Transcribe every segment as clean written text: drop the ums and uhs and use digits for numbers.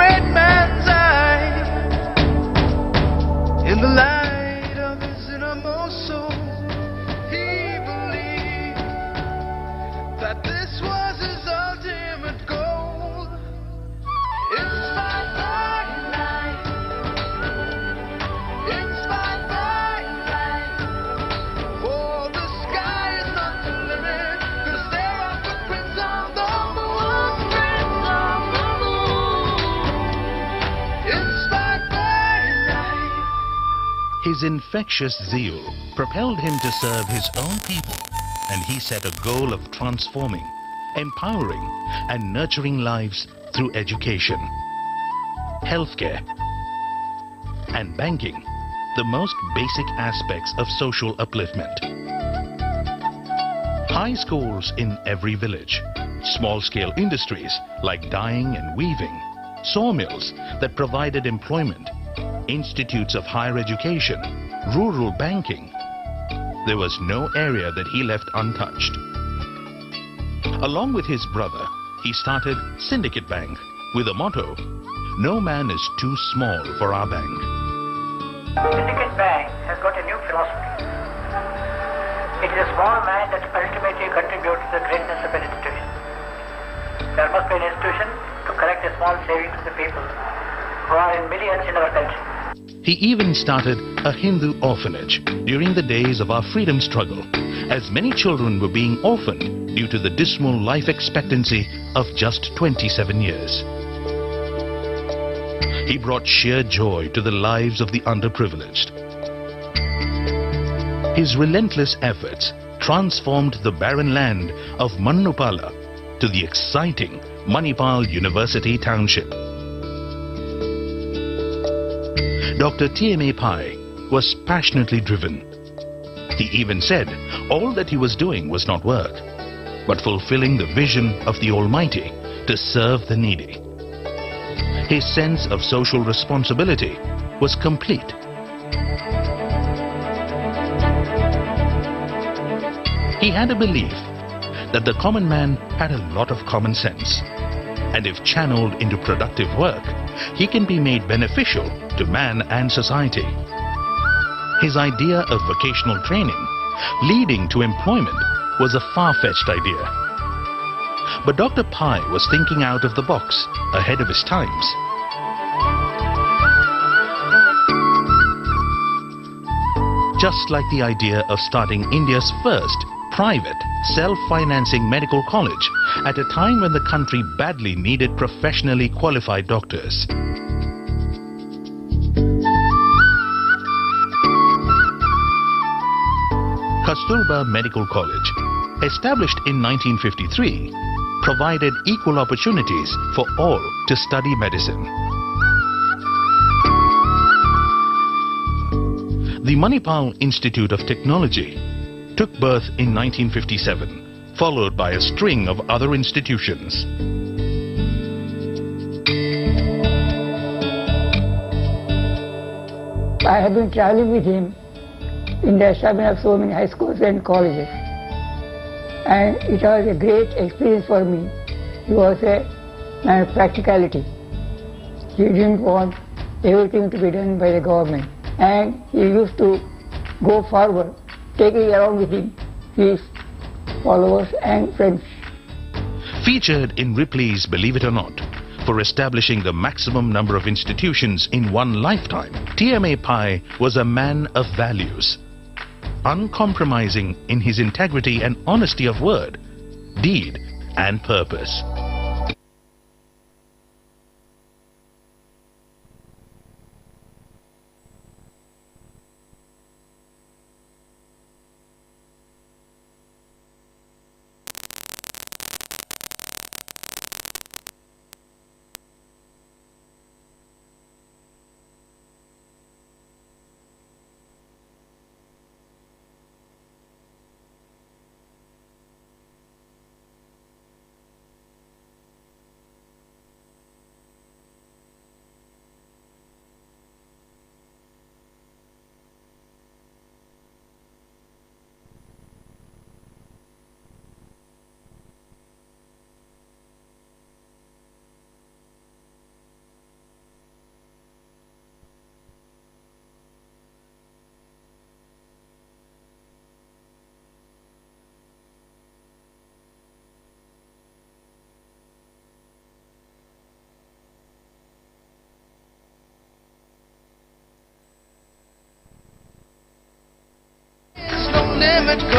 great man's eye, in the light of his innermost soul, he believed that this was his ultimate goal. Inspired by light, inspired by light, for the sky is not the limit, 'cause there are footprints on the moon, footprints on the moon. Inspired by light. His infectious zeal propelled him to serve his own people, and he set a goal of transforming, empowering, and nurturing lives through education, healthcare, and banking, the most basic aspects of social upliftment. High schools in every village, small-scale industries like dyeing and weaving, sawmills that provided employment, institutes of higher education, rural banking. There was no area that he left untouched. Along with his brother, he started Syndicate Bank with a motto, "No man is too small for our bank." Syndicate Bank has got a new philosophy. It is a small man that ultimately contributes to the greatness of an institution. There must be an institution to collect a small saving to the people who are in millions in our country. He even started a Hindu orphanage during the days of our freedom struggle, as many children were being orphaned due to the dismal life expectancy of just 27 years. He brought sheer joy to the lives of the underprivileged. His relentless efforts transformed the barren land of Manipal to the exciting Manipal University Township. Dr. TMA Pai was passionately driven. He even said all that he was doing was not work, but fulfilling the vision of the Almighty to serve the needy. His sense of social responsibility was complete. He had a belief that the common man had a lot of common sense, and if channeled into productive work, he can be made beneficial to man and society. His idea of vocational training leading to employment was a far-fetched idea. But Dr. Pai was thinking out of the box, ahead of his times. Just like the idea of starting India's first private, self-financing medical college at a time when the country badly needed professionally qualified doctors. Kasturba Medical College, established in 1953, provided equal opportunities for all to study medicine. The Manipal Institute of Technology took birth in 1957, followed by a string of other institutions. I have been traveling with him in the establishment of so many high schools and colleges, and it was a great experience for me. He was a man of practicality. He didn't want everything to be done by the government, and he used to go forward, taking along with him his followers and friends. Featured in Ripley's Believe It or Not, for establishing the maximum number of institutions in one lifetime, TMA Pai was a man of values, uncompromising in his integrity and honesty of word, deed, and purpose.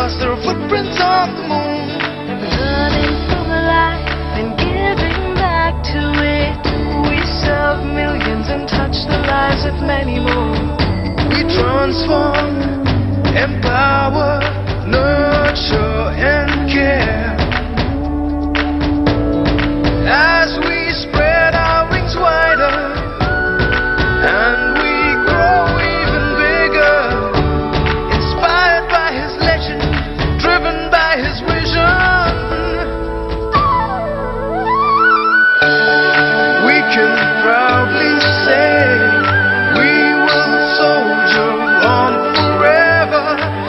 Stars, there are footprints on the moon. Learning from life and giving back to it. We serve millions and touch the lives of many more. We transform, empower, nurture and care. As we spread our wings wider and we grow even bigger, inspired by his legend, driven by his vision, we can proudly say we will soldier on forever,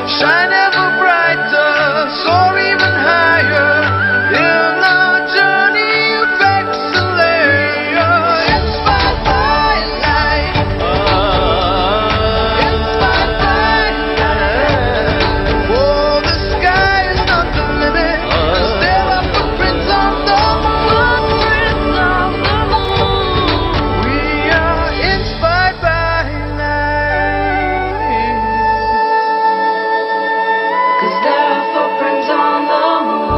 shine ever brighter, soar even higher in our journey of excellence. Inspired by life, inspired by life. Oh, the sky is not the limit, 'cause there are footprints on the moon. Footprints on the moon. We are inspired by life. 'Cause there are footprints on the moon.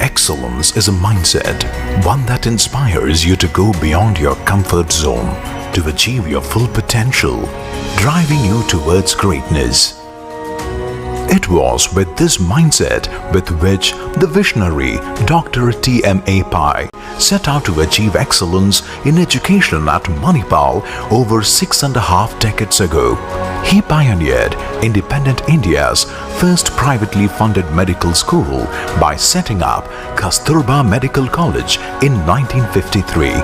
Excellence is a mindset, one that inspires you to go beyond your comfort zone to achieve your full potential, driving you towards greatness. It was with this mindset with which the visionary Dr. TMA Pai set out to achieve excellence in education at Manipal over 6.5 decades ago. He pioneered independent India's first privately funded medical school by setting up Kasturba Medical College in 1953.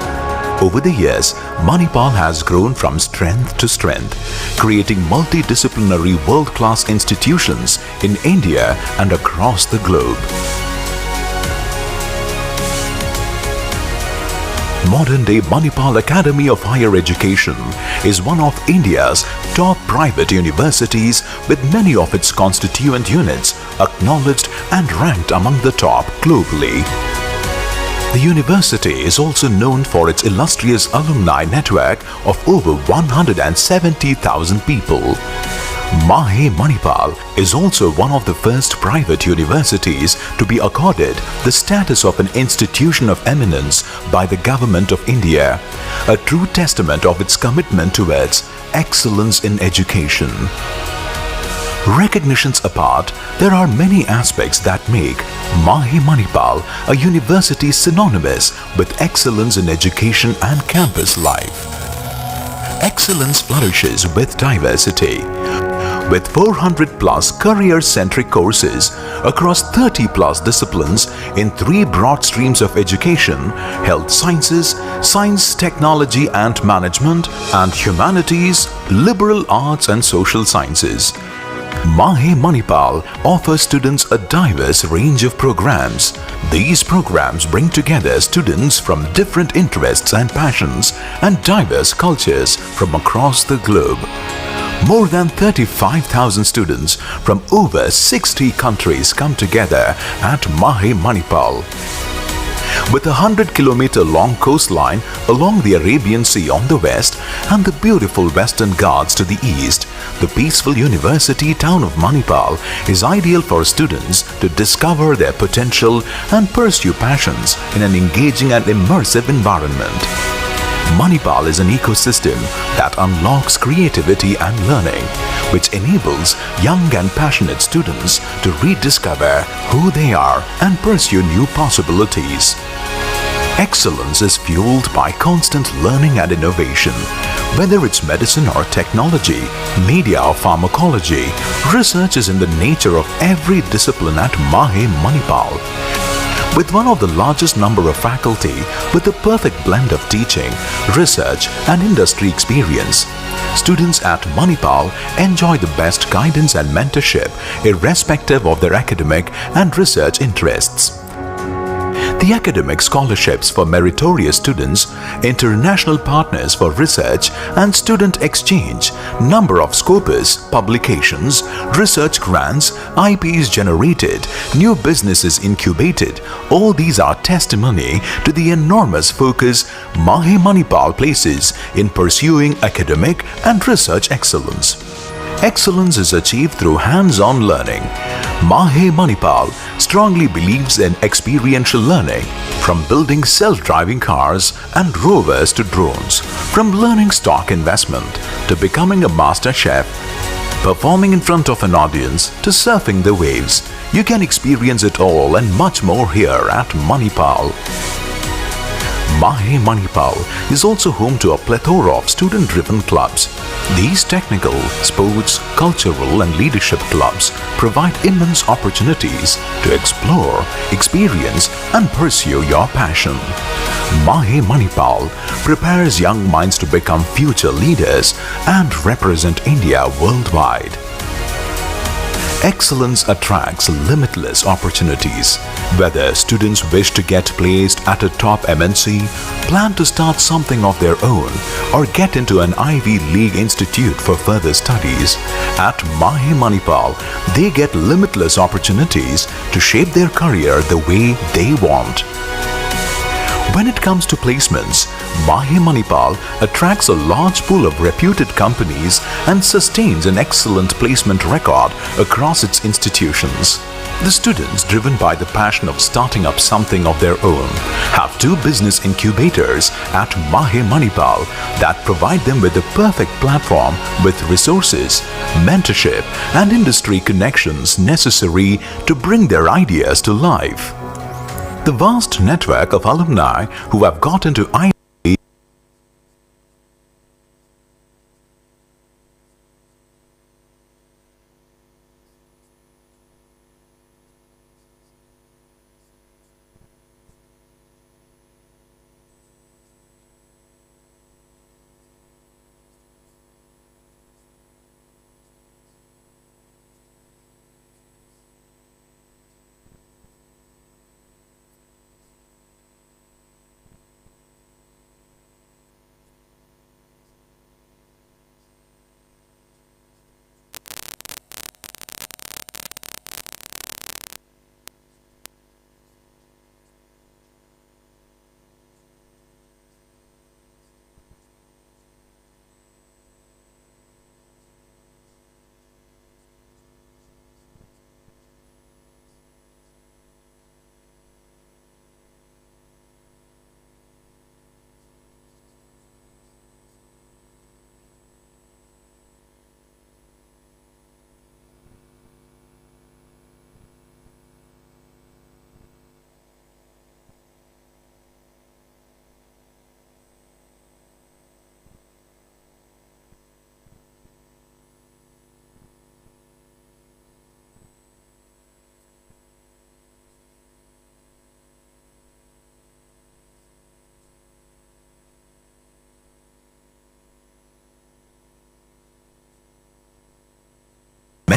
Over the years, Manipal has grown from strength to strength, creating multidisciplinary world-class institutions in India and across the globe. Modern-day Manipal Academy of Higher Education is one of India's top private universities, with many of its constituent units acknowledged and ranked among the top globally. The university is also known for its illustrious alumni network of over 170,000 people. MAHE Manipal is also one of the first private universities to be accorded the status of an institution of eminence by the Government of India, a true testament of its commitment towards excellence in education. Recognitions apart, there are many aspects that make MAHE Manipal a university synonymous with excellence in education and campus life. Excellence flourishes with diversity. With 400 plus career-centric courses across 30 plus disciplines in 3 broad streams of education: health sciences, science, technology and management, and humanities, liberal arts and social sciences. MAHE Manipal offers students a diverse range of programs. These programs bring together students from different interests and passions and diverse cultures from across the globe. More than 35,000 students from over 60 countries come together at MAHE Manipal. With a 100-kilometer long coastline along the Arabian Sea on the west and the beautiful Western Ghats to the east, the peaceful university town of Manipal is ideal for students to discover their potential and pursue passions in an engaging and immersive environment. Manipal is an ecosystem that unlocks creativity and learning, which enables young and passionate students to rediscover who they are and pursue new possibilities. Excellence is fueled by constant learning and innovation. Whether it's medicine or technology, media or pharmacology, research is in the nature of every discipline at MAHE Manipal. With one of the largest number of faculty with a perfect blend of teaching, research and industry experience, students at Manipal enjoy the best guidance and mentorship irrespective of their academic and research interests. the academic scholarships for meritorious students, international partners for research and student exchange, number of scopus, publications, research grants, IPs generated, new businesses incubated, all these are testimony to the enormous focus MAHE Manipal places in pursuing academic and research excellence. Excellence is achieved through hands-on learning. MAHE Manipal strongly believes in experiential learning, from building self-driving cars and rovers to drones, from learning stock investment to becoming a master chef, performing in front of an audience to surfing the waves. You can experience it all and much more here at Manipal. MAHE Manipal is also home to a plethora of student-driven clubs. These technical, sports, cultural and leadership clubs provide immense opportunities to explore, experience and pursue your passion. MAHE Manipal prepares young minds to become future leaders and represent India worldwide. Excellence attracts limitless opportunities. Whether students wish to get placed at a top MNC, plan to start something of their own, or get into an Ivy League institute for further studies, at MAHE Manipal, they get limitless opportunities to shape their career the way they want. When it comes to placements, MAHE Manipal attracts a large pool of reputed companies and sustains an excellent placement record across its institutions. The students, driven by the passion of starting up something of their own, have 2 business incubators at MAHE Manipal that provide them with the perfect platform with resources, mentorship and industry connections necessary to bring their ideas to life. The vast network of alumni who have got into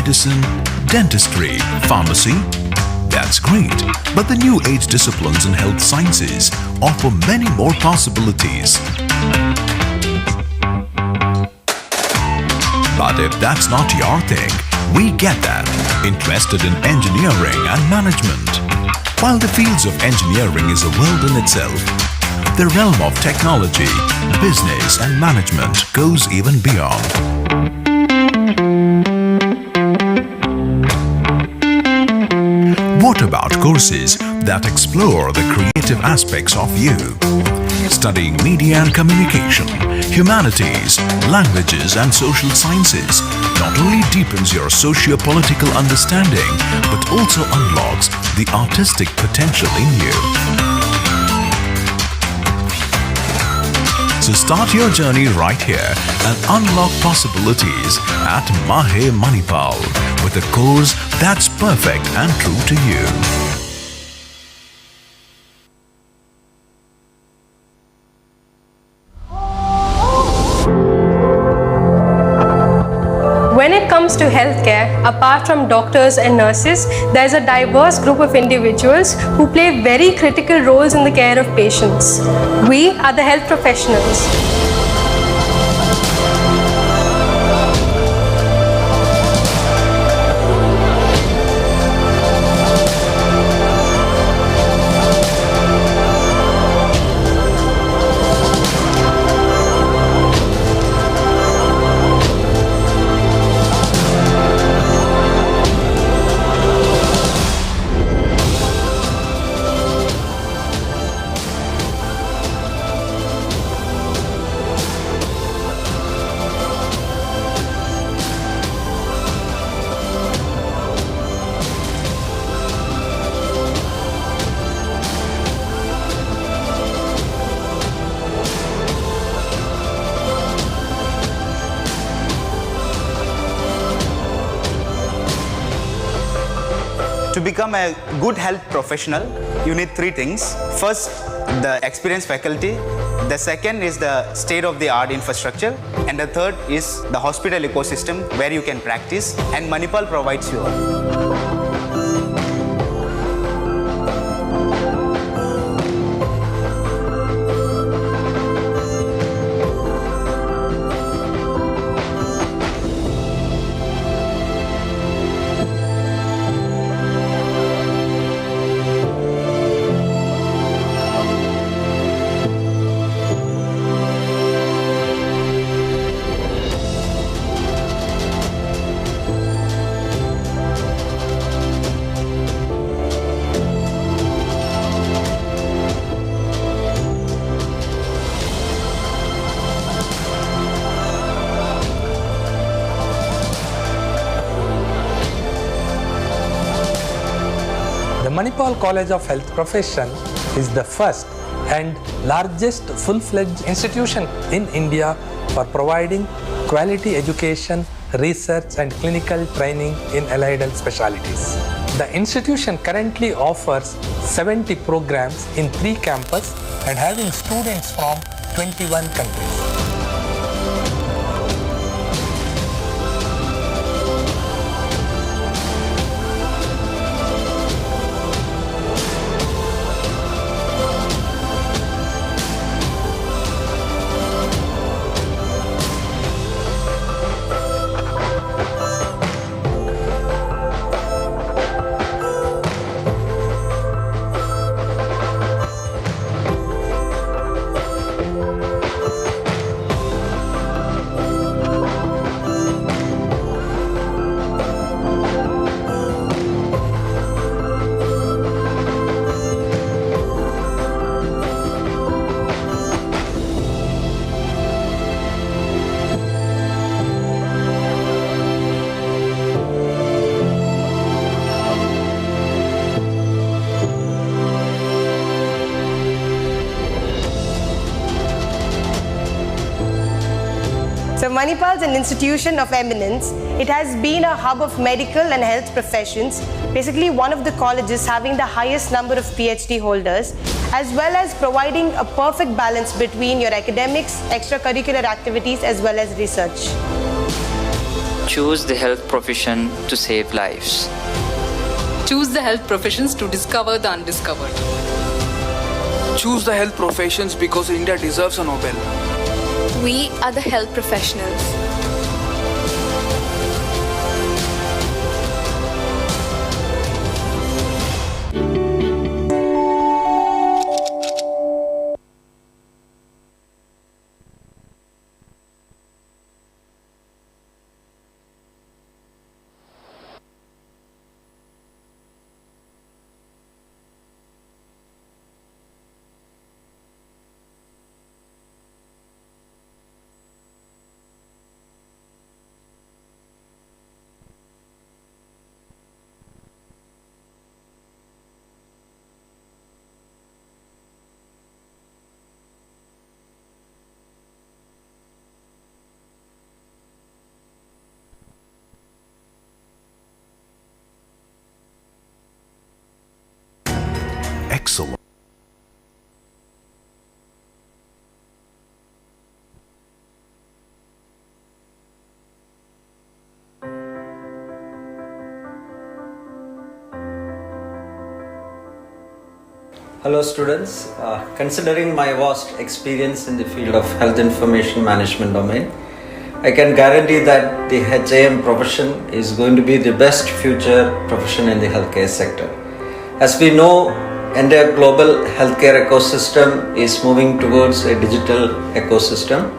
medicine, dentistry, pharmacy. That's great, but the new age disciplines in health sciences offer many more possibilities. But if that's not your thing, we get that. Interested in engineering and management. While the fields of engineering is a world in itself, the realm of technology, business and management goes even beyond. What about courses that explore the creative aspects of you? Studying media and communication, humanities, languages and social sciences not only deepens your socio-political understanding but also unlocks the artistic potential in you. So start your journey right here and unlock possibilities at MAHE Manipal with a course that's perfect and true to you. When it comes comes to healthcare, apart from doctors and nurses, there is a diverse group of individuals who play very critical roles in the care of patients. We are the health professionals. To become a good health professional, you need three things. First, the experienced faculty. The second is the state-of-the-art infrastructure. And the third is the hospital ecosystem where you can practice. And Manipal provides you all. The Manipal College of Health Profession is the first and largest full-fledged institution in India for providing quality education, research and clinical training in allied health specialties. The institution currently offers 70 programs in 3 campuses and having students from 21 countries. So Manipal is an institution of eminence. It has been a hub of medical and health professions, basically one of the colleges having the highest number of PhD holders, as well as providing a perfect balance between your academics, extracurricular activities, as well as research. Choose the health profession to save lives. Choose the health professions to discover the undiscovered. Choose the health professions because India deserves a Nobel. We are the health professionals. Excellent. Hello students, considering my vast experience in the field of health information management domain, I can guarantee that the HIM profession is going to be the best future profession in the healthcare sector. As we know, entire global healthcare ecosystem is moving towards a digital ecosystem.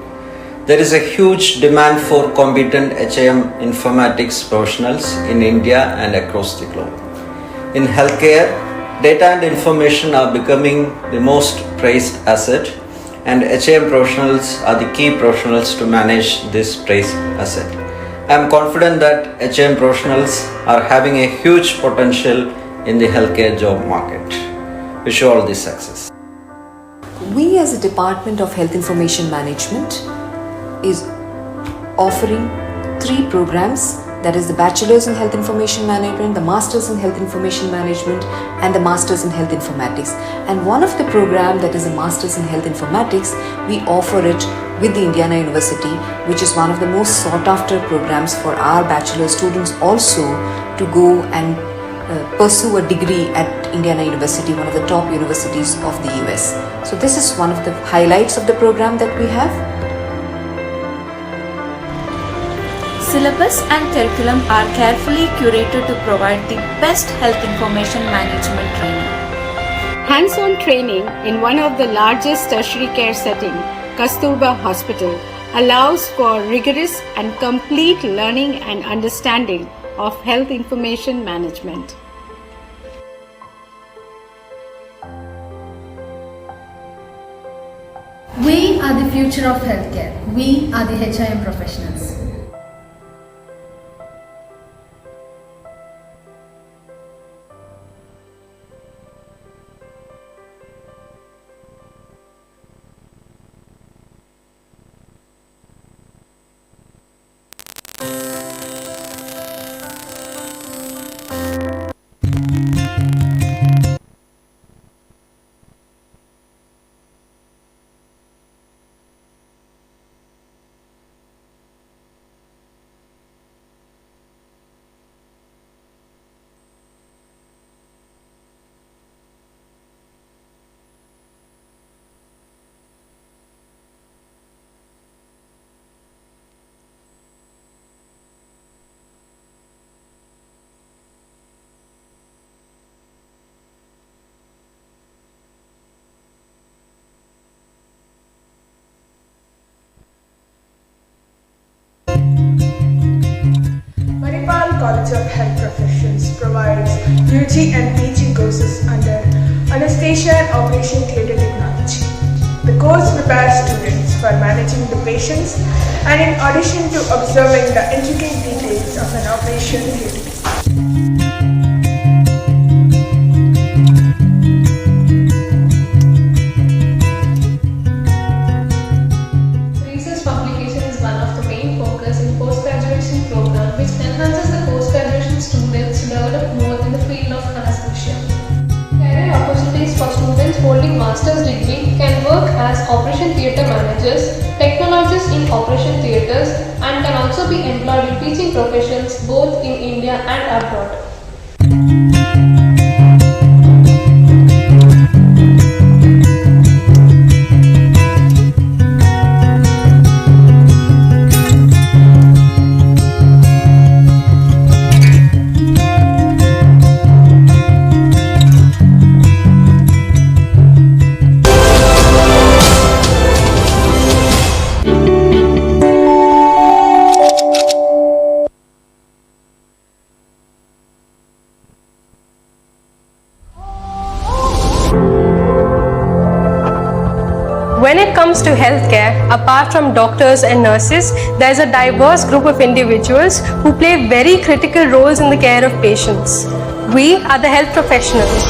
There is a huge demand for competent HIM informatics professionals in India and across the globe. In healthcare, data and information are becoming the most prized asset, and HIM professionals are the key professionals to manage this prized asset. I am confident that HIM professionals are having a huge potential in the healthcare job market. Wish you all the success. We as a Department of Health Information Management is offering 3 programs, that is the Bachelor's in Health Information Management, the Master's in Health Information Management and the Master's in Health Informatics. And one of the program, that is the Master's in Health Informatics, we offer it with the Indiana University, which is one of the most sought after programs for our bachelor students also to go and pursue a degree at Indiana University, one of the top universities of the US. So this is one of the highlights of the program that we have. Syllabus and curriculum are carefully curated to provide the best health information management training. Hands-on training in one of the largest tertiary care setting, Kasturba Hospital, allows for rigorous and complete learning and understanding of health information management. We are the future of healthcare. We are the HIM professionals. Manipal College of Health Professions provides UG and PG courses under Anesthesia and Operation Theatre Technology. The course prepares students for managing the patients and in addition to observing the intricate details of an operation theatre. Research publication is one of the main focus in post-graduation program, which enhances the post-graduation students to develop more in the field of anesthesia. Career opportunities for students holding master's degree can work as operation theatre managers, technologists in operation theatres, and can also be employed in teaching professions both in India and abroad. When it comes to healthcare, apart from doctors and nurses, there is a diverse group of individuals who play very critical roles in the care of patients. We are the health professionals.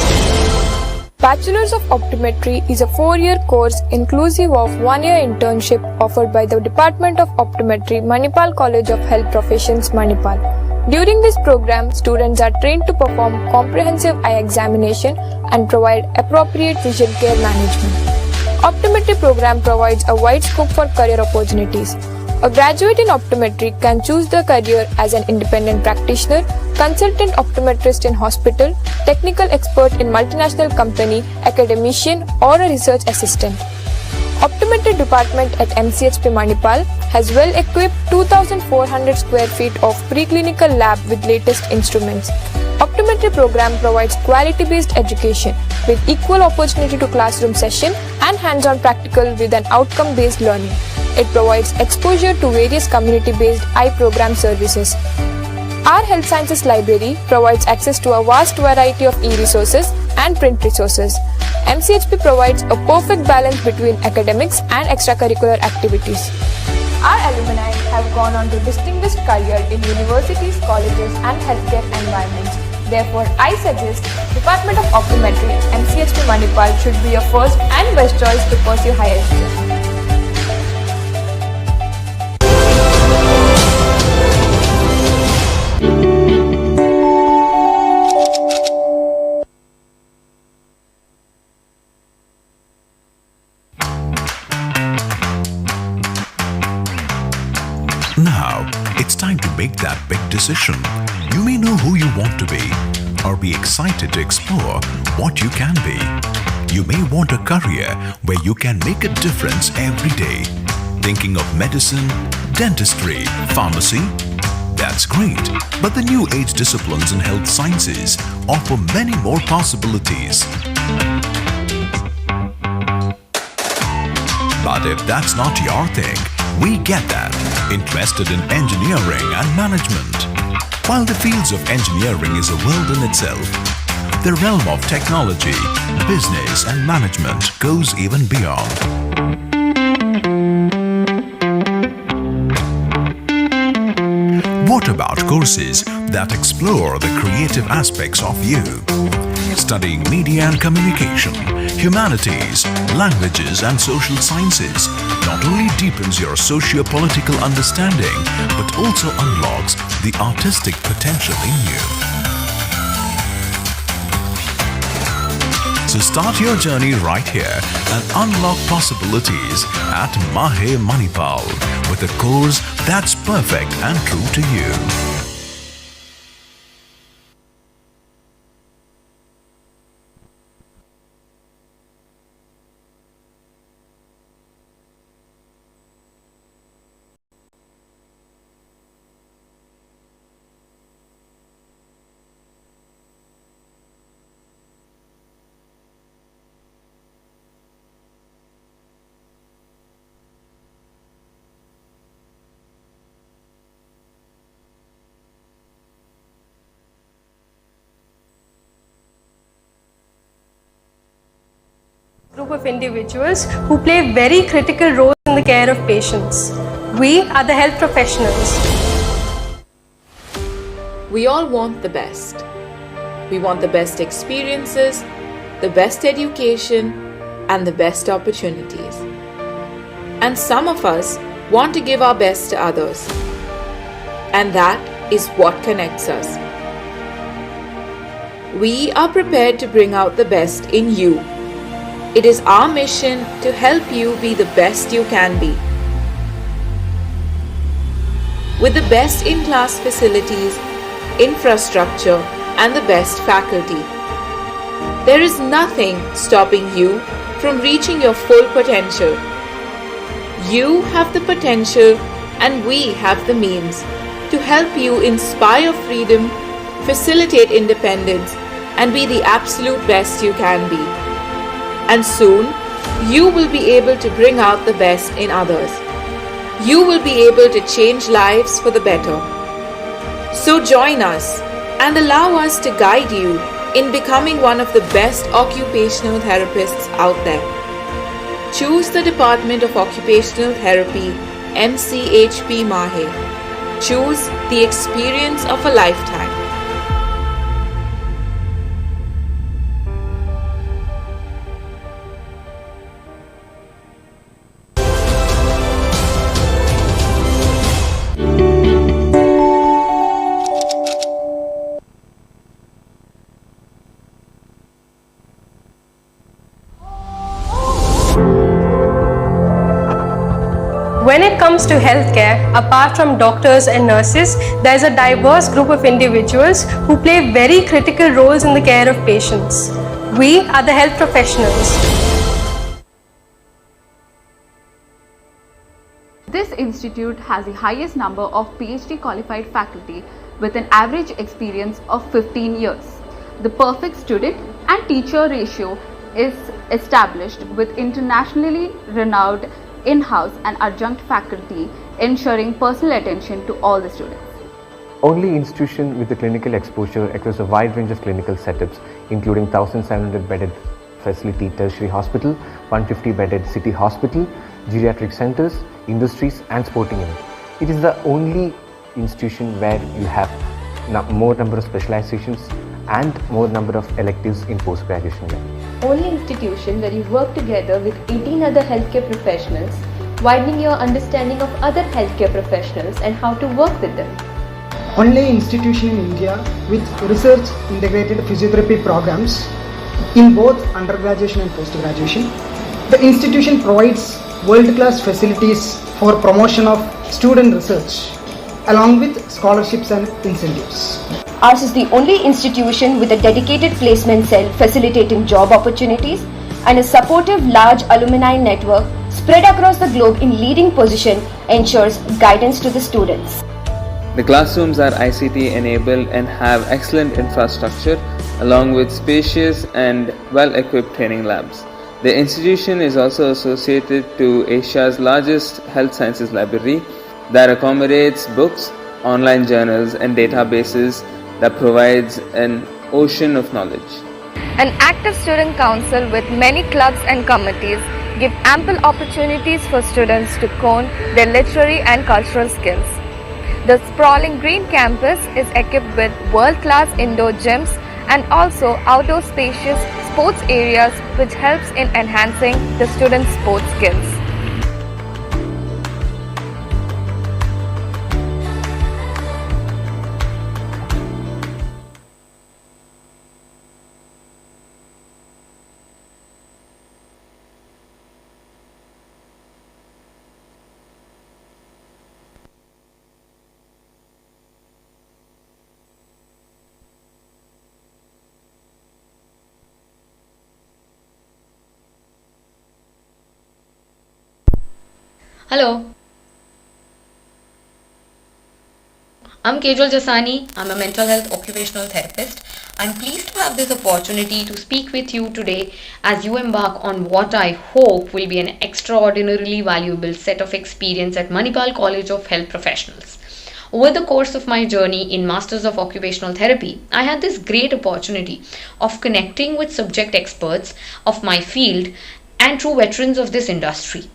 Bachelor's of Optometry is a 4-year course inclusive of 1-year internship offered by the Department of Optometry, Manipal College of Health Professions, Manipal. During this program, students are trained to perform comprehensive eye examination and provide appropriate vision care management. Optometry program provides a wide scope for career opportunities. A graduate in optometry can choose the career as an independent practitioner, consultant optometrist in hospital, technical expert in multinational company, academician, or a research assistant. Optometry department at MCHP Manipal has well-equipped 2,400 square feet of preclinical lab with latest instruments. Optometry program provides quality-based education with equal opportunity to classroom session and hands-on practical with an outcome-based learning. It provides exposure to various community-based eye program services. Our Health Sciences Library provides access to a vast variety of e-resources and print resources. MCHP provides a perfect balance between academics and extracurricular activities. Our alumni have gone on to distinguished career in universities, colleges and healthcare environments. Therefore, I suggest Department of Optometry, MCHP Manipal should be your first and best choice to pursue higher education. Now, it's time to make that big decision. You may know who you want to be, or be excited to explore what you can be. You may want a career where you can make a difference every day. Thinking of medicine, dentistry, pharmacy? That's great, but the new age disciplines in health sciences offer many more possibilities. But if that's not your thing, we get that. Interested in engineering and management? While the fields of engineering is a world in itself, the realm of technology, business and management goes even beyond. What about courses that explore the creative aspects of you? Studying media and communication, humanities, languages and social sciences not only deepens your socio-political understanding but also unlocks the artistic potential in you. So start your journey right here and unlock possibilities at MAHE Manipal with a course that's perfect and true to you. Group of individuals who play very critical roles in the care of patients. We are the health professionals. We all want the best. We want the best experiences, the best education, and the best opportunities. And some of us want to give our best to others. And that is what connects us. We are prepared to bring out the best in you. It is our mission to help you be the best you can be. With the best in-class facilities, infrastructure, and the best faculty, there is nothing stopping you from reaching your full potential. You have the potential and we have the means to help you inspire freedom, facilitate independence, and be the absolute best you can be. And soon, you will be able to bring out the best in others. You will be able to change lives for the better. So join us and allow us to guide you in becoming one of the best occupational therapists out there. Choose the Department of Occupational Therapy, MCHP MAHE. Choose the experience of a lifetime. When it comes to healthcare, apart from doctors and nurses, there is a diverse group of individuals who play very critical roles in the care of patients. We are the health professionals. This institute has the highest number of PhD qualified faculty with an average experience of 15 years. The perfect student and teacher ratio is established with internationally renowned in-house and adjunct faculty, ensuring personal attention to all the students. Only institution with the clinical exposure across a wide range of clinical setups, including 1,700 bedded facility tertiary hospital, 150 bedded city hospital, geriatric centers, industries and sporting unit. It is the only institution where you have more number of specializations and more number of electives in post-graduation level. Only institution where you work together with 18 other healthcare professionals, widening your understanding of other healthcare professionals and how to work with them. Only institution in India with research integrated physiotherapy programs in both undergraduation and post-graduation. The institution provides world-class facilities for promotion of student research along with scholarships and incentives. Ours is the only institution with a dedicated placement cell facilitating job opportunities and a supportive large alumni network spread across the globe in leading position ensures guidance to the students. The classrooms are ICT enabled and have excellent infrastructure along with spacious and well-equipped training labs. The institution is also associated to Asia's largest health sciences library that accommodates books, online journals and databases that provides an ocean of knowledge. An active student council with many clubs and committees give ample opportunities for students to hone their literary and cultural skills. The sprawling green campus is equipped with world-class indoor gyms and also outdoor spacious sports areas which helps in enhancing the students' sports skills. Hello, I'm Kejal Jasani. I'm a mental health occupational therapist. I'm pleased to have this opportunity to speak with you today as you embark on what I hope will be an extraordinarily valuable set of experience at Manipal College of Health Professionals. Over the course of my journey in Masters of Occupational Therapy, I had this great opportunity of connecting with subject experts of my field and true veterans of this industry.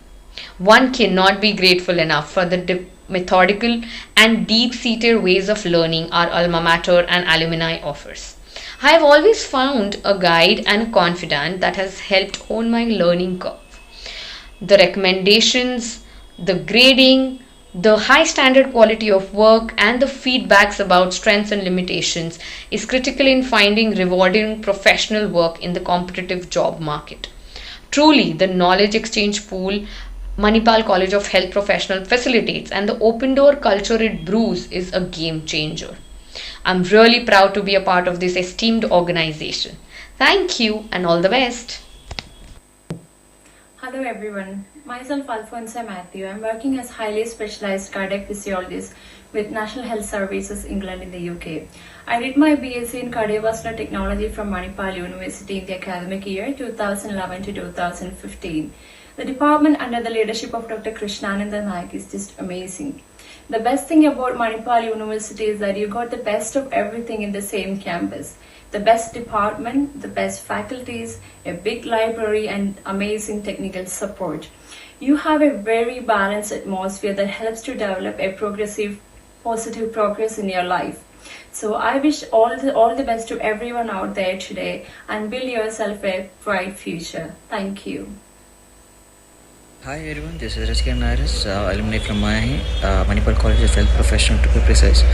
One cannot be grateful enough for the methodical and deep-seated ways of learning our alma mater and alumni offers. I have always found a guide and a confidant that has helped hone my learning curve. The recommendations, the grading, the high standard quality of work and the feedbacks about strengths and limitations is critical in finding rewarding professional work in the competitive job market. Truly, the knowledge exchange pool Manipal College of Health Professional facilitates and the open door culture it brews is a game changer. I'm really proud to be a part of this esteemed organization. Thank you and all the best. Hello everyone, myself Alfonso Matthew. I'm working as highly specialized cardiac physiologist with National Health Services England in the UK. I did my BSc in cardiovascular technology from Manipal University in the academic year 2011 to 2015. The department under the leadership of Dr. Krishnananda Naik is just amazing. The best thing about Manipal University is that you got the best of everything in the same campus. The best department, the best faculties, a big library and amazing technical support. You have a very balanced atmosphere that helps to develop a progressive, positive progress in your life. So I wish all the best to everyone out there today and build yourself a bright future. Thank you. Hi everyone, this is Registrar alumni from MAHE, Manipal College of Health Professional to be precise.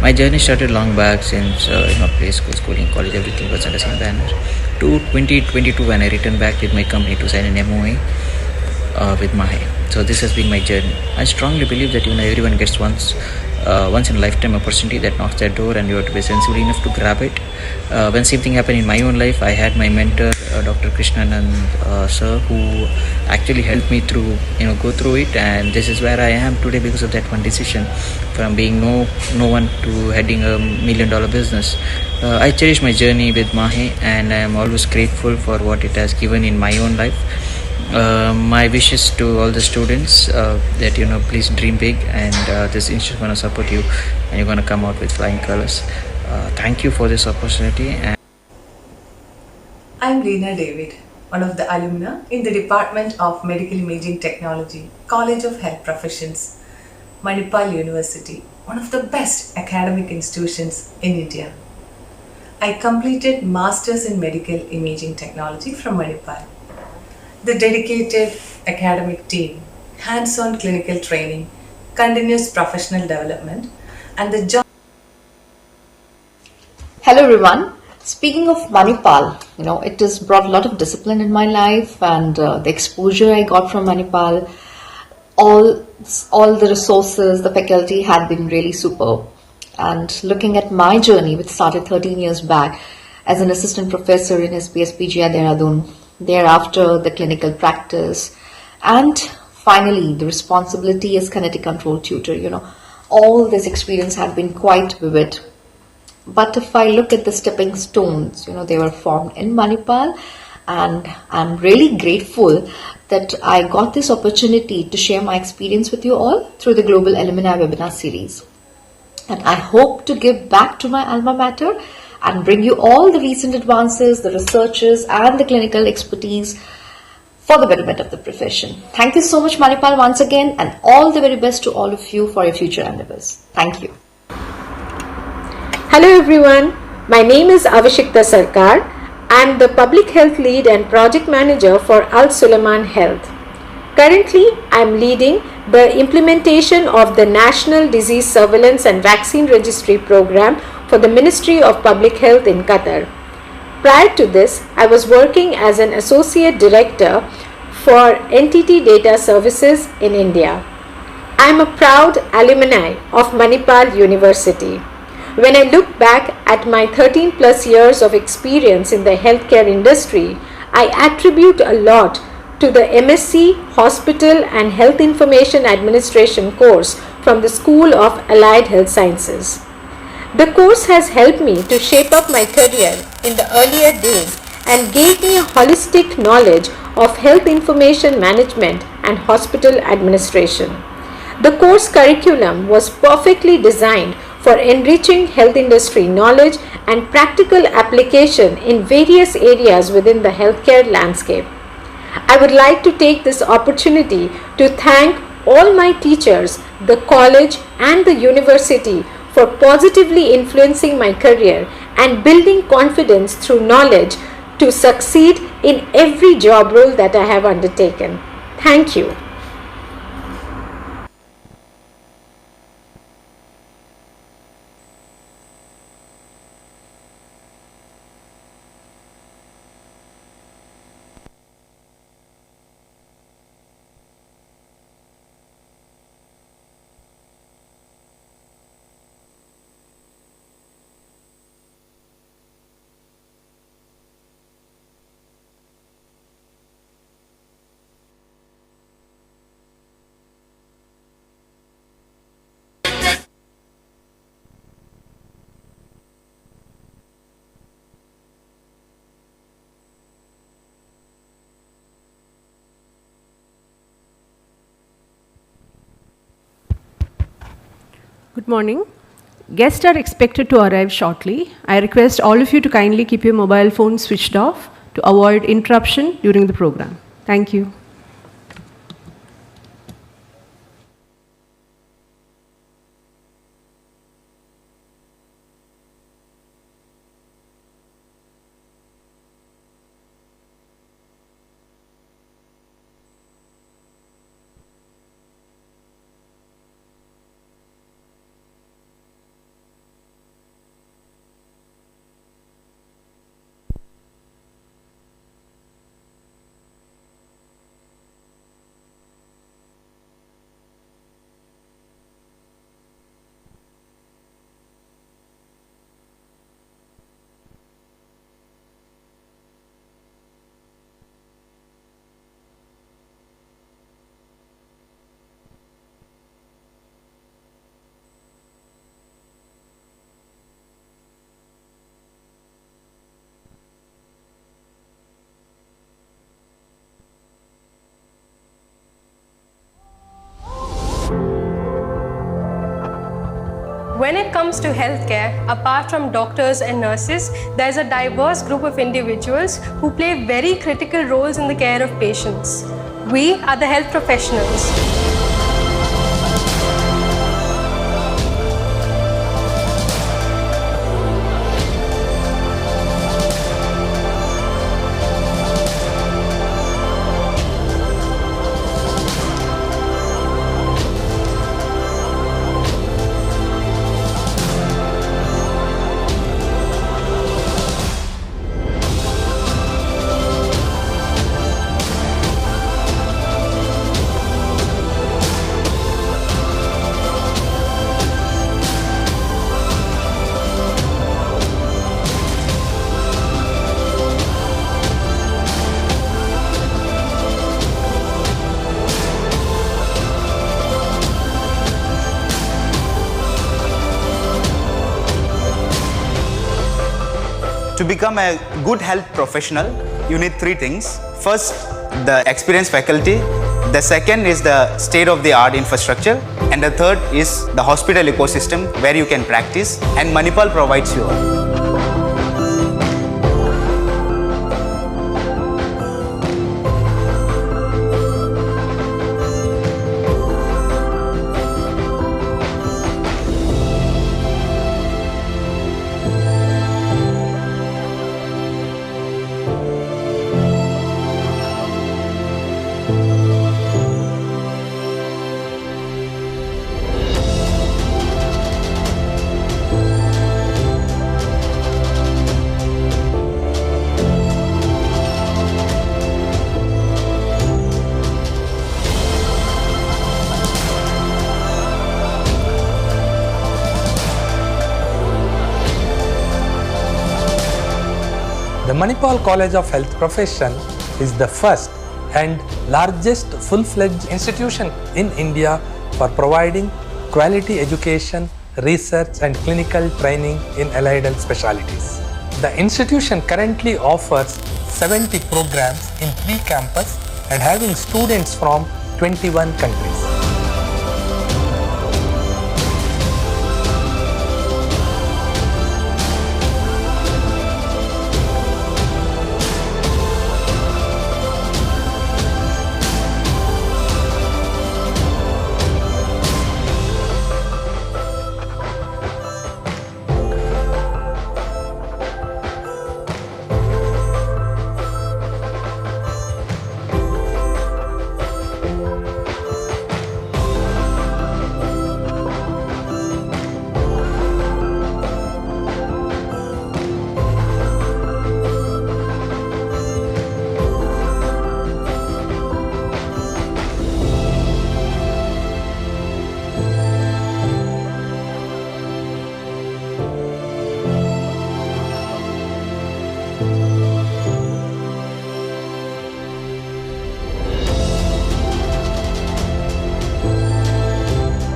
My journey started long back since play school, schooling, college, everything was under the same banner. To 2022 when I returned back with my company to sign an MOA with MAHE. So this has been my journey. I strongly believe that everyone gets once in a lifetime opportunity that knocks their door, and you have to be sensible enough to grab it. When same thing happened in my own life, I had my mentor, Dr. Krishnanand sir, who actually helped me through go through it, and this is where I am today because of that one decision. From being no one to heading $1 million business, I cherish my journey with MAHE, and I am always grateful for what it has given in my own life. My wishes to all the students that please dream big, and this institute is going to support you, and you're going to come out with flying colors. Thank you for this opportunity. And I'm Reena David, one of the alumni in the Department of Medical Imaging Technology, College of Health Professions, Manipal University, one of the best academic institutions in India. I completed Masters in Medical Imaging Technology from Manipal. The dedicated academic team, hands-on clinical training, continuous professional development, and the job. Hello everyone. Speaking of Manipal, it has brought a lot of discipline in my life, and the exposure I got from Manipal, all the resources, the faculty had been really superb. And looking at my journey, which started 13 years back as an assistant professor in SBS PGI Dehradun, thereafter the clinical practice, and finally the responsibility as kinetic control tutor, all this experience had been quite vivid. But if I look at the stepping stones, they were formed in Manipal, and I'm really grateful that I got this opportunity to share my experience with you all through the Global Alumni webinar series. And I hope to give back to my alma mater and bring you all the recent advances, the researches, and the clinical expertise for the betterment of the profession. Thank you so much, Manipal, once again, and all the very best to all of you for your future endeavors. Thank you. Hello everyone, my name is Avishikta Sarkar. I am the Public Health Lead and Project Manager for Al Sulaiman Health. Currently, I am leading the implementation of the National Disease Surveillance and Vaccine Registry Program for the Ministry of Public Health in Qatar. Prior to this, I was working as an Associate Director for NTT Data Services in India. I am a proud alumni of Manipal University. When I look back at my 13 plus years of experience in the healthcare industry, I attribute a lot to the MSc Hospital and Health Information Administration course from the School of Allied Health Sciences. The course has helped me to shape up my career in the earlier days and gave me a holistic knowledge of health information management and hospital administration. The course curriculum was perfectly designed for enriching health industry knowledge and practical application in various areas within the healthcare landscape. I would like to take this opportunity to thank all my teachers, the college and the university for positively influencing my career and building confidence through knowledge to succeed in every job role that I have undertaken. Thank you. Good morning. Guests are expected to arrive shortly. I request all of you to kindly keep your mobile phones switched off to avoid interruption during the program. Thank you. When it comes to healthcare, apart from doctors and nurses, there is a diverse group of individuals who play very critical roles in the care of patients. We are the health professionals. To become a good health professional, you need three things. First, the experienced faculty. The second is the state-of-the-art infrastructure. And the third is the hospital ecosystem where you can practice. And Manipal provides you all. The Manipal College of Health Profession is the first and largest full-fledged institution in India for providing quality education, research and clinical training in allied health specialties. The institution currently offers 70 programs in 3 campuses and having students from 21 countries.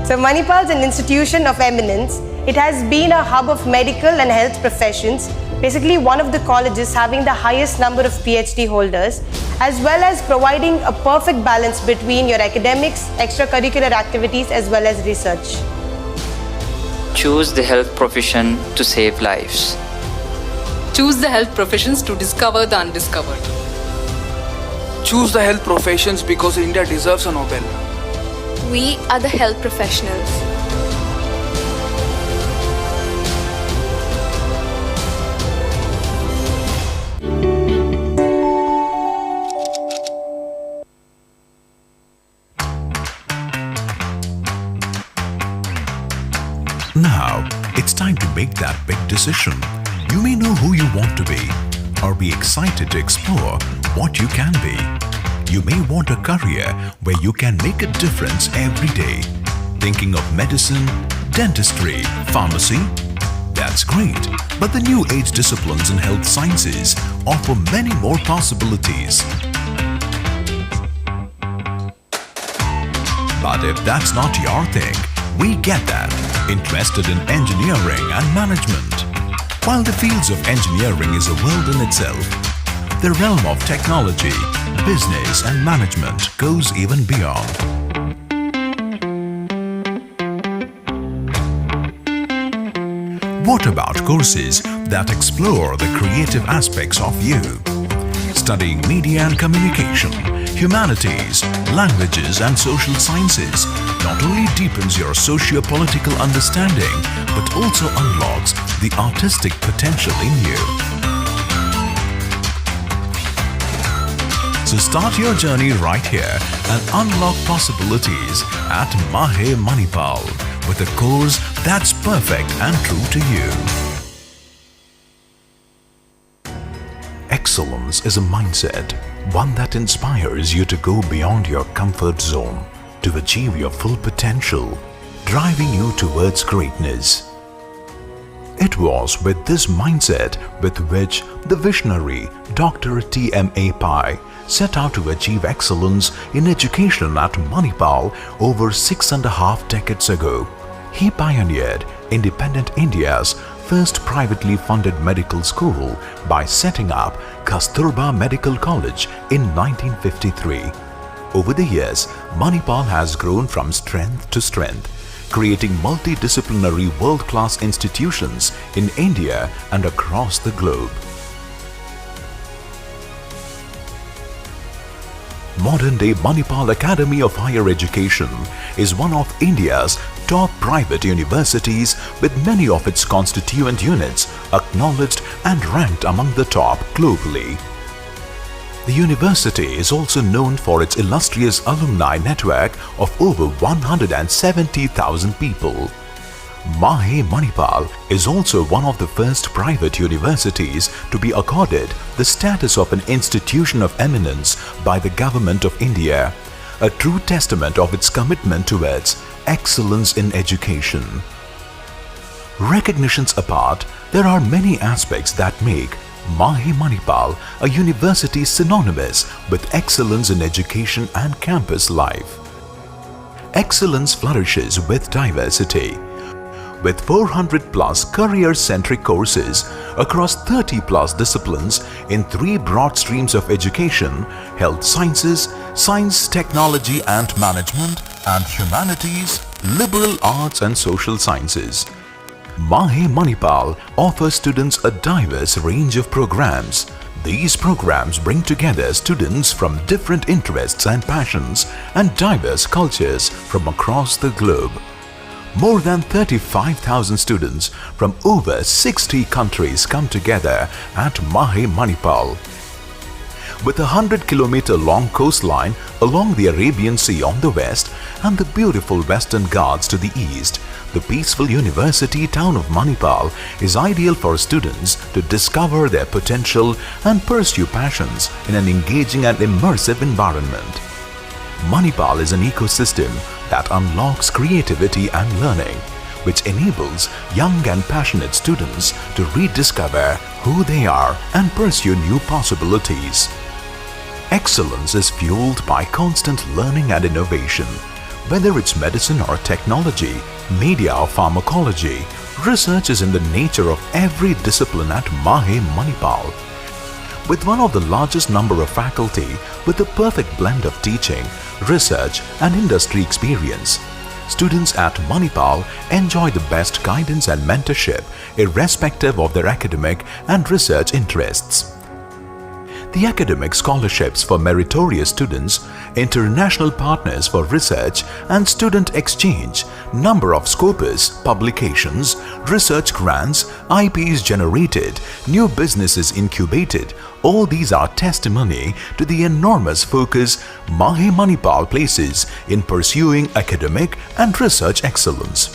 So Manipal is an institution of eminence. It has been a hub of medical and health professions, basically one of the colleges having the highest number of PhD holders, as well as providing a perfect balance between your academics, extracurricular activities, as well as research. Choose the health profession to save lives. Choose the health professions to discover the undiscovered. Choose the health professions because India deserves a Nobel. We are the health professionals. Now, it's time to make that big decision. You may know who you want to be, or be excited to explore what you can be. You may want a career where you can make a difference every day. Thinking of medicine, dentistry, pharmacy? That's great, but the new age disciplines in health sciences offer many more possibilities. But if that's not your thing, we get that. Interested in engineering and management? While the fields of engineering is a world in itself, the realm of technology, business and management goes even beyond. What about courses that explore the creative aspects of you? Studying media and communication, humanities, languages and social sciences not only deepens your socio-political understanding but also unlocks the artistic potential in you. So start your journey right here and unlock possibilities at MAHE Manipal with a course that's perfect and true to you. Excellence is a mindset, one that inspires you to go beyond your comfort zone to achieve your full potential, driving you towards greatness. It was with this mindset with which the visionary Dr. TMA Pai set out to achieve excellence in education at Manipal over 6.5 decades ago. He pioneered independent India's first privately funded medical school by setting up Kasturba Medical College in 1953. Over the years, Manipal has grown from strength to strength, creating multidisciplinary world-class institutions in India and across the globe. Modern-day Manipal Academy of Higher Education is one of India's top private universities with many of its constituent units acknowledged and ranked among the top globally. The university is also known for its illustrious alumni network of over 170,000 people. MAHE Manipal is also one of the first private universities to be accorded the status of an institution of eminence by the Government of India, a true testament of its commitment towards excellence in education. Recognitions apart, there are many aspects that make MAHE Manipal a university synonymous with excellence in education and campus life. Excellence flourishes with diversity. With 400 plus career-centric courses across 30 plus disciplines in 3 broad streams of education: health sciences, science, technology and management, and humanities, liberal arts and social sciences. MAHE Manipal offers students a diverse range of programs. These programs bring together students from different interests and passions and diverse cultures from across the globe. More than 35,000 students from over 60 countries come together at MAHE Manipal. With a 100-kilometer long coastline along the Arabian Sea on the west and the beautiful Western Ghats to the east, the peaceful university town of Manipal is ideal for students to discover their potential and pursue passions in an engaging and immersive environment. Manipal is an ecosystem that unlocks creativity and learning, which enables young and passionate students to rediscover who they are and pursue new possibilities. Excellence is fueled by constant learning and innovation. Whether it's medicine or technology, media or pharmacology, research is in the nature of every discipline at MAHE Manipal. With one of the largest number of faculty with a perfect blend of teaching, research and industry experience, students at Manipal enjoy the best guidance and mentorship irrespective of their academic and research interests. The academic scholarships for meritorious students, international partners for research and student exchange, number of scopus, publications, research grants, IPs generated, new businesses incubated, all these are testimony to the enormous focus MAHE Manipal places in pursuing academic and research excellence.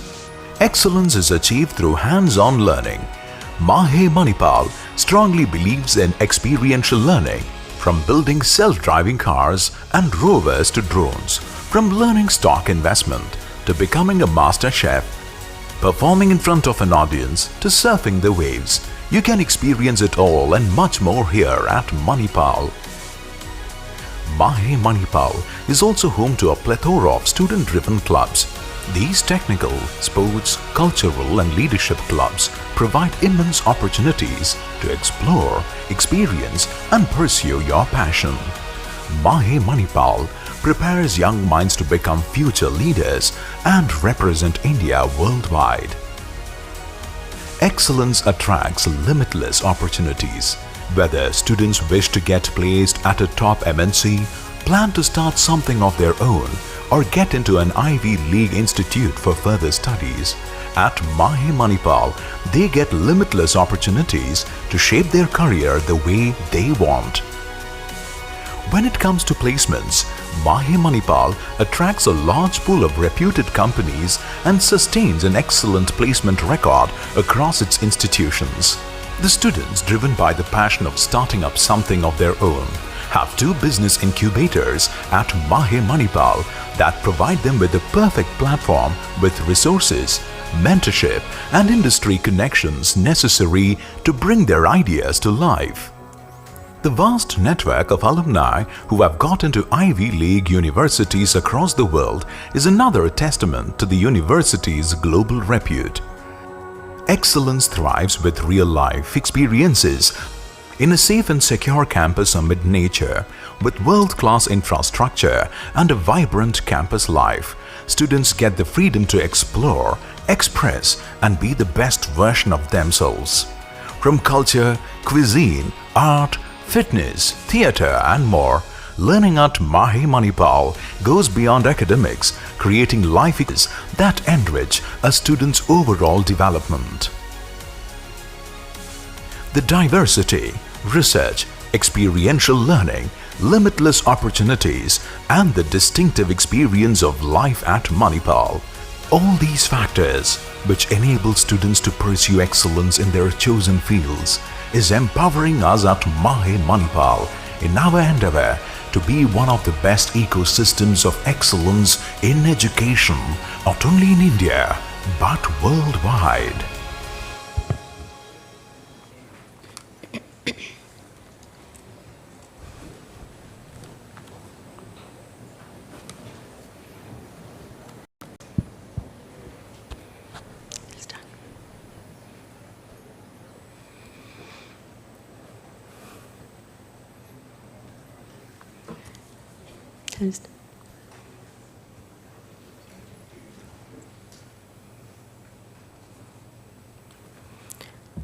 Excellence is achieved through hands-on learning. MAHE Manipal strongly believes in experiential learning, from building self-driving cars and rovers to drones, from learning stock investment to becoming a master chef, performing in front of an audience to surfing the waves. You can experience it all and much more here at Manipal. MAHE Manipal is also home to a plethora of student-driven clubs. These technical, sports, cultural and leadership clubs provide immense opportunities to explore, experience and pursue your passion. MAHE Manipal prepares young minds to become future leaders and represent India worldwide. excellence attracts limitless opportunities. Whether students wish to get placed at a top MNC, plan to start something of their own, or get into an Ivy League institute for further studies, at MAHE Manipal, they get limitless opportunities to shape their career the way they want. When it comes to placements, MAHE Manipal attracts a large pool of reputed companies and sustains an excellent placement record across its institutions. The students, driven by the passion of starting up something of their own, have 2 business incubators at MAHE Manipal that provide them with the perfect platform with resources, mentorship and industry connections necessary to bring their ideas to life. The vast network of alumni who have got into Ivy League universities across the world is another testament to the university's global repute. Excellence thrives with real-life experiences in a safe and secure campus amid nature. With world-class infrastructure and a vibrant campus life, students get the freedom to explore, express and be the best version of themselves. From culture, cuisine, art, fitness, theatre and more, learning at MAHE Manipal goes beyond academics, creating life that enrich a student's overall development. The diversity, research, experiential learning, limitless opportunities and the distinctive experience of life at Manipal. All these factors, which enable students to pursue excellence in their chosen fields, is empowering us at MAHE Manipal in our endeavor to be one of the best ecosystems of excellence in education, not only in India, but worldwide.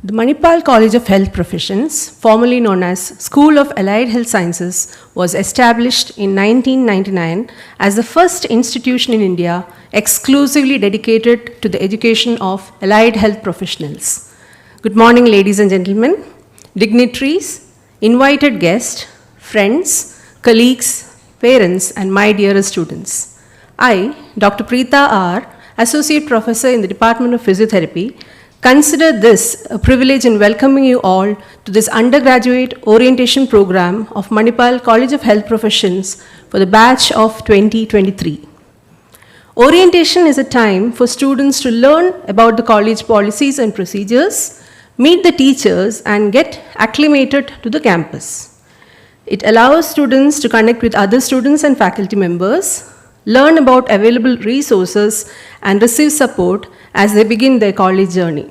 The Manipal College of Health Professions, formerly known as School of Allied Health Sciences, was established in 1999 as the first institution in India exclusively dedicated to the education of allied health professionals. Good morning, ladies and gentlemen, dignitaries, invited guests, friends, colleagues, parents, and my dearest students. I, Dr. Preeta R., Associate Professor in the Department of Physiotherapy, consider this a privilege in welcoming you all to this undergraduate orientation program of Manipal College of Health Professions for the batch of 2023. Orientation is a time for students to learn about the college policies and procedures, meet the teachers, and get acclimated to the campus. It allows students to connect with other students and faculty members, learn about available resources, and receive support as they begin their college journey.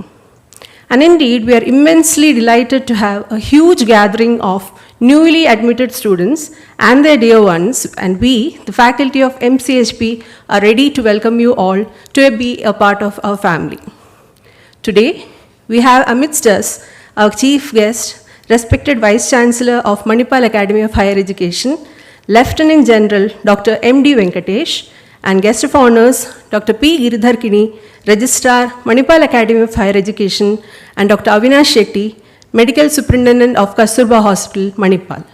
And indeed, we are immensely delighted to have a huge gathering of newly admitted students and their dear ones, and we, the faculty of MCHP, are ready to welcome you all to be a part of our family. Today, we have amidst us our chief guest, respected Vice Chancellor of Manipal Academy of Higher Education, Lieutenant General Dr. M.D. Venkatesh, and guest of honors, Dr. P. Giridharkini, Registrar, Manipal Academy of Higher Education, and Dr. Avinash Shetty, Medical Superintendent of Kasturba Hospital, Manipal.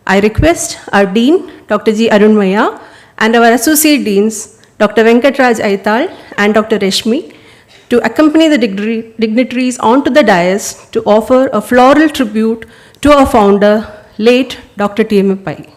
I request our Dean, Dr. G. Arunmaya, and our Associate Deans, Dr. Venkatraj Aital and Dr. Reshmi, to accompany the dignitaries onto the dais to offer a floral tribute to our founder, late Dr. TMA Pai.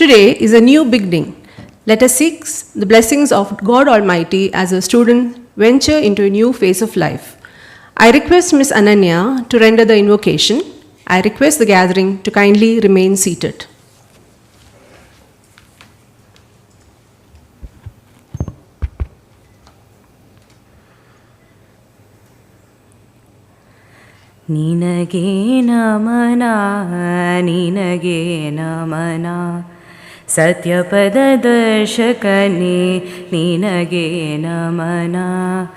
Today is a new beginning. Let us seek the blessings of God Almighty as a student venture into a new phase of life. I request Ms. Ananya to render the invocation. I request the gathering to kindly remain seated. Ninage namana, ninage namana, Satyapada darshakane, ninage namana.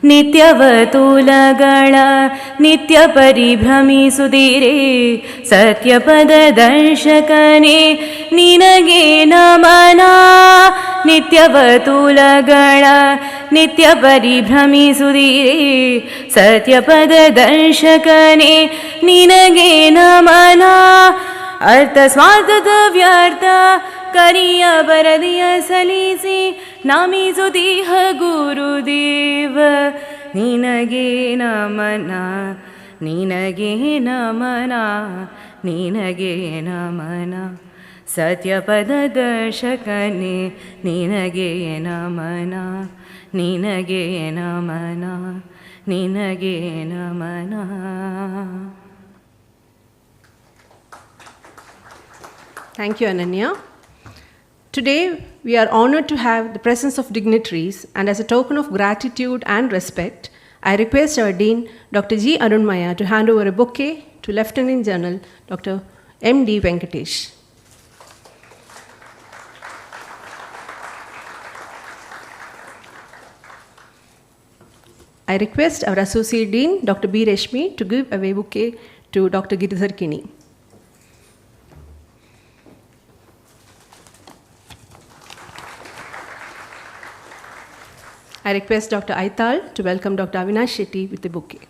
Nityavatulagala, nitya paribhrami sudire, Satyapada darshakane, ninage namana. Nityavatulagala, nitya paribhrami sudire, Satyapada darshakane, ninage namana. Artha smartha vyartha, kariya baradiya salisi, nami sudhiha gurudeva, ninage namana, ninage namana, ninage namana. Satyapada darshakane, ninage namana, ninage namana, ninage namana. Thank you, Ananya. Today, we are honored to have the presence of dignitaries, and as a token of gratitude and respect, I request our Dean, Dr. G. Arunmaya, to hand over a bouquet to Lieutenant General Dr. M.D. Venkatesh. I request our Associate Dean, Dr. B. Reshmi, to give away bouquet to Dr. Giridhar Kini. I request Dr. Aital to welcome Dr. Avinash Shetty with the bouquet.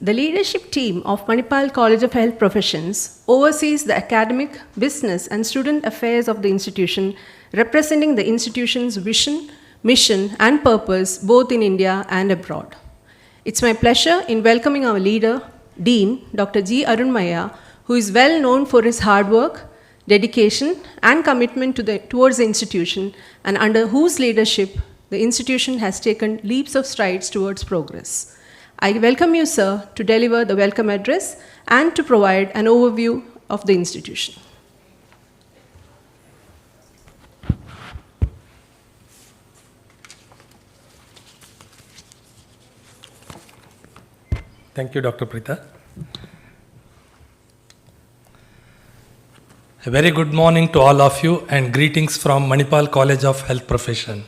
The leadership team of Manipal College of Health Professions oversees the academic, business, and student affairs of the institution, representing the institution's vision, mission, and purpose both in India and abroad. It's my pleasure in welcoming our leader, Dean, Dr. G. Arunmaya, who is well known for his hard work, dedication, and commitment towards the institution, and under whose leadership the institution has taken leaps of strides towards progress. I welcome you, sir, to deliver the welcome address and to provide an overview of the institution. Thank you, Dr. Preeta. A very good morning to all of you and greetings from Manipal College of Health Profession.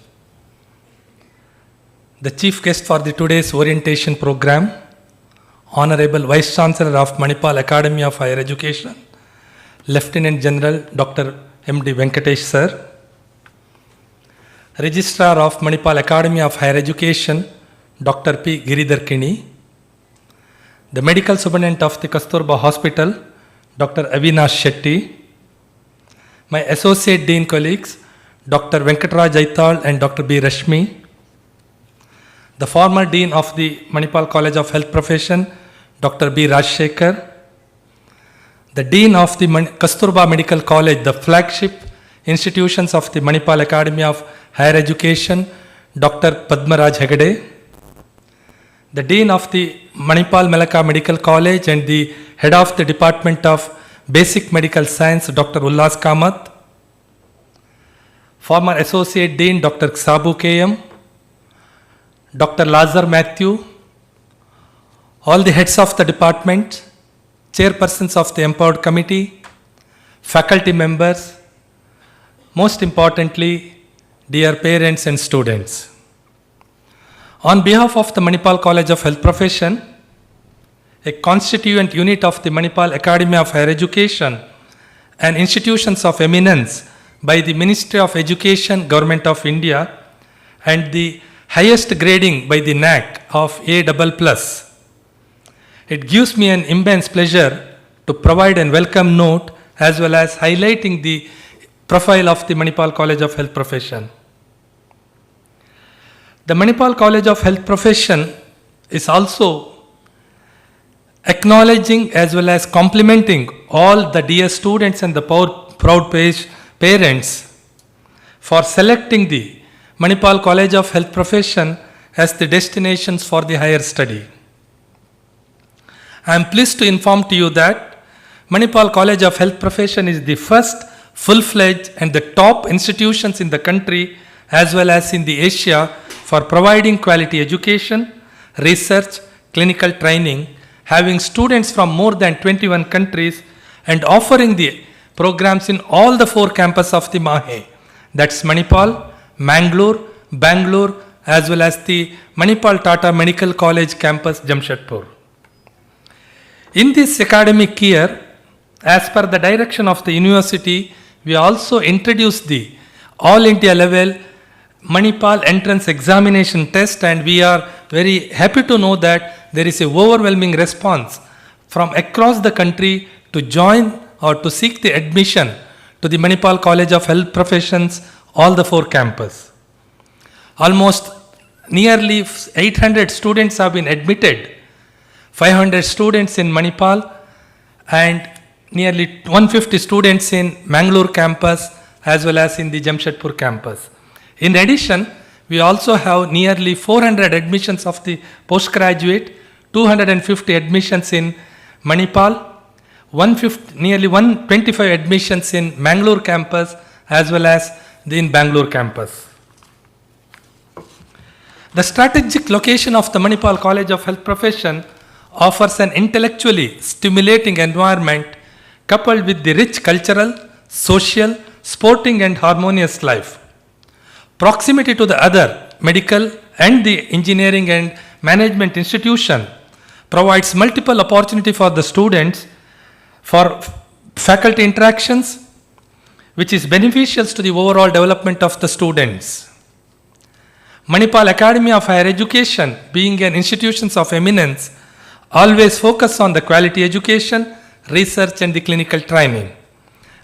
The chief guest for today's orientation program, Honorable Vice Chancellor of Manipal Academy of Higher Education, Lieutenant General Dr. M.D. Venkatesh Sir, Registrar of Manipal Academy of Higher Education, Dr. P. Giridhar Kini, the Medical Superintendent of the Kasturba Hospital, Dr. Avinash Shetty, my Associate Dean colleagues, Dr. Venkatraj Aital and Dr. B. Rashmi, the former Dean of the Manipal College of Health Profession, Dr. B. Rajshekhar, the Dean of the Kasturba Medical College, the flagship institutions of the Manipal Academy of Higher Education, Dr. Padmaraj Hegde, the Dean of the Manipal Melaka Medical College and the Head of the Department of Basic Medical Science, Dr. Ullas Kamath, former Associate Dean, Dr. Sabu KM, Dr. Lazar Matthew, all the heads of the department, chairpersons of the Empowered Committee, faculty members, most importantly, dear parents and students. On behalf of the Manipal College of Health Profession, a constituent unit of the Manipal Academy of Higher Education and institutions of eminence by the Ministry of Education, Government of India, and the highest grading by the NAC of A++. It gives me an immense pleasure to provide a welcome note as well as highlighting the profile of the Manipal College of Health Profession. The Manipal College of Health Profession is also acknowledging as well as complimenting all the dear students and the proud parents for selecting the Manipal College of Health Profession as the destinations for the higher study. I am pleased to inform to you that Manipal College of Health Profession is the first full-fledged and the top institutions in the country as well as in the Asia for providing quality education, research, clinical training, having students from more than 21 countries and offering the programs in all the 4 campuses of the MAHE. That's Manipal, Mangalore, Bangalore, as well as the Manipal Tata Medical College campus, Jamshedpur. In this academic year, as per the direction of the university, we also introduced the All India level Manipal entrance examination test, and we are very happy to know that there is a overwhelming response from across the country to join or to seek the admission to the Manipal College of Health Professions, all the 4 campuses. Almost nearly 800 students have been admitted, 500 students in Manipal and nearly 150 students in Mangalore campus as well as in the Jamshedpur campus. In addition, we also have nearly 400 admissions of the postgraduate, 250 admissions in Manipal, nearly 125 admissions in Mangalore campus as well as in Bangalore campus. The strategic location of the Manipal College of Health Profession offers an intellectually stimulating environment coupled with the rich cultural, social, sporting and harmonious life. Proximity to the other medical and the engineering and management institution provides multiple opportunity for the students for faculty interactions, which is beneficial to the overall development of the students. Manipal Academy of Higher Education, being an institution of eminence, always focus on the quality education, research and the clinical training.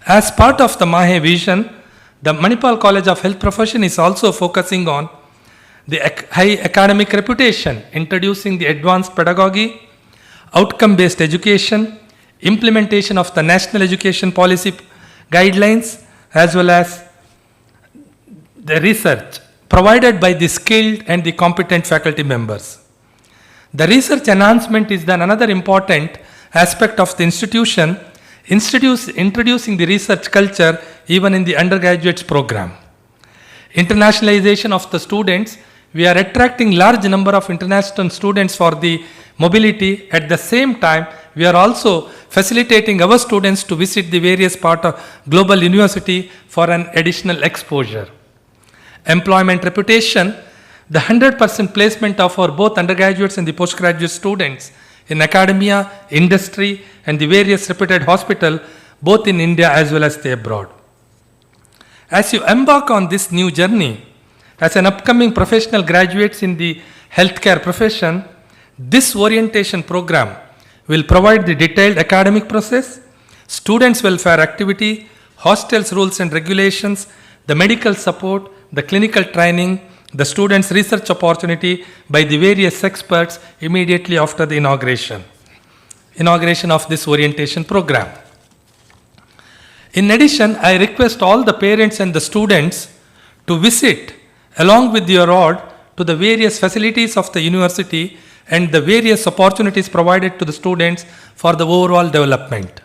As part of the MAHE vision, the Manipal College of Health Profession is also focusing on the high academic reputation, introducing the advanced pedagogy, outcome-based education, implementation of the national education policy guidelines, as well as the research provided by the skilled and the competent faculty members. The research enhancement is then another important aspect of the institution, introducing the research culture even in the undergraduates program. Internationalization of the students, we are attracting large number of international students for the mobility. At the same time, we are also facilitating our students to visit the various parts of global university for an additional exposure. Employment reputation, the 100% placement of our both undergraduates and the postgraduate students in academia, industry and the various reputed hospitals both in India as well as the abroad. As you embark on this new journey, as an upcoming professional graduates in the healthcare profession, this orientation program will provide the detailed academic process, students' welfare activity, hostels rules and regulations, the medical support, the clinical training, the students' research opportunity by the various experts immediately after the inauguration of this orientation program. In addition, I request all the parents and the students to visit along with your ward to the various facilities of the university and the various opportunities provided to the students for the overall development.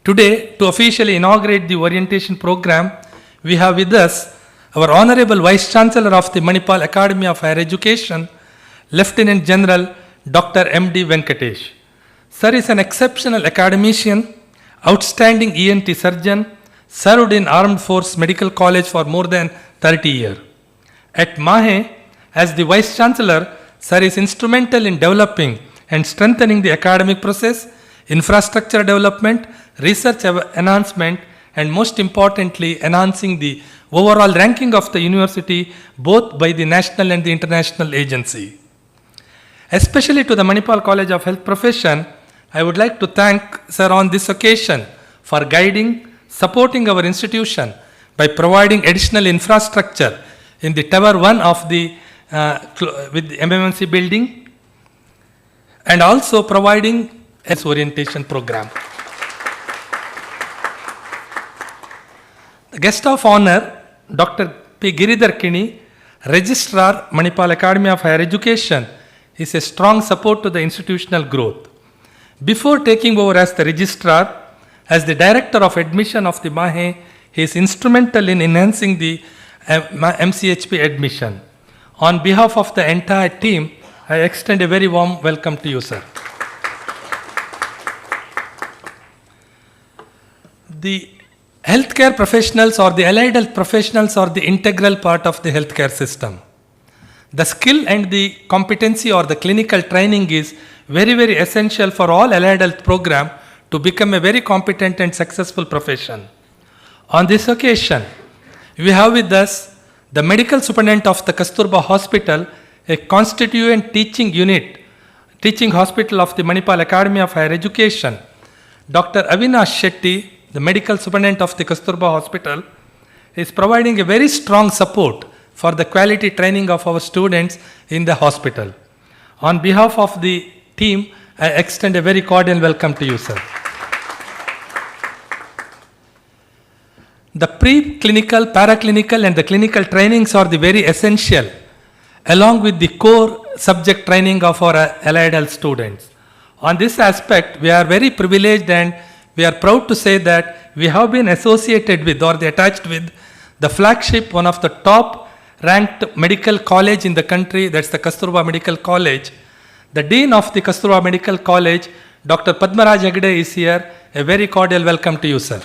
Today, to officially inaugurate the orientation program, we have with us our Honorable Vice Chancellor of the Manipal Academy of Higher Education, Lieutenant General Dr. M.D. Venkatesh. Sir is an exceptional academician, outstanding ENT surgeon, served in Armed Force Medical College for more than 30 years. At MAHE, as the Vice Chancellor, Sir is instrumental in developing and strengthening the academic process, infrastructure development, research enhancement, and most importantly, enhancing the overall ranking of the university both by the national and the international agency. Especially to the Manipal College of Health Profession, I would like to thank Sir on this occasion for guiding, supporting our institution by providing additional infrastructure, in the Tower 1 of the with the MMMC building, and also providing an orientation program. The guest of honor, Dr. P. Giridhar Kini, Registrar, Manipal Academy of Higher Education, is a strong support to the institutional growth. Before taking over as the Registrar, as the Director of Admission of the MAHE, he is instrumental in enhancing the MCHP admission. On behalf of the entire team, I extend a very warm welcome to you, sir. The healthcare professionals or the allied health professionals are the integral part of the healthcare system. The skill and the competency or the clinical training is very, very essential for all allied health program to become a very competent and successful profession. On this occasion, we have with us the Medical Superintendent of the Kasturba Hospital, a constituent teaching unit, teaching hospital of the Manipal Academy of Higher Education, Dr. Avinash Shetty, the Medical Superintendent of the Kasturba Hospital, is providing a very strong support for the quality training of our students in the hospital. On behalf of the team, I extend a very cordial welcome to you, sir. The pre-clinical, paraclinical and the clinical trainings are the very essential, along with the core subject training of our allied health students. On this aspect, we are very privileged and we are proud to say that we have been associated with or attached with the flagship, one of the top ranked medical college in the country, that's the Kasturba Medical College. The Dean of the Kasturba Medical College, Dr. Padmaraj Hegde is here. A very cordial welcome to you, sir.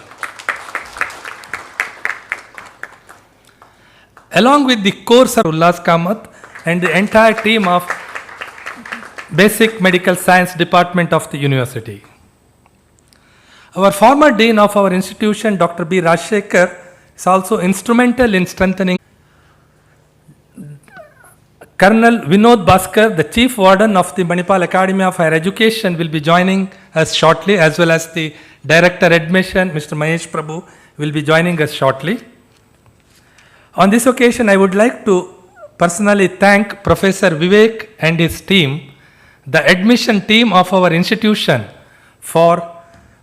Along with the course of Ullas Kamath and the entire team of Basic Medical Science Department of the university. Our former Dean of our institution, Dr. B. Rajshekhar, is also instrumental in strengthening. Colonel Vinod Bhaskar, the Chief Warden of the Manipal Academy of Higher Education, will be joining us shortly, as well as the Director Admission, Mr. Mahesh Prabhu, will be joining us shortly. On this occasion, I would like to personally thank Professor Vivek and his team, the admission team of our institution, for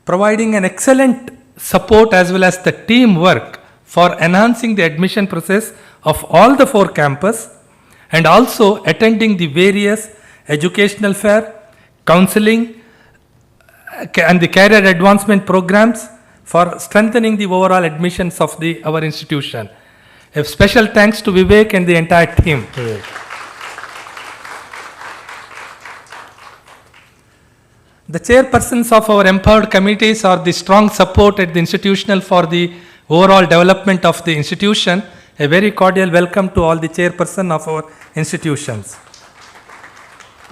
providing an excellent support as well as the teamwork for enhancing the admission process of all the 4 campuses, and also attending the various educational fair, counseling and the career advancement programs for strengthening the overall admissions of our institution. A special thanks to Vivek and the entire team. The chairpersons of our empowered committees are the strong support at the institutional for the overall development of the institution. A very cordial welcome to all the chairpersons of our institutions.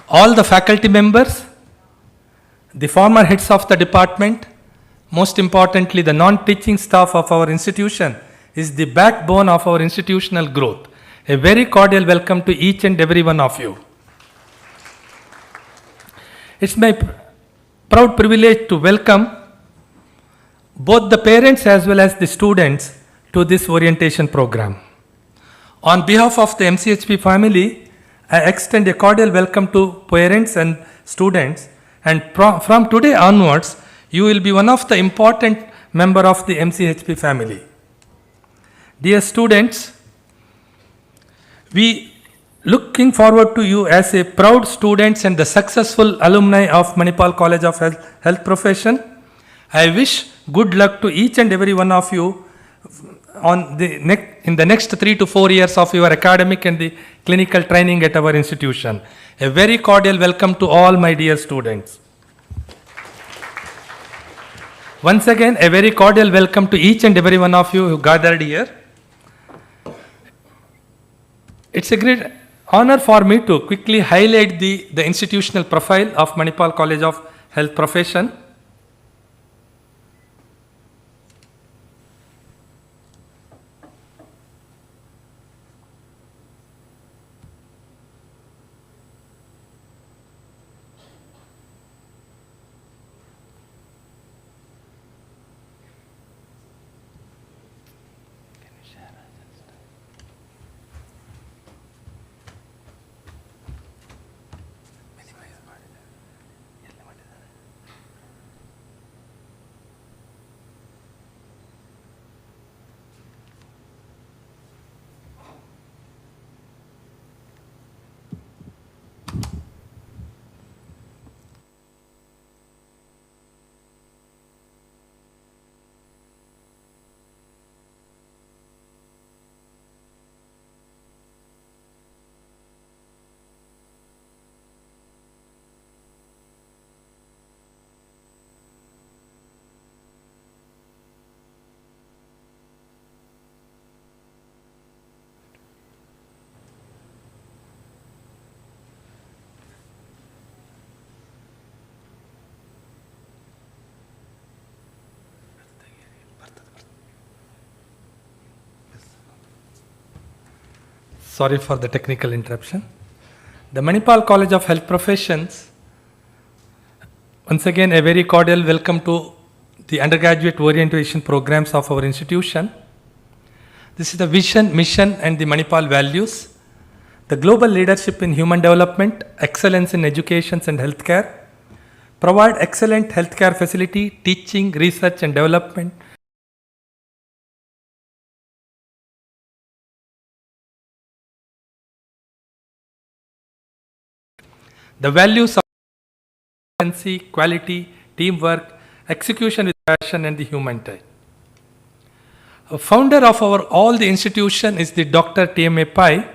All the faculty members, the former heads of the department, most importantly the non-teaching staff of our institution is the backbone of our institutional growth. A very cordial welcome to each and every one of you. It's my proud privilege to welcome both the parents as well as the students to this orientation program. On behalf of the MCHP family, I extend a cordial welcome to parents and students, and from today onwards, you will be one of the important member of the MCHP family. Dear students, we looking forward to you as a proud students and the successful alumni of Manipal College of Health Profession. I wish good luck to each and every one of you in the next 3 to 4 years of your academic and the clinical training at our institution. A very cordial welcome to all my dear students. Once again, a very cordial welcome to each and every one of you who gathered here. It's a great honor for me to quickly highlight the institutional profile of Manipal College of Health Profession. Sorry for the technical interruption. The Manipal College of Health Professions, once again a very cordial welcome to the undergraduate orientation programs of our institution. This is the vision, mission and the Manipal values. The global leadership in human development, excellence in education and healthcare, provide excellent healthcare facility, teaching, research and development. The values of efficiency, quality, teamwork, execution with passion and the human touch. A founder of all the institution is the Dr. TMA Pai,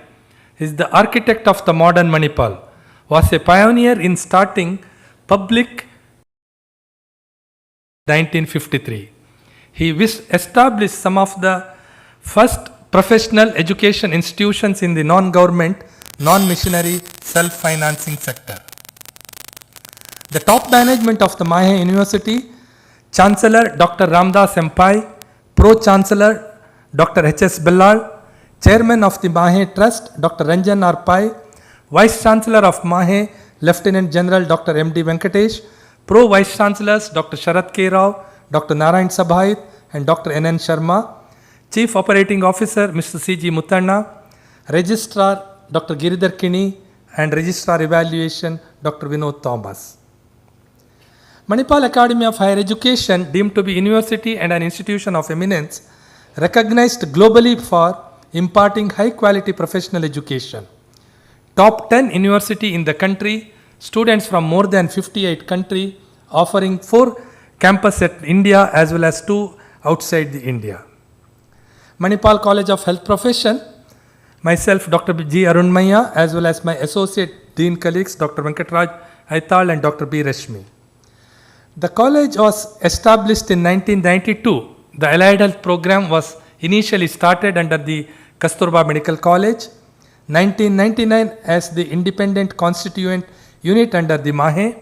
is the architect of the modern Manipal, was a pioneer in starting public 1953. He established some of the first professional education institutions in the non-government, non-missionary, self-financing sector. The top management of the MAHE University, Chancellor Dr. Ramdas M. Pai, Pro-Chancellor Dr. H.S. Bellal, Chairman of the MAHE Trust Dr. Ranjan R. Pai, Vice Chancellor of MAHE Lieutenant General Dr. M.D. Venkatesh, Pro-Vice Chancellors Dr. Sharat K. Rao, Dr. Narayan Sabhait and Dr. N.N. Sharma, Chief Operating Officer Mr. C.G. Mutanna, Registrar Dr. Giridhar Kini and Registrar Evaluation Dr. Vinod Thomas. Manipal Academy of Higher Education, deemed to be university and an institution of eminence, recognized globally for imparting high quality professional education. Top 10 university in the country, students from more than 58 countries, offering 4 campuses at India as well as 2 outside the India. Manipal College of Health Profession, myself Dr. G. Arunmaya as well as my associate dean colleagues Dr. Venkatraj Aital and Dr. B. Rashmi. The college was established in 1992. The Allied Health program was initially started under the Kasturba Medical College. 1999 as the independent constituent unit under the MAHE,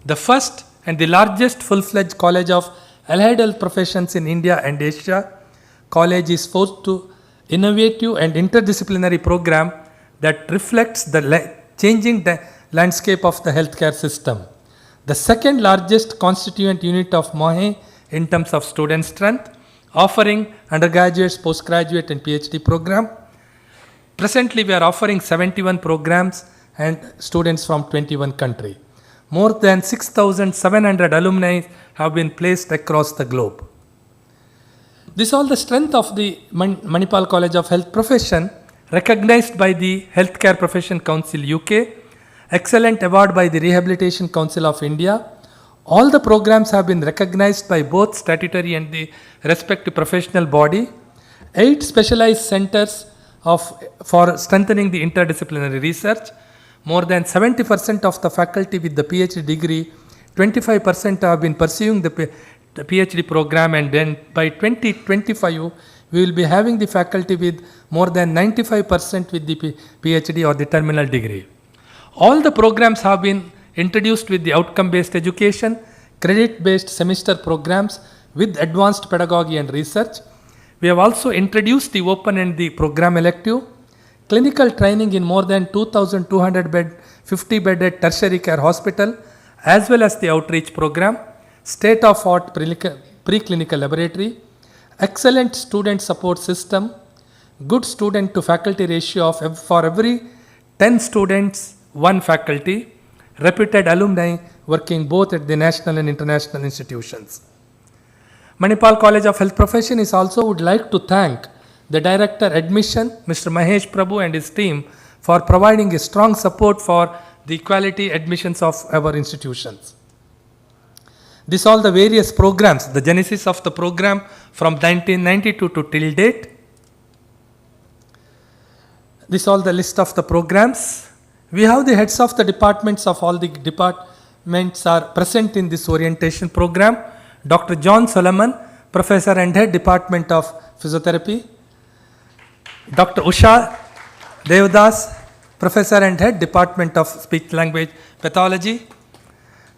the first and the largest full-fledged college of allied health professions in India and Asia. College is forced to innovative and interdisciplinary program that reflects the changing landscape of the healthcare system. The second largest constituent unit of MAHE in terms of student strength, offering undergraduates, postgraduate and PhD program. Presently, we are offering 71 programs and students from 21 countries. More than 6,700 alumni have been placed across the globe. This is all the strength of the Manipal College of Health Profession, recognized by the Healthcare Profession Council UK, excellent award by the Rehabilitation Council of India. All the programs have been recognized by both statutory and the respective professional body. 8 specialized centers for strengthening the interdisciplinary research. More than 70% of the faculty with the PhD degree, 25% have been pursuing the PhD program, and then by 2025 we will be having the faculty with more than 95% with the PhD or the terminal degree. All the programs have been introduced with the outcome-based education, credit-based semester programs with advanced pedagogy and research. We have also introduced the open and the program elective, clinical training in more than 2,200 bed, 50 bedded tertiary care hospital, as well as the outreach program, state-of-art preclinical laboratory, excellent student support system, good student to faculty ratio of for every 10 students, 1 faculty, reputed alumni working both at the national and international institutions. Manipal College of Health Profession is also would like to thank the Director Admission, Mr. Mahesh Prabhu and his team for providing a strong support for the quality admissions of our institutions. This all the various programs, the genesis of the program from 1992 to till date. This all the list of the programs. We have the heads of the departments of all the departments are present in this orientation program. Dr. John Solomon, Professor and Head Department of Physiotherapy. Dr. Usha Devdas, Professor and Head Department of Speech Language Pathology.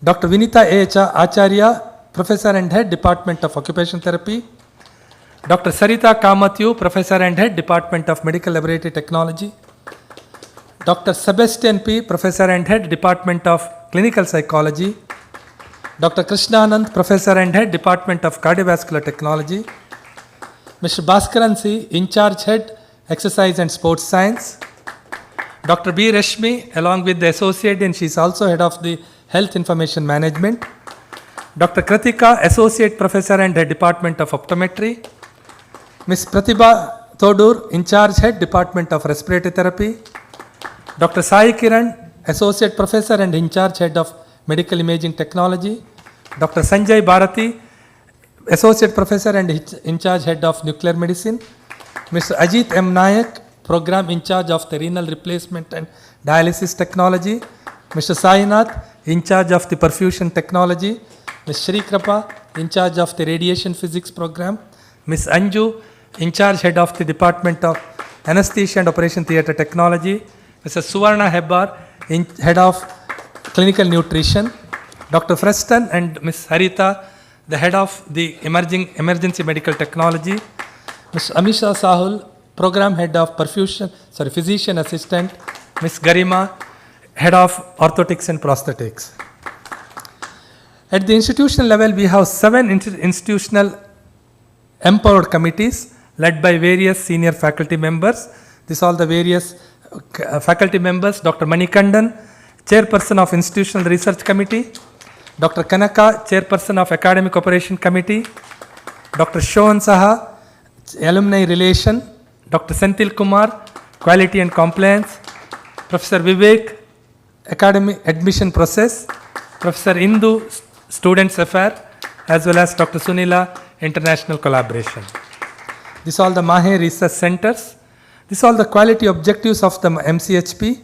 Dr. Vinita A. Acharya, Professor and Head Department of Occupational Therapy. Dr. Sarita Kamathyu, Professor and Head Department of Medical Laboratory Technology. Dr. Sebastian P., Professor and Head, Department of Clinical Psychology. Dr. Krishnanand, Professor and Head, Department of Cardiovascular Technology. Mr. Bhaskaran C., In Charge Head, Exercise and Sports Science. Dr. B. Rashmi, along with the Associate, and she is also Head of the Health Information Management. Dr. Kratika, Associate Professor and Head, Department of Optometry. Ms. Pratibha Thodur, In Charge Head, Department of Respiratory Therapy. Dr. Sai Kiran, Associate Professor and In Charge Head of Medical Imaging Technology. Dr. Sanjay Bharati, Associate Professor and In Charge Head of Nuclear Medicine. Mr. Ajit M. Nayak, Program In Charge of the Renal Replacement and Dialysis Technology. Mr. Sainath, In Charge of the Perfusion Technology. Ms. Shri Krapa, In Charge of the Radiation Physics Program. Ms. Anju, In Charge Head of the Department of Anesthesia and Operation Theatre Technology. Mrs. Suvarna Hebbar, Head of Clinical Nutrition. Dr. Freston and Ms. Harita, the Head of the Emergency Medical Technology. Ms. Amisha Sahul, Program Head of Physician Assistant. Ms. Garima, Head of Orthotics and Prosthetics. At the institutional level, we have 7 institutional empowered committees led by various senior faculty members. These are all the various faculty members. Dr. Manikandan, Chairperson of Institutional Research Committee. Dr. Kanaka, Chairperson of Academic Operation Committee. Dr. Shohan Saha, Alumni Relation. Dr. Senthil Kumar, Quality and Compliance. Professor Vivek, Academic Admission Process. Professor Indu, Students Affair, as well as Dr. Sunila, International Collaboration. These are all the MAHE research centers. These are all the quality objectives of the MCHP.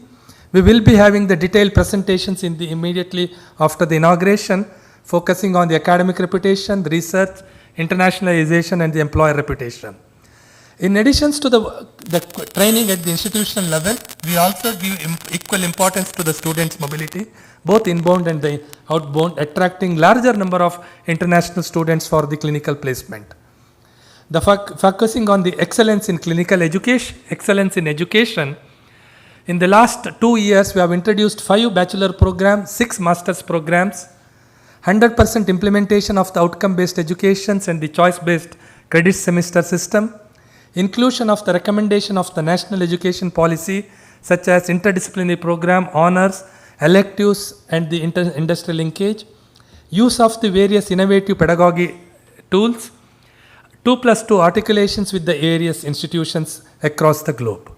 We will be having the detailed presentations immediately after the inauguration, focusing on the academic reputation, the research, internationalization, and the employer reputation. In addition to the training at the institutional level, we also give equal importance to the students' mobility, both inbound and the outbound, attracting larger number of international students for the clinical placement. The focusing on the excellence in clinical education, excellence in education. In the last 2 years, we have introduced 5 bachelor programs, 6 master's programs, 100% implementation of the outcome-based educations and the choice-based credit semester system, inclusion of the recommendation of the national education policy, such as interdisciplinary program, honors, electives, and the industry linkage, use of the various innovative pedagogy tools, 2+2 articulations with the various institutions across the globe.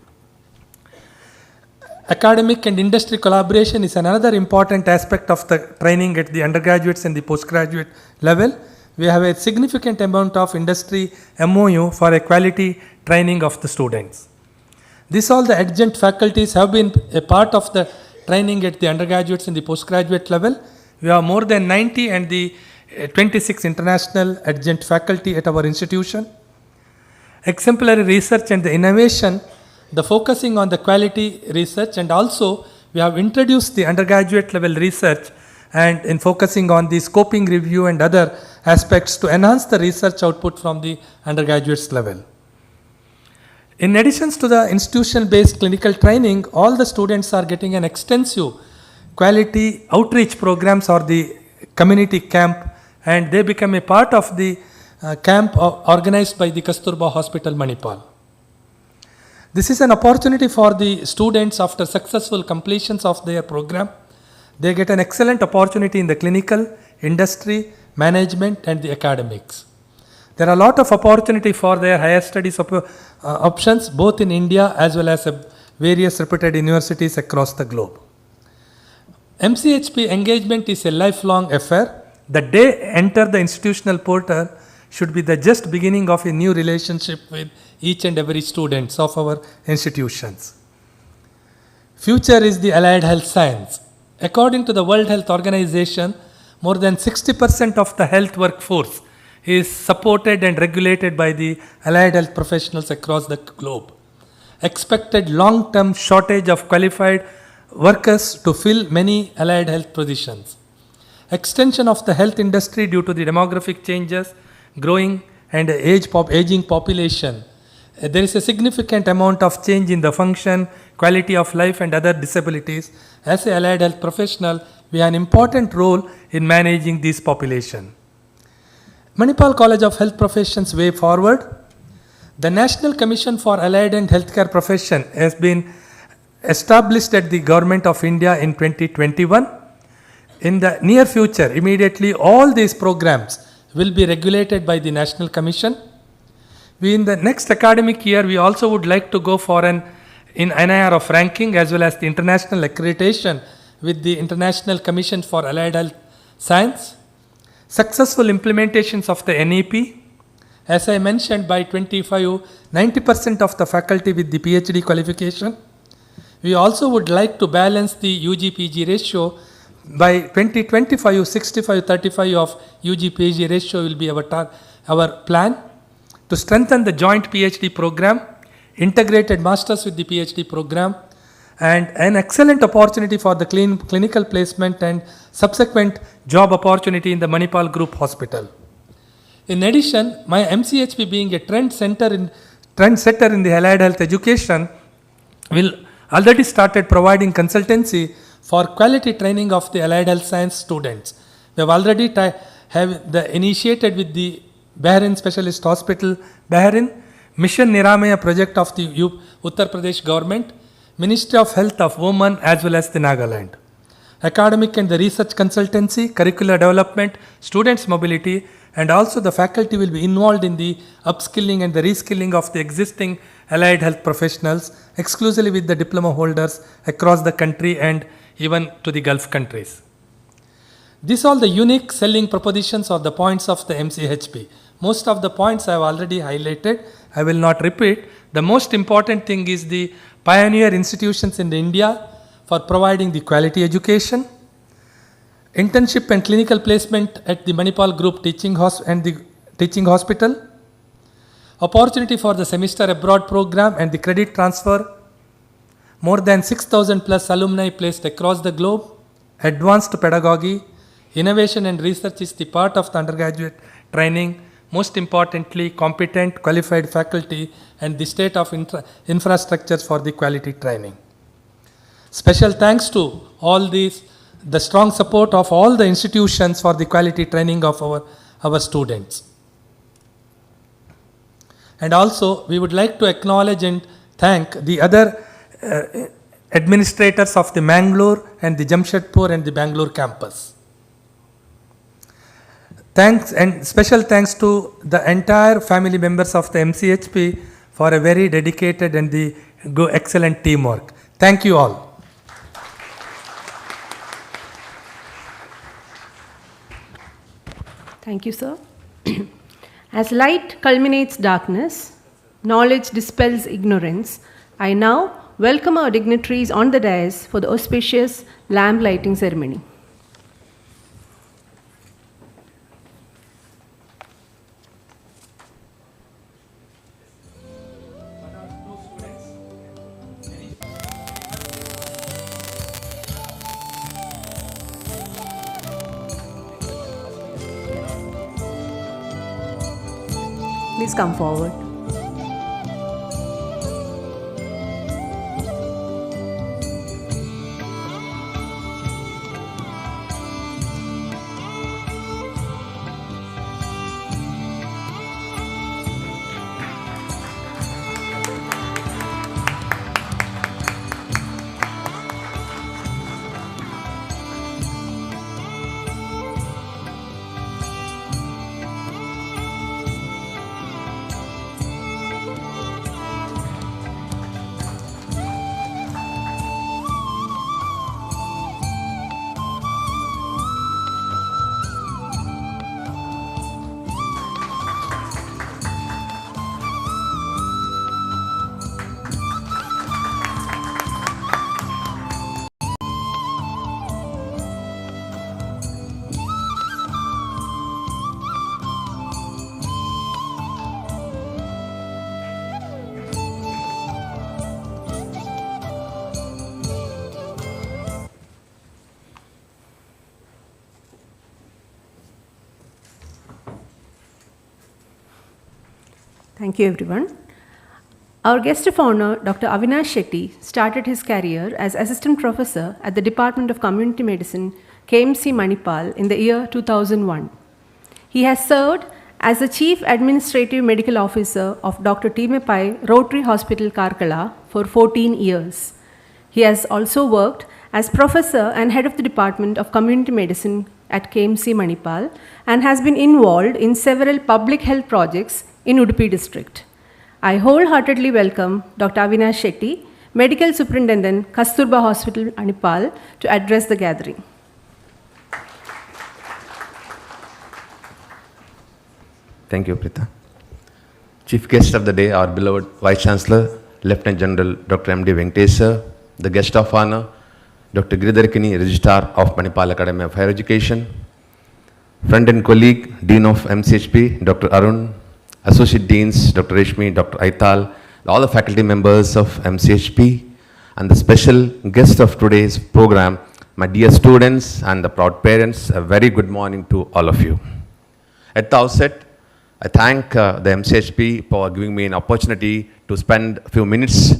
Academic and industry collaboration is another important aspect of the training at the undergraduates and the postgraduate level. We have a significant amount of industry MOU for a quality training of the students. These all the adjunct faculties have been a part of the training at the undergraduates and the postgraduate level. We have more than 90 and the 26 international adjunct faculty at our institution. Exemplary research and the innovation, the focusing on the quality research, and also we have introduced the undergraduate level research and in focusing on the scoping review and other aspects to enhance the research output from the undergraduates level. In addition to the institution-based clinical training, all the students are getting an extensive quality outreach programs or the community camp, and they become a part of the camp organized by the Kasturba Hospital, Manipal. This is an opportunity for the students after successful completions of their program. They get an excellent opportunity in the clinical, industry, management, and the academics. There are a lot of opportunity for their higher studies options both in India as well as various reputed universities across the globe. MCHP engagement is a lifelong affair. The day enter the institutional portal should be the just beginning of a new relationship with each and every students of our institutions. Future is the allied health science. According to the World Health Organization, more than 60% of the health workforce is supported and regulated by the allied health professionals across the globe. Expected long-term shortage of qualified workers to fill many allied health positions. Extension of the health industry due to the demographic changes, growing and aging population, There is a significant amount of change in the function, quality of life and other disabilities. As an allied health professional, we have an important role in managing this population. Manipal College of Health Professions way forward. The National Commission for Allied and Healthcare Profession has been established at the Government of India in 2021. In the near future, immediately all these programs will be regulated by the National Commission. In the next academic year, we also would like to go for an NIR of ranking as well as the international accreditation with the International Commission for Allied Health Science. Successful implementations of the NEP. As I mentioned, by 25, 90% of the faculty with the PhD qualification. We also would like to balance the UG-PG ratio. By 2025, 65-35 of UG-PG ratio will be our plan. To strengthen the joint PhD program, integrated masters with the PhD program, and an excellent opportunity for the clinical placement and subsequent job opportunity in the Manipal Group Hospital. In addition, my MCHP being a trendsetter in the allied health education will already started providing consultancy for quality training of the allied health science students. We have already initiated with the Bahrain Specialist Hospital, Bahrain, Mission Niramaya project of the Uttar Pradesh government, Ministry of Health of Oman as well as the Nagaland. Academic and the research consultancy, curricular development, students mobility, and also the faculty will be involved in the upskilling and the reskilling of the existing allied health professionals, exclusively with the diploma holders across the country and even to the Gulf countries. These are the unique selling propositions or the points of the MCHP. Most of the points I have already highlighted. I will not repeat. The most important thing is the pioneer institutions in India for providing the quality education, internship and clinical placement at the Manipal Group Teaching Hospital, opportunity for the semester abroad program and the credit transfer, more than 6,000 plus alumni placed across the globe, advanced pedagogy, innovation and research is the part of the undergraduate training, most importantly competent qualified faculty and the state of infrastructures for the quality training. Special thanks to all these, the strong support of all the institutions for the quality training of our students. And also we would like to acknowledge and thank the other administrators of the Mangalore and the Jamshedpur and the Bangalore campus. Thanks and special thanks to the entire family members of the MCHP for a very dedicated and the excellent teamwork. Thank you all. Thank you, sir. As light culminates darkness, knowledge dispels ignorance, I now welcome our dignitaries on the dais for the auspicious lamp lighting ceremony. Please come forward. Thank you, everyone. Our guest of honor, Dr. Avinash Shetty, started his career as Assistant Professor at the Department of Community Medicine, KMC Manipal, in the year 2001. He has served as the Chief Administrative Medical Officer of Dr. TMA Pai Rotary Hospital, Karkala, for 14 years. He has also worked as Professor and Head of the Department of Community Medicine at KMC Manipal and has been involved in several public health projects in Udupi district. I wholeheartedly welcome Dr. Avinash Shetty, Medical Superintendent, Kasturba Hospital, Manipal, to address the gathering. Thank you, Prita. Chief guest of the day, our beloved Vice Chancellor, Lieutenant General Dr. M.D. Venkatesh sir, the guest of honor, Dr. Giridhar Kini, Registrar of Manipal Academy of Higher Education, friend and colleague, Dean of MCHP, Dr. Arun, Associate Deans, Dr. Reshmi, Dr. Aital, all the faculty members of MCHP, and the special guest of today's program, my dear students and the proud parents, a very good morning to all of you. At the outset, I thank the MCHP for giving me an opportunity to spend a few minutes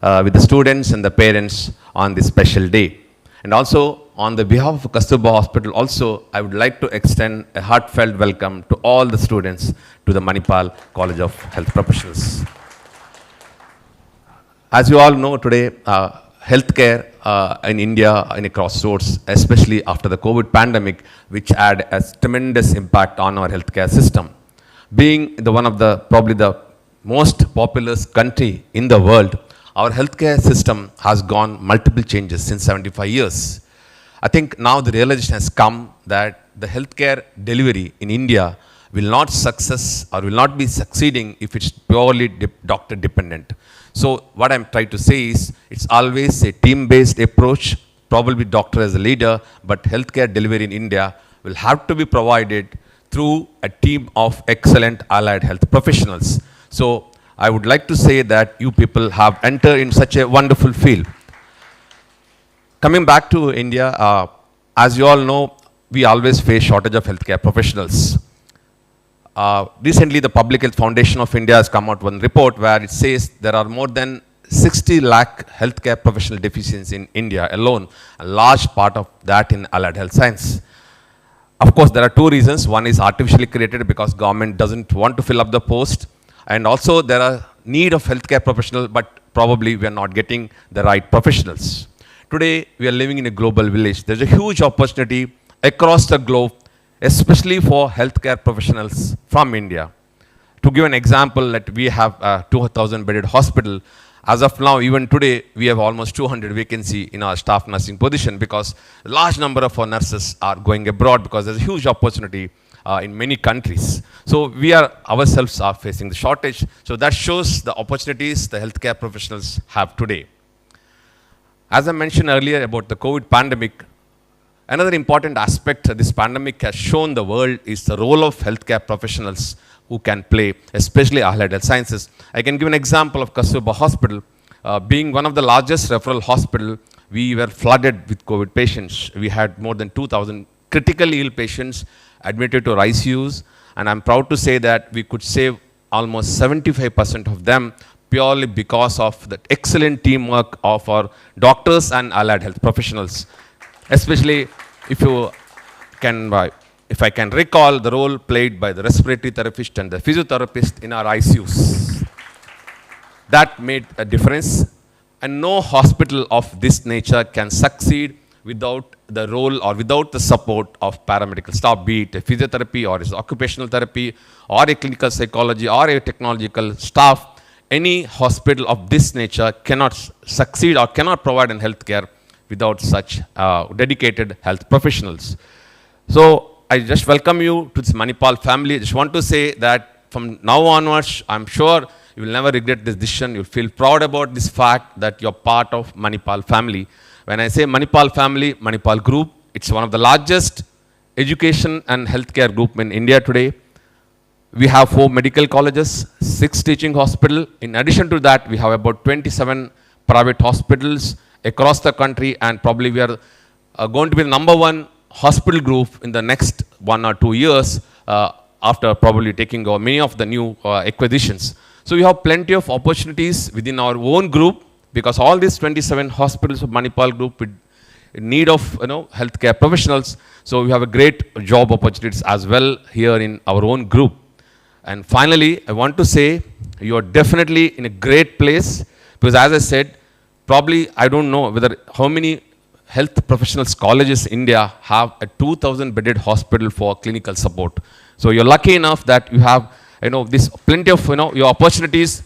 with the students and the parents on this special day. And also, on the behalf of Kasturba Hospital, also, I would like to extend a heartfelt welcome to all the students to the Manipal College of Health Professionals. As you all know today, healthcare in India in a crossroads, especially after the COVID pandemic, which had a tremendous impact on our healthcare system. Being one of the probably the most populous country in the world, our healthcare system has gone multiple changes since 75 years. I think now the realization has come that the healthcare delivery in India will not success or will not be succeeding if it's purely doctor dependent. So what I'm trying to say is it's always a team-based approach, probably doctor as a leader, but healthcare delivery in India will have to be provided through a team of excellent allied health professionals. So I would like to say that you people have entered in such a wonderful field. Coming back to India, as you all know, we always face shortage of healthcare professionals. Recently, the Public Health Foundation of India has come out with one report where it says there are more than 60 lakh healthcare professional deficiencies in India alone, a large part of that in allied health science. Of course, there are two reasons. One is artificially created because government doesn't want to fill up the post. And also there are need of healthcare professionals, but probably we are not getting the right professionals. Today, we are living in a global village. There's a huge opportunity across the globe, especially for healthcare professionals from India. To give an example, that we have a 2,000 bedded hospital. As of now, even today, we have almost 200 vacancy in our staff nursing position because a large number of our nurses are going abroad because there's a huge opportunity in many countries. So we ourselves are facing the shortage. So that shows the opportunities the healthcare professionals have today. As I mentioned earlier about the COVID pandemic, another important aspect this pandemic has shown the world is the role of healthcare professionals who can play, especially allied health sciences. I can give an example of Kasturba Hospital. Being one of the largest referral hospital, we were flooded with COVID patients. We had more than 2,000 critically ill patients admitted to ICUs, and I'm proud to say that we could save almost 75% of them purely because of the excellent teamwork of our doctors and allied health professionals. Especially if I can recall the role played by the respiratory therapist and the physiotherapist in our ICUs. That made a difference, and no hospital of this nature can succeed without the role or without the support of paramedical staff, be it a physiotherapy or occupational therapy or a clinical psychology or a technological staff. Any hospital of this nature cannot succeed or cannot provide in healthcare without such dedicated health professionals. So I just welcome you to this Manipal family. I just want to say that from now onwards, I'm sure you will never regret this decision. You'll feel proud about this fact that you're part of Manipal family. When I say Manipal family, Manipal group, it's one of the largest education and healthcare group in India today. We have 4 medical colleges, 6 teaching hospitals. In addition to that, we have about 27 private hospitals across the country, and probably we are going to be the #1 hospital group in the next 1 or 2 years after probably taking over many of the new acquisitions. So you have plenty of opportunities within our own group, because all these 27 hospitals of Manipal group with need of healthcare professionals. So we have a great job opportunities as well here in our own group. And finally, I want to say you are definitely in a great place, because as I said, probably I don't know whether how many health professionals colleges in India have a 2,000 bedded hospital for clinical support. So you're lucky enough that you have this plenty of your opportunities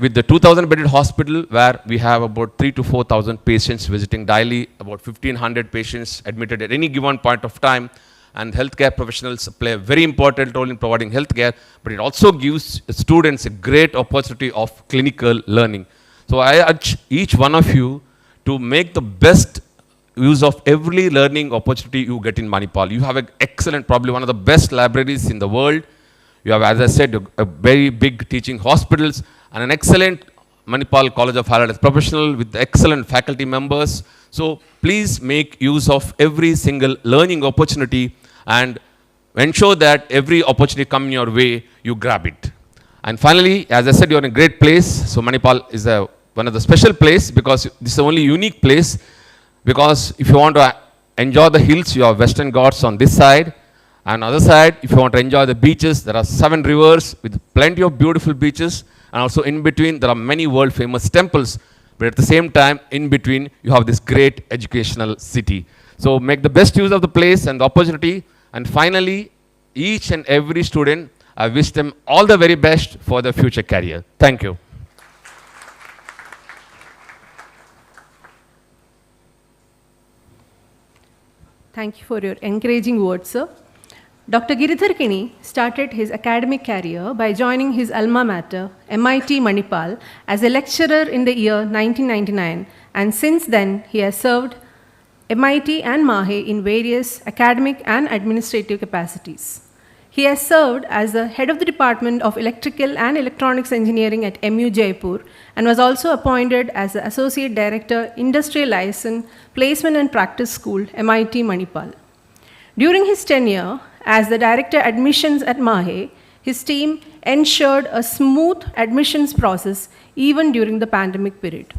with the 2,000 bedded hospital, where we have about 3,000 to 4,000 patients visiting daily, about 1,500 patients admitted at any given point of time. And healthcare professionals play a very important role in providing healthcare, but it also gives students a great opportunity of clinical learning. So I urge each one of you to make the best use of every learning opportunity you get in Manipal. You have an excellent, probably one of the best libraries in the world. You have, as I said, a very big teaching hospitals and an excellent Manipal College of Allied Health Professional with excellent faculty members. So please make use of every single learning opportunity and ensure that every opportunity coming your way, you grab it. And finally, as I said, you're in a great place. So Manipal is one of the special place, because this is the only unique place, because if you want to enjoy the hills, you have Western Ghats on this side. And on the other side, if you want to enjoy the beaches, there are 7 rivers with plenty of beautiful beaches. And also in between, there are many world famous temples. But at the same time, in between, you have this great educational city. So make the best use of the place and the opportunity. And finally, each and every student, I wish them all the very best for their future career. Thank you. Thank you for your encouraging words, sir. Dr. Giridhar Kini started his academic career by joining his alma mater, MIT Manipal, as a lecturer in the year 1999, and since then he has served MIT and MAHE in various academic and administrative capacities. He has served as the head of the Department of Electrical and Electronics Engineering at MU Jaipur, and was also appointed as the Associate Director, Industrial License, Placement and Practice School, MIT Manipal. During his tenure as the Director Admissions at MAHE, his team ensured a smooth admissions process even during the pandemic period.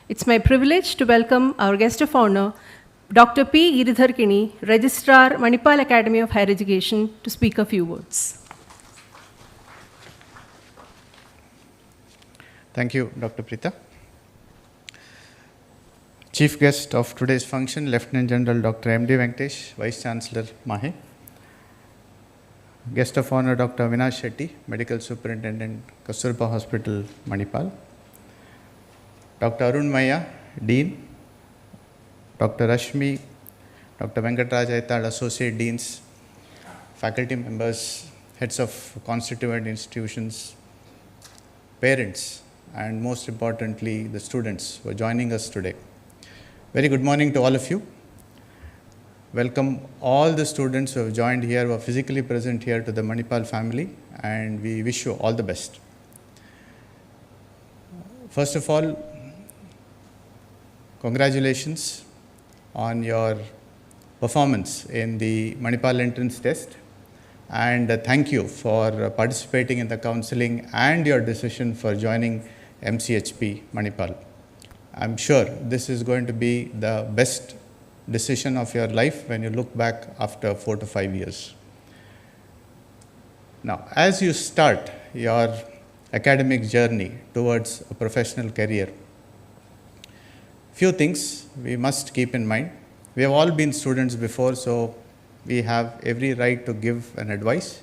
It's my privilege to welcome our guest of honor, Dr. P. Giridhar Kini, Registrar, Manipal Academy of Higher Education, to speak a few words. Thank you, Dr. Preeta. Chief guest of today's function, Lieutenant General Dr. M.D. Venkatesh, Vice Chancellor, MAHE. Guest of honor, Dr. Avinash Shetty, Medical Superintendent, Kasturba Hospital, Manipal. Dr. Arun Maya, Dean. Dr. Rashmi, Dr. Venkatraj Aital, Associate Deans, faculty members, heads of constituent institutions, parents, and most importantly, the students who are joining us today. Very good morning to all of you. Welcome all the students who have joined here, who are physically present here, to the Manipal family, and we wish you all the best. First of all, congratulations on your performance in the Manipal entrance test, and thank you for participating in the counseling and your decision for joining MCHP Manipal. I'm sure this is going to be the best decision of your life when you look back after 4 to 5 years. Now, as you start your academic journey towards a professional career, few things we must keep in mind. We have all been students before, so we have every right to give an advice,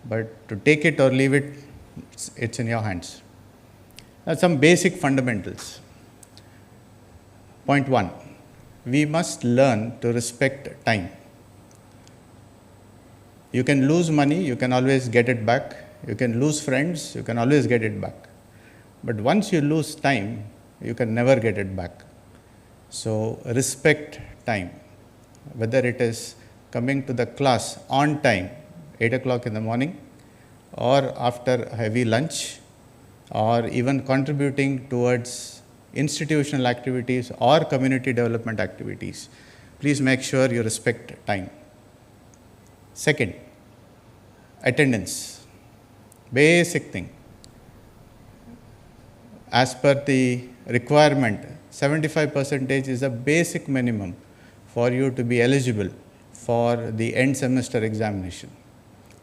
but to take it or leave it, it's in your hands. Now, some basic fundamentals. Point 1, we must learn to respect time. You can lose money, you can always get it back. You can lose friends, you can always get it back. But once you lose time, you can never get it back. So respect time, whether it is coming to the class on time, 8 o'clock in the morning, or after a heavy lunch, or even contributing towards institutional activities or community development activities. Please make sure you respect time. Second, attendance. Basic thing. as per the requirement, 75% is a basic minimum for you to be eligible for the end semester examination.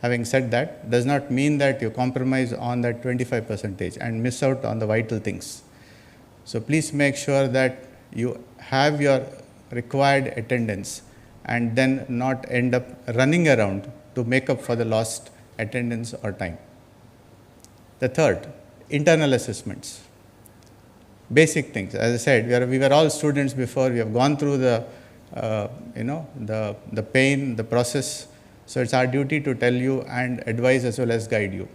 Having said that, does not mean that you compromise on that 25% and miss out on the vital things. So please make sure that you have your required attendance and then not end up running around to make up for the lost attendance or time. The third, internal assessments. Basic things. As I said, we were all students before. We have gone through the pain, the process. So it's our duty to tell you and advise as well as guide you.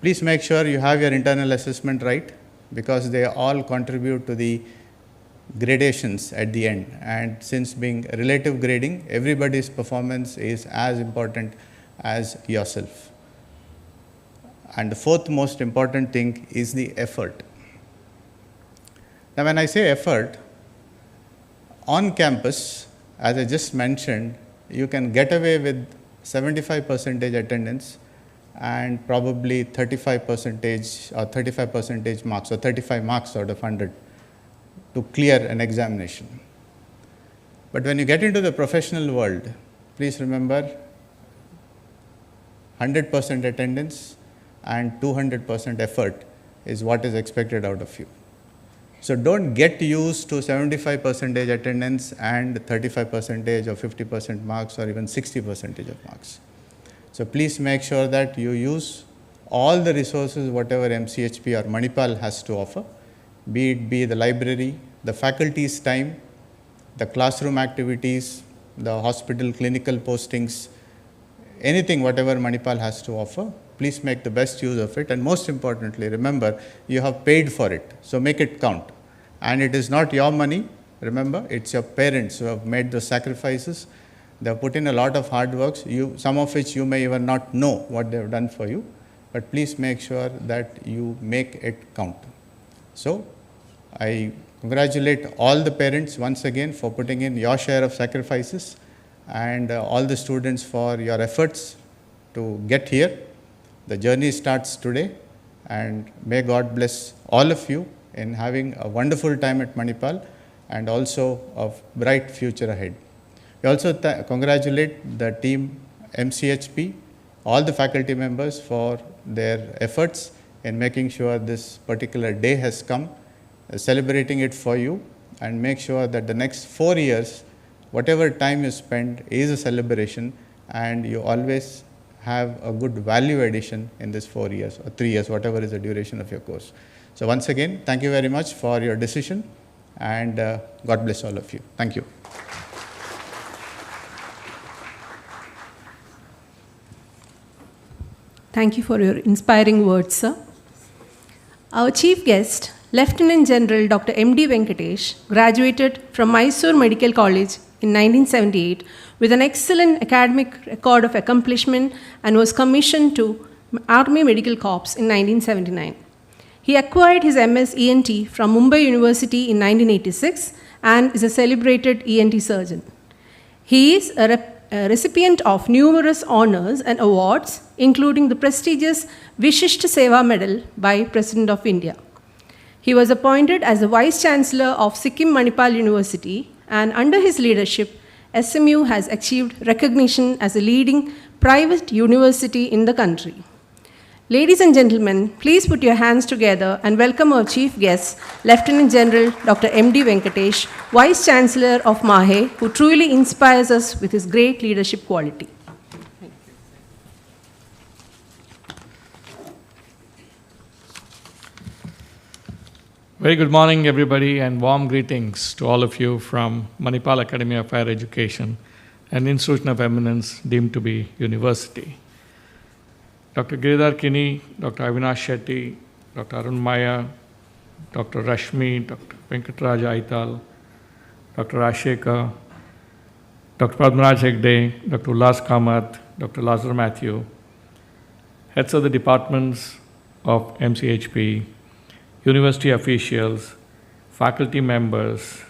Please make sure you have your internal assessment right, because they all contribute to the gradations at the end. And since being relative grading, everybody's performance is as important as yourself. And the fourth most important thing is the effort. Now, when I say effort, on campus, as I just mentioned, you can get away with 75% attendance and probably 35% or 35% marks, or 35 marks out of 100 to clear an examination. But when you get into the professional world, please remember 100% attendance and 200% effort is what is expected out of you. So don't get used to 75% attendance and 35% or 50% marks or even 60% of marks. So please make sure that you use all the resources whatever MCHP or Manipal has to offer, be it the library, the faculty's time, the classroom activities, the hospital clinical postings, anything whatever Manipal has to offer. Please make the best use of it, and most importantly, remember, you have paid for it, so make it count. And it is not your money, remember, it's your parents who have made the sacrifices. They have put in a lot of hard work, some of which you may even not know what they have done for you, but please make sure that you make it count. So, I congratulate all the parents once again for putting in your share of sacrifices, and all the students for your efforts to get here. The journey starts today, and may God bless all of you in having a wonderful time at Manipal and also a bright future ahead. We also congratulate the team MCHP, all the faculty members for their efforts in making sure this particular day has come, celebrating it for you, and make sure that the next 4 years, whatever time you spend is a celebration, and you always have a good value addition in this 4 years or 3 years, whatever is the duration of your course. So once again, thank you very much for your decision, and God bless all of you. Thank you. Thank you for your inspiring words, sir. Our chief guest, Lieutenant General Dr. M.D. Venkatesh, graduated from Mysore Medical College in 1978 with an excellent academic record of accomplishment and was commissioned to Army Medical Corps in 1979. He acquired his MS ENT from Mumbai University in 1986 and is a celebrated ENT surgeon. He is a recipient of numerous honors and awards, including the prestigious Vishisht Seva Medal by President of India. He was appointed as the Vice Chancellor of Sikkim Manipal University, and under his leadership, SMU has achieved recognition as a leading private university in the country. Ladies and gentlemen, please put your hands together and welcome our chief guest, Lieutenant General Dr. M.D. Venkatesh, Vice Chancellor of MAHE, who truly inspires us with his great leadership quality. Very good morning, everybody, and warm greetings to all of you from Manipal Academy of Higher Education, an institution of eminence deemed to be university. Dr. Giridhar Kini, Dr. Avinash Shetty, Dr. Arun Maya, Dr. Rashmi, Dr. Venkatraj Aital, Dr. Asheka, Dr. Padmaraj Hegde, Dr. Ullas Kamath, Dr. Lazar Matthew, heads of the departments of MCHP, university officials, faculty members,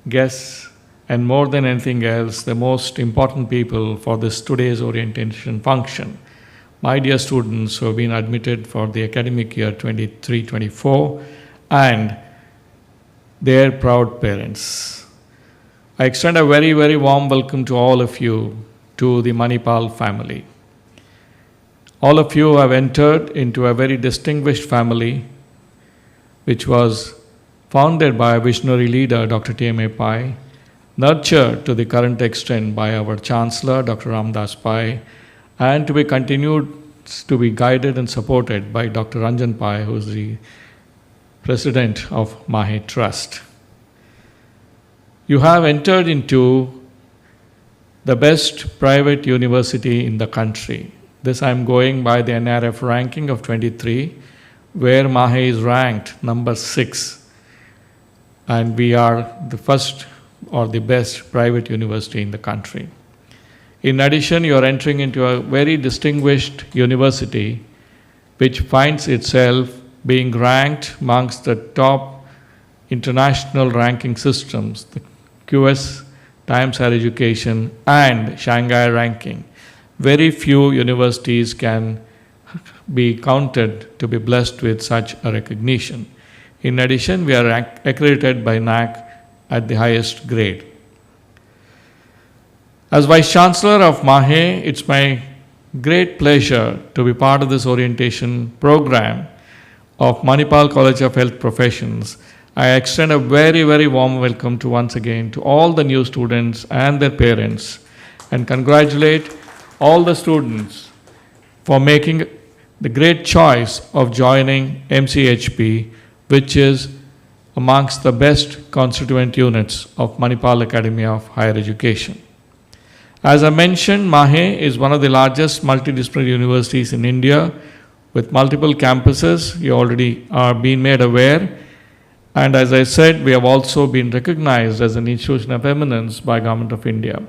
guests, and more than anything else, the most important people for this today's orientation function. my dear students who have been admitted for the academic year 23-24, and their proud parents. I extend a very, very warm welcome to all of you to the Manipal family. All of you have entered into a very distinguished family, which was founded by a visionary leader, Dr. TMA Pai, nurtured to the current extent by our Chancellor, Dr. Ramdas Pai, and to be continued to be guided and supported by Dr. Ranjan Pai, who is the President of MAHE Trust. You have entered into the best private university in the country. This I am going by the NRF ranking of 23, where MAHE is ranked number 6. And we are the first or the best private university in the country. In addition, you are entering into a very distinguished university, which finds itself being ranked amongst the top international ranking systems, the QS, Times Higher Education, and Shanghai ranking. Very few universities can be counted to be blessed with such a recognition. In addition, we are accredited by NAC at the highest grade. As Vice Chancellor of MAHE, it's my great pleasure to be part of this orientation program of Manipal College of Health Professions. I extend a very, very warm welcome to once again to all the new students and their parents, and congratulate all the students for making the great choice of joining MCHP, which is amongst the best constituent units of Manipal Academy of Higher Education. As I mentioned, MAHE is one of the largest multidisciplinary universities in India with multiple campuses. You already are being made aware. And as I said, we have also been recognized as an institution of eminence by Government of India.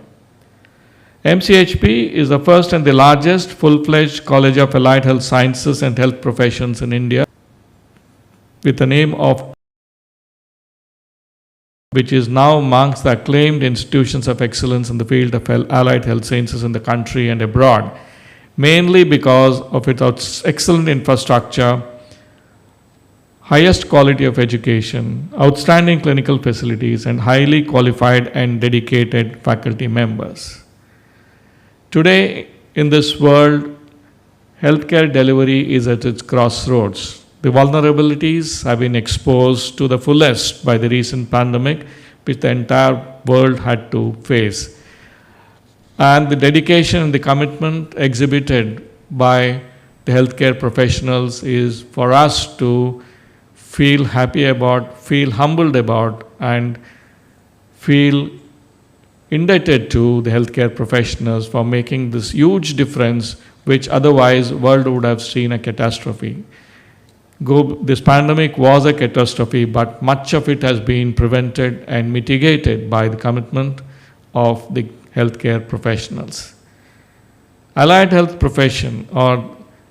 MCHP is the first and the largest full-fledged College of Allied Health Sciences and Health Professions in India, with the name of, which is now amongst the acclaimed institutions of excellence in the field of allied health sciences in the country and abroad, mainly because of its excellent infrastructure, highest quality of education, outstanding clinical facilities, and highly qualified and dedicated faculty members. Today, in this world, healthcare delivery is at its crossroads. The vulnerabilities have been exposed to the fullest by the recent pandemic, which the entire world had to face. And the dedication and the commitment exhibited by the healthcare professionals is for us to feel happy about, feel humbled about, and feel indebted to the healthcare professionals for making this huge difference, which otherwise the world would have seen a catastrophe. This pandemic was a catastrophe, but much of it has been prevented and mitigated by the commitment of the healthcare professionals. Allied health profession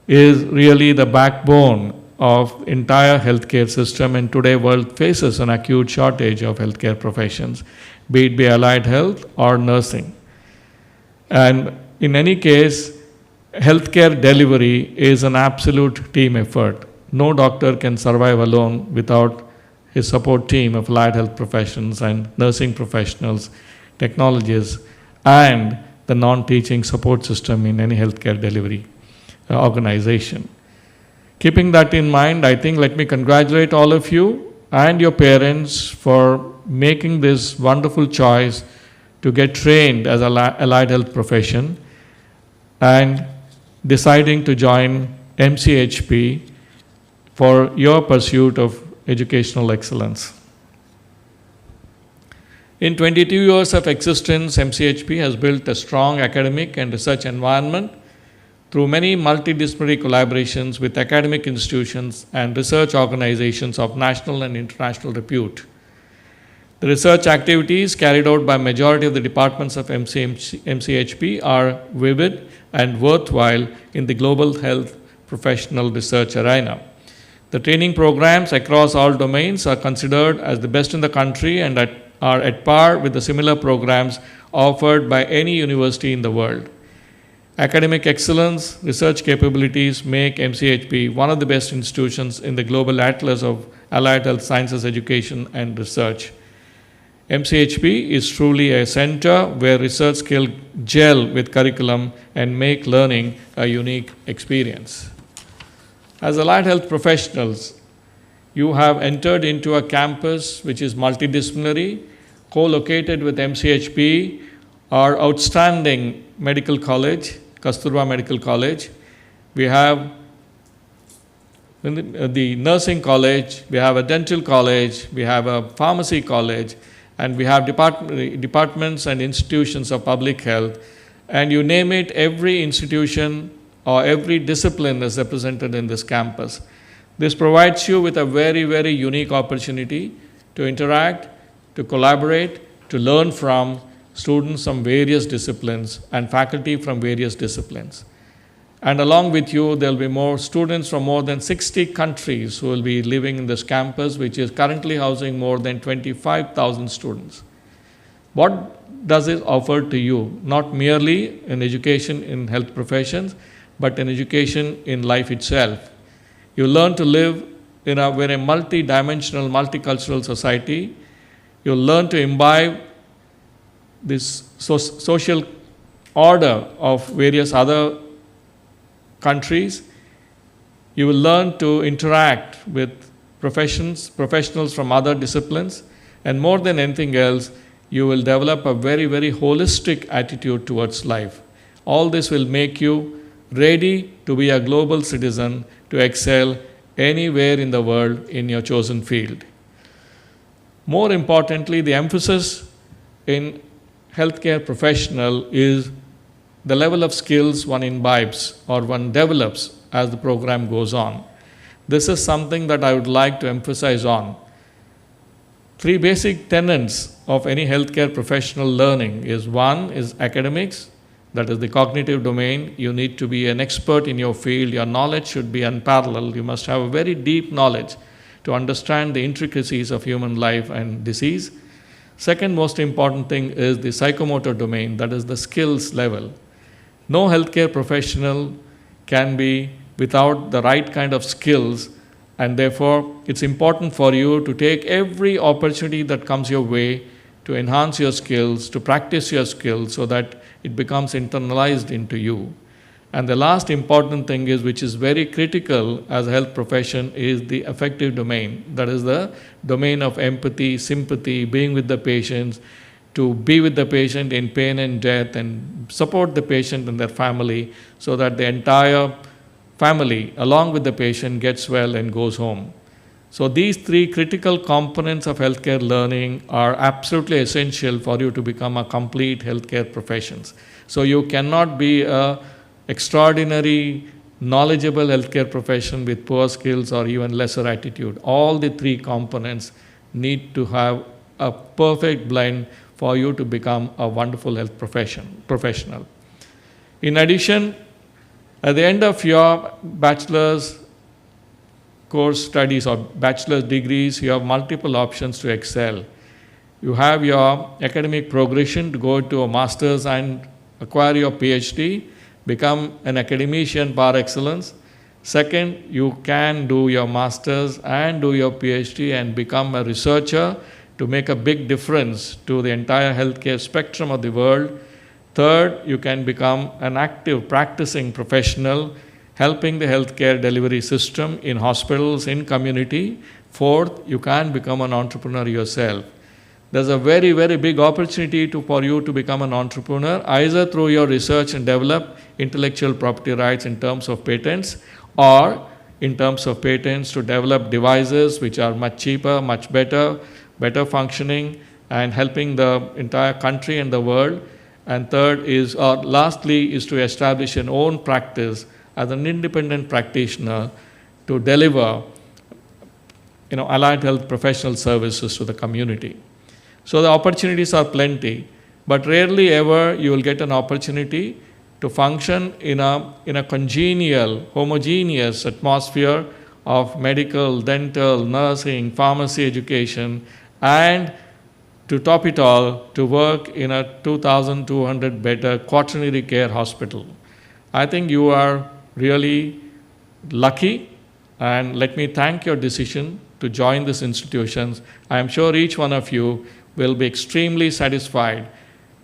is really the backbone of entire healthcare system, and today world faces an acute shortage of healthcare professions, be it allied health or nursing. And in any case, healthcare delivery is an absolute team effort. No doctor can survive alone without his support team of allied health professions and nursing professionals, technologists, and the non-teaching support system in any healthcare delivery organization. Keeping that in mind, I think let me congratulate all of you and your parents for making this wonderful choice to get trained as an allied health profession and deciding to join MCHP for your pursuit of educational excellence. In 22 years of existence, MCHP has built a strong academic and research environment through many multidisciplinary collaborations with academic institutions and research organizations of national and international repute. The research activities carried out by majority of the departments of MCHP are vivid and worthwhile in the global health professional research arena. The training programs across all domains are considered as the best in the country and are at par with the similar programs offered by any university in the world. Academic excellence, research capabilities make MCHP one of the best institutions in the global atlas of allied health sciences education and research. MCHP is truly a center where research skills gel with curriculum and make learning a unique experience. As allied health professionals, you have entered into a campus which is multidisciplinary, co-located with MCHP, our outstanding medical college, Kasturba Medical College. We have the nursing college, we have a dental college, we have a pharmacy college, and we have departments and institutions of public health. And you name it, every institution or every discipline is represented in this campus. This provides you with a very, very unique opportunity to interact, to collaborate, to learn from students from various disciplines and faculty from various disciplines. And along with you, there will be more students from more than 60 countries who will be living in this campus, which is currently housing more than 25,000 students. What does it offer to you? Not merely an education in health professions, but an education in life itself. You learn to live in a very multi-dimensional, multicultural society. You learn to imbibe this social order of various other countries. You will learn to interact with professionals from other disciplines, and more than anything else, you will develop a very, very holistic attitude towards life. All this will make you ready to be a global citizen, to excel anywhere in the world in your chosen field. More importantly, the emphasis in healthcare professional is the level of skills one imbibes or one develops as the program goes on. This is something that I would like to emphasize on. 3 basic tenets of any healthcare professional learning is: 1 is academics, that is the cognitive domain. You need to be an expert in your field. Your knowledge should be unparalleled. You must have a very deep knowledge to understand the intricacies of human life and disease. Second most important thing is the psychomotor domain, that is the skills level. No healthcare professional can be without the right kind of skills, and therefore it's important for you to take every opportunity that comes your way to enhance your skills, to practice your skills so that it becomes internalized into you. And the last important thing is, which is very critical as a health profession, is the affective domain. That is the domain of empathy, sympathy, being with the patients, to be with the patient in pain and death and support the patient and their family so that the entire family, along with the patient, gets well and goes home. So these 3 critical components of healthcare learning are absolutely essential for you to become a complete healthcare professional. So you cannot be a extraordinary, knowledgeable healthcare profession with poor skills or even lesser attitude. All the 3 components need to have a perfect blend for you to become a wonderful health professional. In addition, at the end of your bachelor's course studies or bachelor's degrees, you have multiple options to excel. You have your academic progression to go to a master's and acquire your PhD, become an academician par excellence. Second, you can do your master's and do your PhD and become a researcher to make a big difference to the entire healthcare spectrum of the world. Third, you can become an active practicing professional, helping the healthcare delivery system in hospitals, in community. Fourth, you can become an entrepreneur yourself. There's a very, very big opportunity for you to become an entrepreneur, either through your research and develop intellectual property rights in terms of patents, or in terms of patents to develop devices which are much cheaper, much better functioning, and helping the entire country and the world. And third is, or lastly, is to establish an own practice as an independent practitioner to deliver, allied health professional services to the community. So the opportunities are plenty, but rarely ever you will get an opportunity to function in a congenial, homogeneous atmosphere of medical, dental, nursing, pharmacy education, and to top it all, to work in a 2,200 bed quaternary care hospital. I think you are really lucky, and let me thank your decision to join these institutions. I am sure each one of you will be extremely satisfied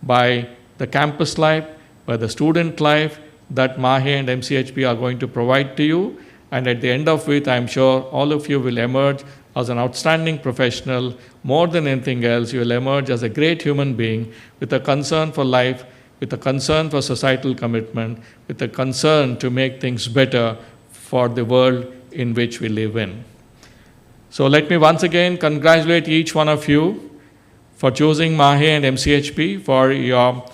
by the campus life, by the student life that MAHE and MCHP are going to provide to you, and at the end of it, I am sure all of you will emerge as an outstanding professional. More than anything else, you will emerge as a great human being with a concern for life, with a concern for societal commitment, with a concern to make things better for the world in which we live in. So let me once again congratulate each one of you for choosing MAHE and MCHP for your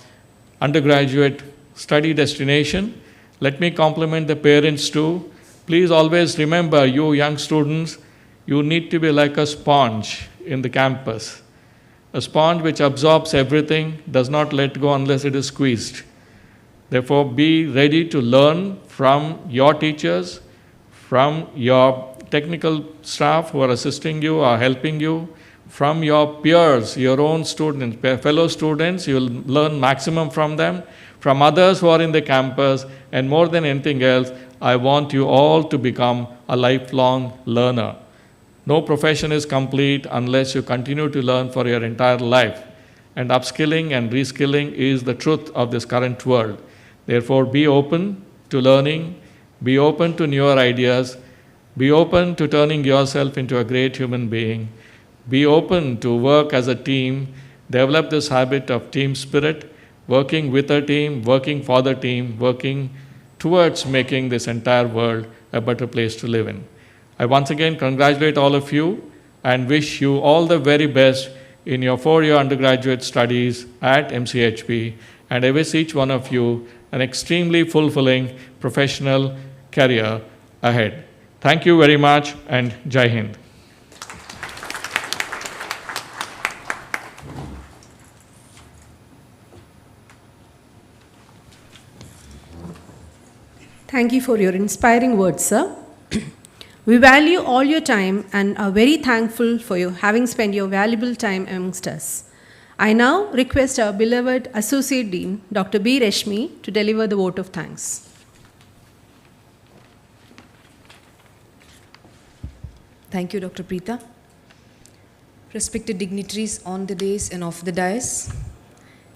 undergraduate study destination. Let me compliment the parents too. Please always remember, you young students, you need to be like a sponge in the campus. A sponge which absorbs everything, does not let go unless it is squeezed. Therefore, be ready to learn from your teachers, from your technical staff who are assisting you or helping you, from your peers, your own students, fellow students. You will learn maximum from them, from others who are in the campus, and more than anything else, I want you all to become a lifelong learner. No profession is complete unless you continue to learn for your entire life. And upskilling and reskilling is the truth of this current world. Therefore, be open to learning, be open to newer ideas, be open to turning yourself into a great human being, be open to work as a team, develop this habit of team spirit, working with a team, working for the team, working towards making this entire world a better place to live in. I once again congratulate all of you and wish you all the very best in your 4-year undergraduate studies at MCHP, and I wish each one of you an extremely fulfilling professional career ahead. Thank you very much, and Jai Hind. Thank you for your inspiring words, sir. We value all your time and are very thankful for you having spent your valuable time amongst us. I now request our beloved Associate Dean, Dr. B. Rashmi, to deliver the vote of thanks. Thank you, Dr. Preeta. Respected dignitaries on the dais and off the dais,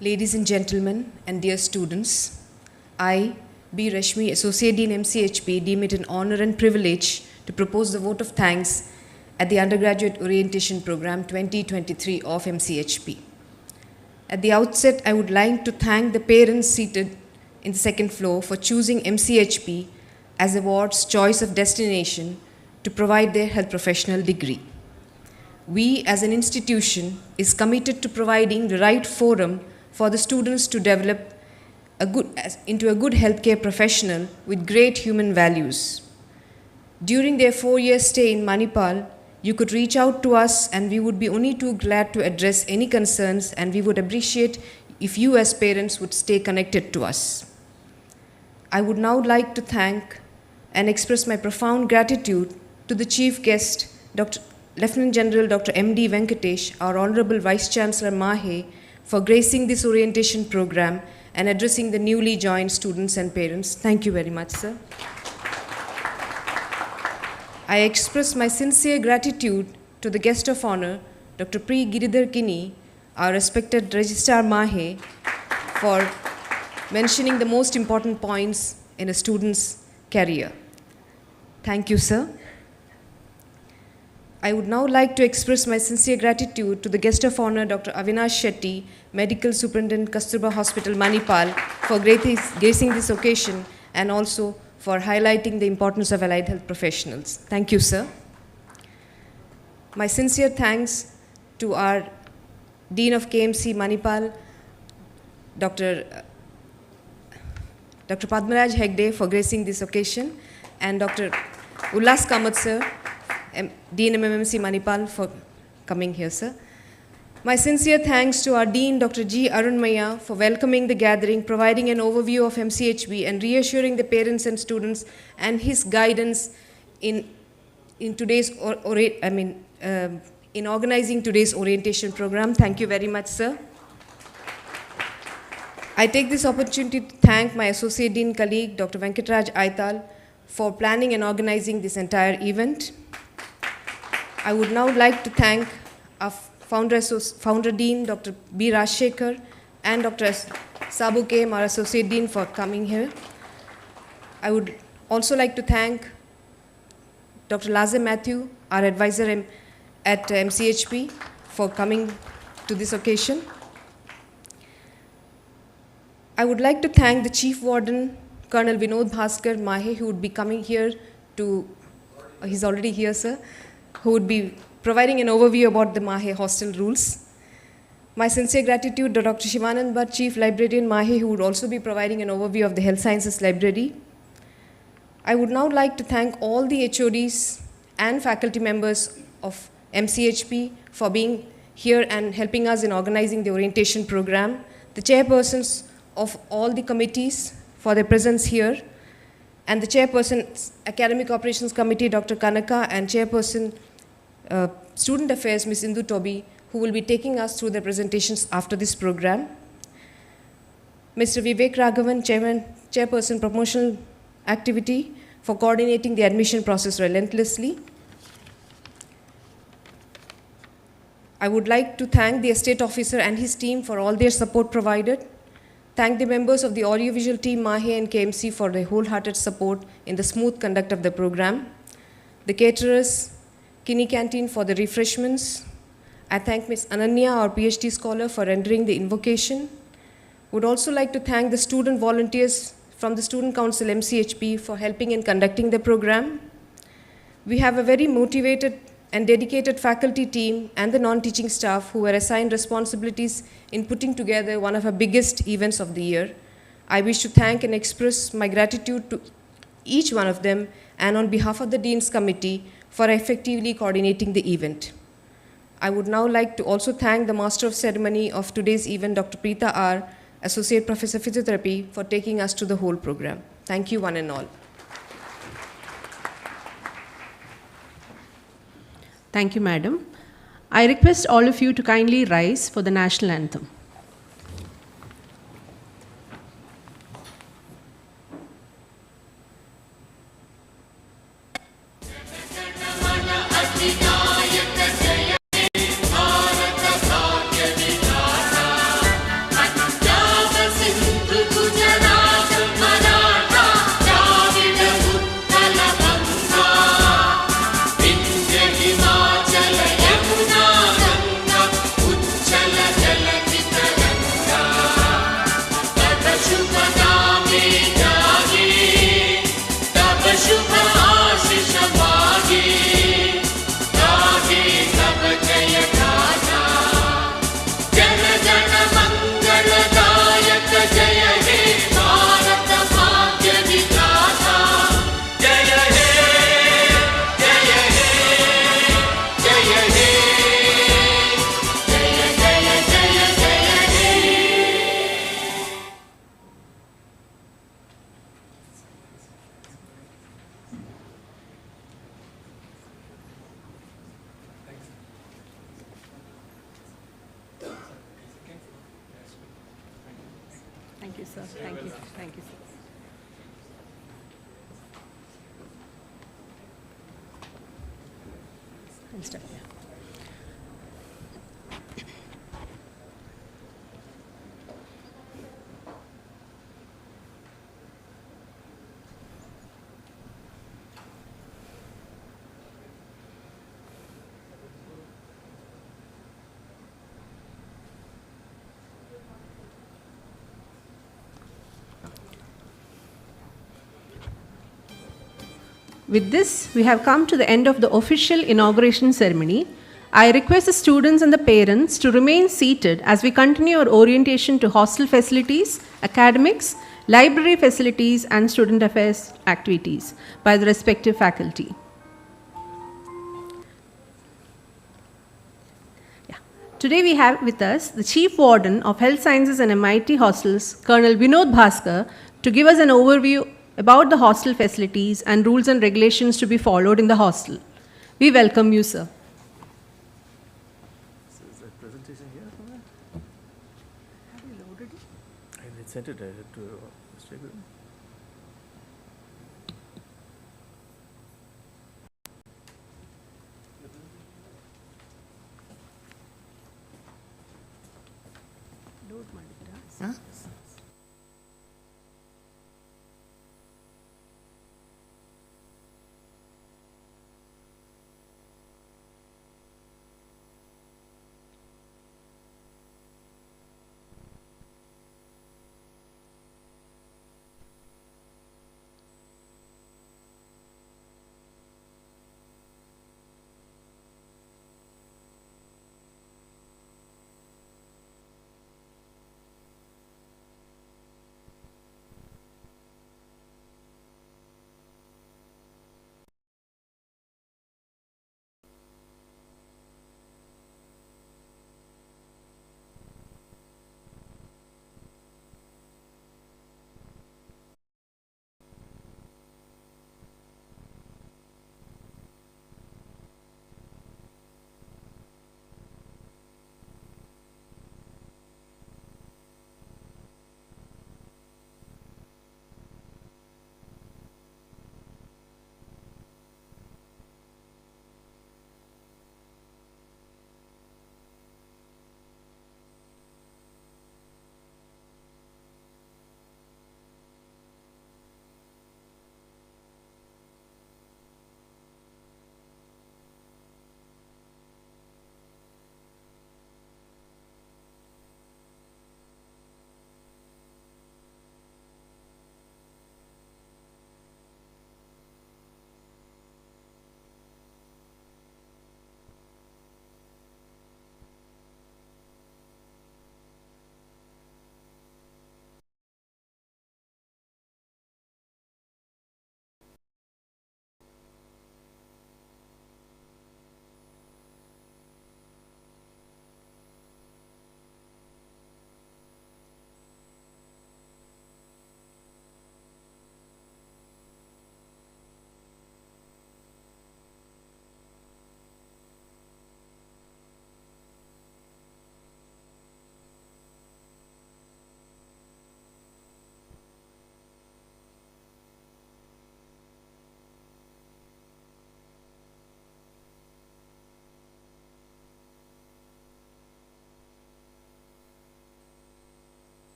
ladies and gentlemen, and dear students, I, B. Rashmi, Associate Dean MCHP, deem it an honor and privilege to propose the vote of thanks at the Undergraduate Orientation Program 2023 of MCHP. At the outset, I would like to thank the parents seated in the second floor for choosing MCHP as the ward's choice of destination to provide their health professional degree. We as an institution is committed to providing the right forum for the students to develop into a good healthcare professional with great human values. During their 4-year stay in Manipal, you could reach out to us and we would be only too glad to address any concerns, and we would appreciate if you as parents would stay connected to us. I would now like to thank and express my profound gratitude to the Chief Guest, Lieutenant General Dr. M.D. Venkatesh, our Honorable Vice Chancellor MAHE, for gracing this orientation program and addressing the newly joined students and parents. Thank you very much, sir. I express my sincere gratitude to the guest of honor, Dr. P. Giridhar Kini, our respected Registrar MAHE, for mentioning the most important points in a student's career. Thank you, sir. I would now like to express my sincere gratitude to the guest of honor, Dr. Avinash Shetty, Medical Superintendent, Kasturba Hospital, Manipal, for gracing this occasion and also for highlighting the importance of allied health professionals. Thank you, sir. My sincere thanks to our Dean of KMC, Manipal, Dr. Padmaraj Hegde, for gracing this occasion, and Dr. Ullas Kamath, sir, Dean MMMC Manipal, for coming here, sir. My sincere thanks to our Dean, Dr. G. Arunmaya, for welcoming the gathering, providing an overview of MCHP, and reassuring the parents and students, and his guidance in today's in organizing today's orientation program. Thank you very much, sir. I take this opportunity to thank my Associate Dean colleague, Dr. Venkatraj Aital, for planning and organizing this entire event. I would now like to thank our Founder Dean, Dr. B. Rajshekhar, and Dr. Sabu K, our Associate Dean, for coming here. I would also like to thank Dr. Lazar Matthew, our advisor at MCHP, for coming to this occasion. I would like to thank the Chief Warden, Colonel Vinod Bhaskar MAHE, who would be coming here to, he's already here, sir, who would be providing an overview about the MAHE hostel rules. My sincere gratitude to Dr. Shivanand Bhatt, Chief Librarian MAHE, who would also be providing an overview of the Health Sciences Library. I would now like to thank all the HODs and faculty members of MCHP for being here and helping us in organizing the orientation program, the chairpersons of all the committees for their presence here, and the chairperson, Academic Operations Committee, Dr. Kanaka, and chairperson, Student Affairs, Ms. Indu Toby, who will be taking us through the presentations after this program. Mr. Vivek Raghavan, chairperson, Promotional Activity, for coordinating the admission process relentlessly. I would like to thank the estate officer and his team for all their support provided. Thank the members of the audiovisual team, MAHE and KMC, for their wholehearted support in the smooth conduct of the program. The caterers, Kinney Canteen, for the refreshments. I thank Ms. Ananya, our PhD scholar, for rendering the invocation. Would also like to thank the student volunteers from the Student Council MCHP for helping in conducting the program. We have a very motivated and dedicated faculty team and the non-teaching staff who were assigned responsibilities in putting together one of our biggest events of the year. I wish to thank and express my gratitude to each one of them and on behalf of the Dean's Committee for effectively coordinating the event. I would now like to also thank the Master of Ceremony of today's event, Dr. Preeta R., Associate Professor Physiotherapy, for taking us to the whole program. Thank you one and all. Thank you, Madam. I request all of you to kindly rise for the national anthem. Thank you, sir. Thank you. Thank you, sir. And step here. With this, we have come to the end of the official inauguration ceremony. I request the students and the parents to remain seated as we continue our orientation to hostel facilities, academics, library facilities, and student affairs activities by the respective faculty. Today we have with us the Chief Warden of Health Sciences and MIT Hostels, Colonel Vinod Bhaskar, to give us an overview about the hostel facilities and rules and regulations to be followed in the hostel. We welcome you, sir. Is the presentation here somewhere? Have you loaded it? I sent it to Mr. Guru. Huh?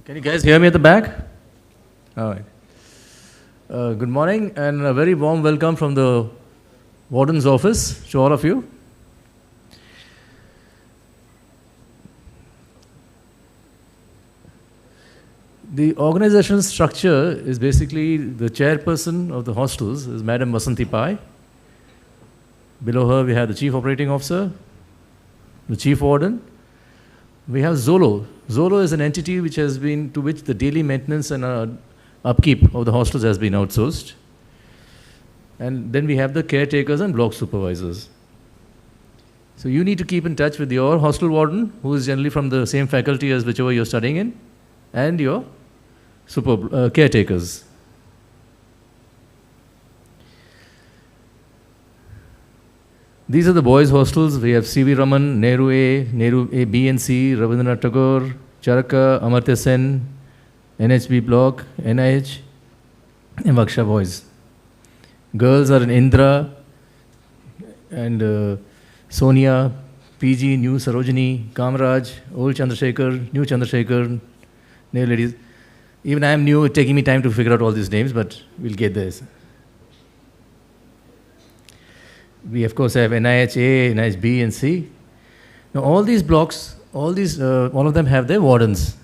Can you guys hear me at the back? All right. Good morning and a very warm welcome from the Warden's office to all of you. The organizational structure is basically the chairperson of the hostels is Madam MCHP Pai. Below her we have the Chief Operating Officer, the Chief Warden. We have Zolo. Zolo is an entity which has been, to which the daily maintenance and upkeep of the hostels has been outsourced. And then we have the caretakers and block supervisors. So you need to keep in touch with your hostel warden, who is generally from the same faculty as whichever you're studying in, and your caretakers. These are the boys' hostels. We have C.V. Raman, Nehru A, Nehru A, B and C, Rabindranath Tagore, Charaka, Amartya Sen, NHB Block, NIH, and Vaksha Boys. Girls are in Indra and Sonia, PG, New Sarojini, Kamraj, Old Chandrasekhar, New Chandrasekhar, new ladies. Even I am new, it's taking me time to figure out all these names, but we'll get there. We of course have NIH A, NIH B and C. Now all these blocks, all of them have their wardens.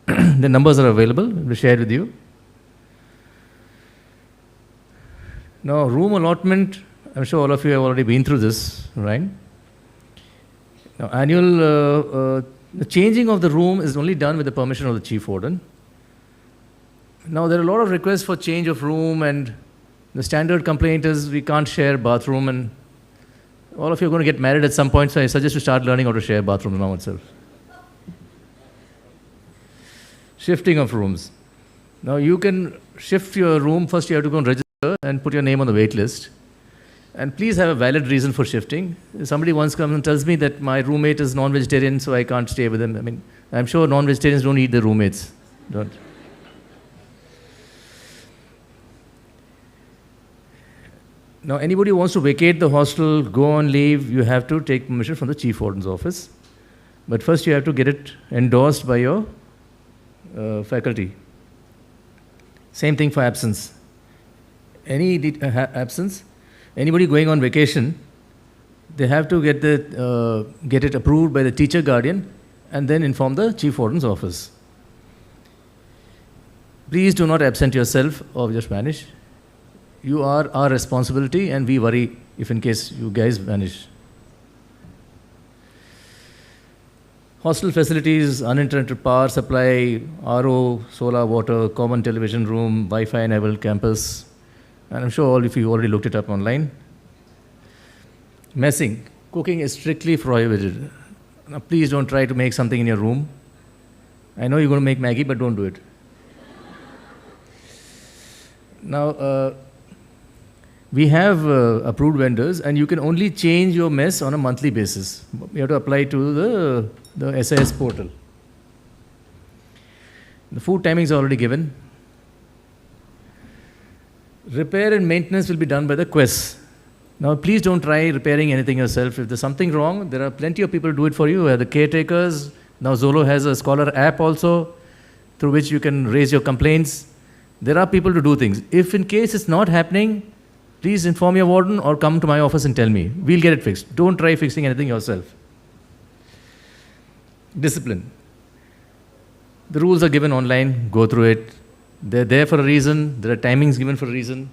The numbers are available, we'll share with you. Now room allotment, I'm sure all of you have already been through this, right? Now annual, the changing of the room is only done with the permission of the Chief Warden. Now there are a lot of requests for change of room, and the standard complaint is we can't share bathroom, and all of you are going to get married at some point, so I suggest you start learning how to share bathrooms now itself. Shifting of rooms. Now you can shift your room, first you have to go and register and put your name on the wait list. And please have a valid reason for shifting. Somebody once comes and tells me that my roommate is non-vegetarian, so I can't stay with him. I mean, I'm sure non-vegetarians don't eat their roommates. Don't. Now, anybody who wants to vacate the hostel, go on leave, you have to take permission from the Chief Warden's office. But first you have to get it endorsed by your faculty. Same thing for absence. Any absence, anybody going on vacation, they have to get it approved by the teacher guardian and then inform the Chief Warden's office. Please do not absent yourself or just vanish. You are our responsibility, and we worry if in case you guys vanish. Hostel facilities, uninterrupted power supply, RO, solar water, common television room, Wi-Fi enabled campus. And I'm sure all of you already looked it up online. Messing. Cooking is strictly prohibited. Now please don't try to make something in your room. I know you're going to make Maggie, but don't do it. Now, we have approved vendors, and you can only change your mess on a monthly basis. You have to apply to the SIS portal. The food timings are already given. Repair and maintenance will be done by the Quest. Now, please don't try repairing anything yourself. If there's something wrong, there are plenty of people who do it for you. The caretakers. Now, Zolo has a Scholar app also, through which you can raise your complaints. There are people to do things. If in case it's not happening, please inform your warden or come to my office and tell me. We'll get it fixed. Don't try fixing anything yourself. Discipline. The rules are given online. Go through it. They're there for a reason. There are timings given for a reason.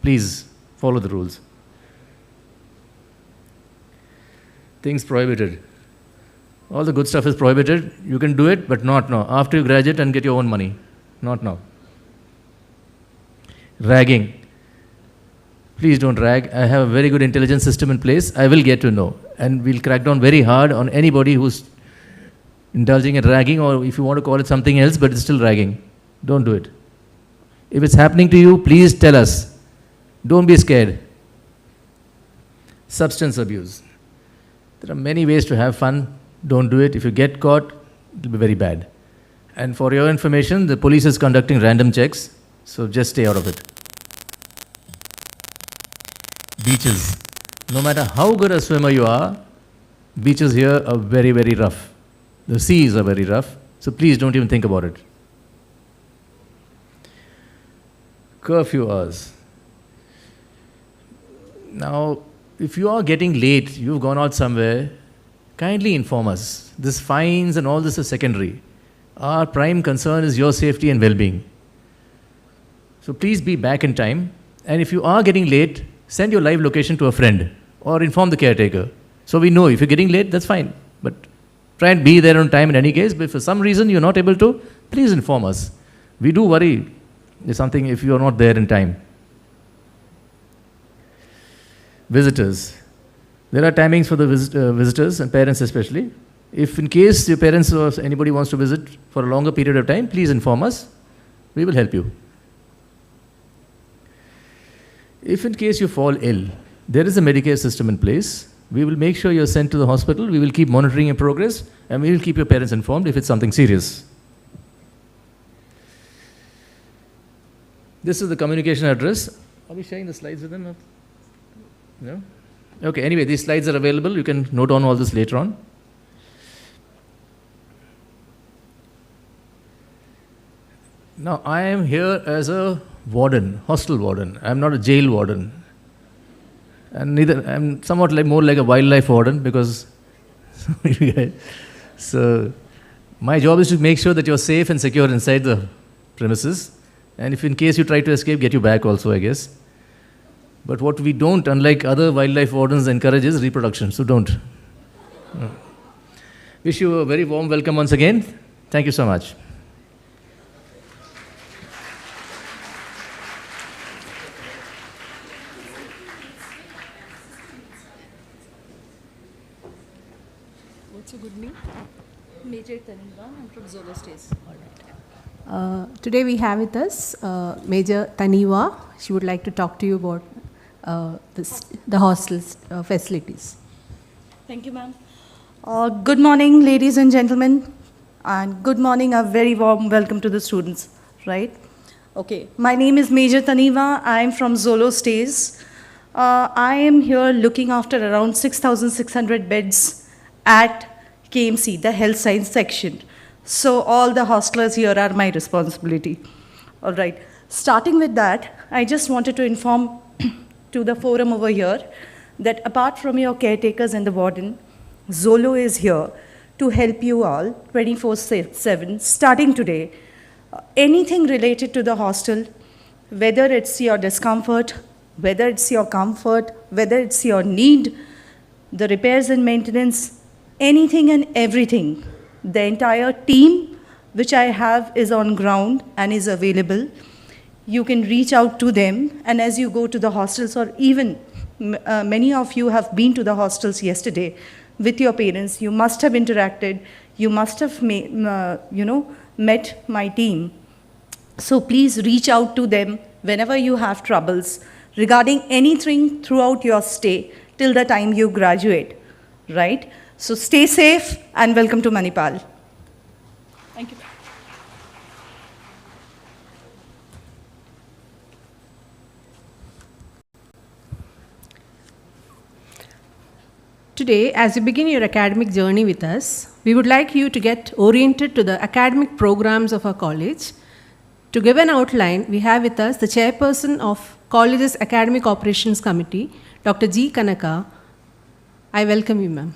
Please follow the rules. Things prohibited. All the good stuff is prohibited. You can do it, but not now. After you graduate and get your own money. Not now. Ragging. Please don't rag. I have a very good intelligence system in place. I will get to know. And we'll crack down very hard on anybody who's indulging in ragging, or if you want to call it something else, but it's still ragging. Don't do it. If it's happening to you, please tell us. Don't be scared. Substance abuse. There are many ways to have fun. Don't do it. If you get caught, it will be very bad. And for your information, the police is conducting random checks, so just stay out of it. Beaches. No matter how good a swimmer you are, beaches here are very, very rough. The seas are very rough. So please don't even think about it. Curfew hours. Now, if you are getting late, you've gone out somewhere, kindly inform us. This fines and all this is secondary. Our prime concern is your safety and well-being. So please be back in time. And if you are getting late, send your live location to a friend or inform the caretaker. So we know if you're getting late, that's fine. But try and be there on time in any case. But if for some reason you're not able to, please inform us. We do worry if you are not there in time. Visitors. There are timings for the visitors and parents especially. If in case your parents or anybody wants to visit for a longer period of time, please inform us. We will help you. If in case you fall ill, there is a Medicare system in place. We will make sure you're sent to the hospital. We will keep monitoring your progress and we will keep your parents informed if it's something serious. This is the communication address. Are we sharing the slides with them? No? Okay, anyway, these slides are available. You can note on all this later on. Now, I am here as a warden, hostel warden. I'm not a jail warden. And neither, I'm somewhat more like a wildlife warden because, so my job is to make sure that you're safe and secure inside the premises. And if in case you try to escape, get you back also, I guess. But what we don't, unlike other wildlife wardens, encourage is reproduction, so don't. Wish you a very warm welcome once again. Thank you so much. What's your good name? Major Taniva. I'm from Zolo Stays. Today we have with us Major Taniva. She would like to talk to you about the hostel's facilities. Thank you, ma'am. Good morning, ladies and gentlemen, and good morning, a very warm welcome to the students, right? Okay, my name is Major Taniva. I am from Zolo Stays. I am here looking after around 6,600 beds at KMC, the health science section. So all the hostlers here are my responsibility. All right, starting with that, I just wanted to inform to the forum over here that apart from your caretakers and the warden, Zolo is here to help you all 24/7, starting today. Anything related to the hostel, whether it's your discomfort, whether it's your comfort, whether it's your need, the repairs and maintenance, anything and everything, the entire team which I have is on ground and is available. You can reach out to them, and as you go to the hostels, or even many of you have been to the hostels yesterday with your parents, you must have interacted, you must have met my team. So please reach out to them whenever you have troubles regarding anything throughout your stay till the time you graduate, right? So stay safe and welcome to Manipal. Thank you. Today, as you begin your academic journey with us, we would like you to get oriented to the academic programs of our college. To give an outline, we have with us the chairperson of college's Academic Operations Committee, Dr. G. Kanaka. I welcome you, ma'am.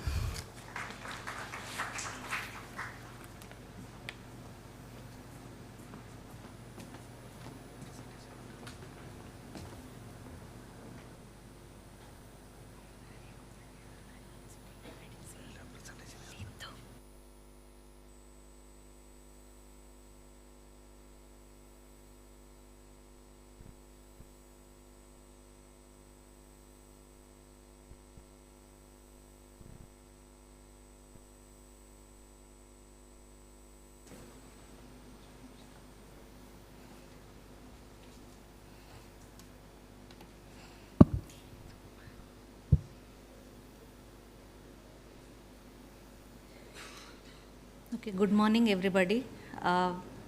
Okay, good morning everybody.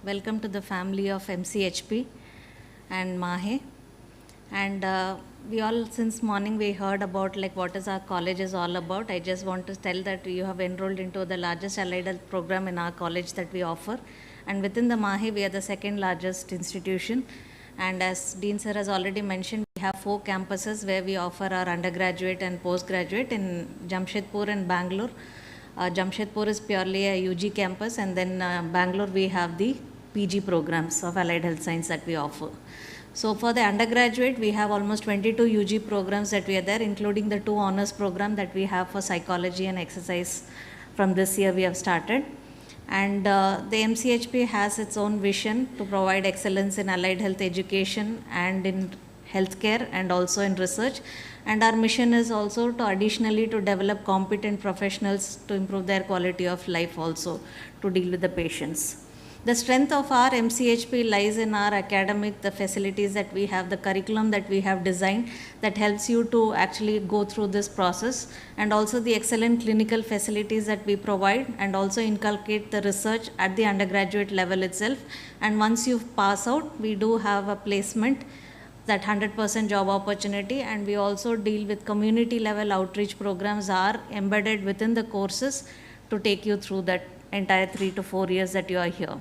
Welcome to the family of MCHP and MAHE. And we all, since morning we heard about like what is our college is all about. I just want to tell that you have enrolled into the largest allied health program in our college that we offer. And within the MAHE, we are the second largest institution. And as Dean Sir has already mentioned, we have 4 campuses where we offer our undergraduate and postgraduate in Jamshedpur and Bangalore. Jamshedpur is purely a UG campus, and then Bangalore we have the PG programs of allied health science that we offer. So for the undergraduate, we have almost 22 UG programs that we are there, including the 2 honors program that we have for psychology and exercise. From this year we have started. And the MCHP has its own vision to provide excellence in allied health education and in healthcare and also in research. And our mission is also to additionally to develop competent professionals to improve their quality of life also to deal with the patients. The strength of our MCHP lies in our academic, the facilities that we have, the curriculum that we have designed that helps you to actually go through this process, and also the excellent clinical facilities that we provide, and also inculcate the research at the undergraduate level itself. And once you pass out, we do have a placement, that 100% job opportunity, and we also deal with community level outreach programs are embedded within the courses to take you through that entire 3 to 4 years that you are here.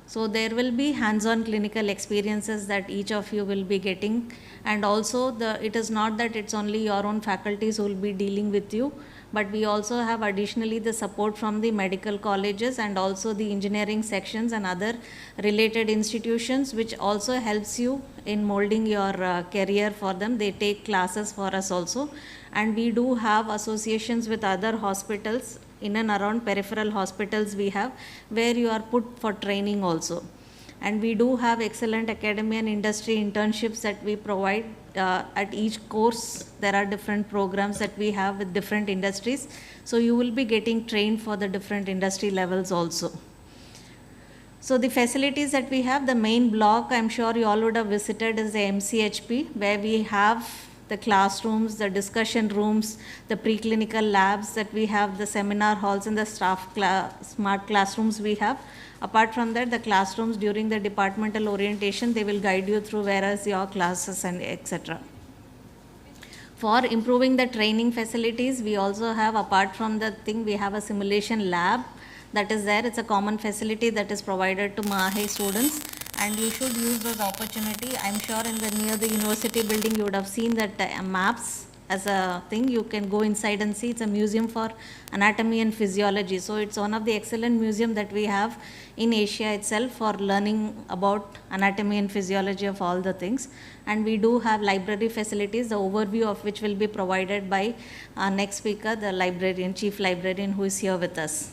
So there will be hands-on clinical experiences that each of you will be getting, and also it is not that it's only your own faculties who will be dealing with you, but we also have additionally the support from the medical colleges and also the engineering sections and other related institutions, which also helps you in molding your career for them. They take classes for us also, and we do have associations with other hospitals in and around peripheral hospitals we have, where you are put for training also. And we do have excellent academy and industry internships that we provide at each course. There are different programs that we have with different industries, so you will be getting trained for the different industry levels also. So the facilities that we have, the main block I'm sure you all would have visited is the MCHP, where we have the classrooms, the discussion rooms, the preclinical labs that we have, the seminar halls and the smart classrooms we have. Apart from that, the classrooms during the departmental orientation, they will guide you through where is your classes and etc. For improving the training facilities, we also have, apart from the thing, we have a simulation lab that is there. It's a common facility that is provided to MAHE students, and you should use those opportunity. I'm sure in the near the university building you would have seen that maps as a thing. You can go inside and see. It's a museum for anatomy and physiology. So it's one of the excellent museum that we have in Asia itself for learning about anatomy and physiology of all the things. And we do have library facilities, the overview of which will be provided by our next speaker, the librarian, chief librarian, who is here with us.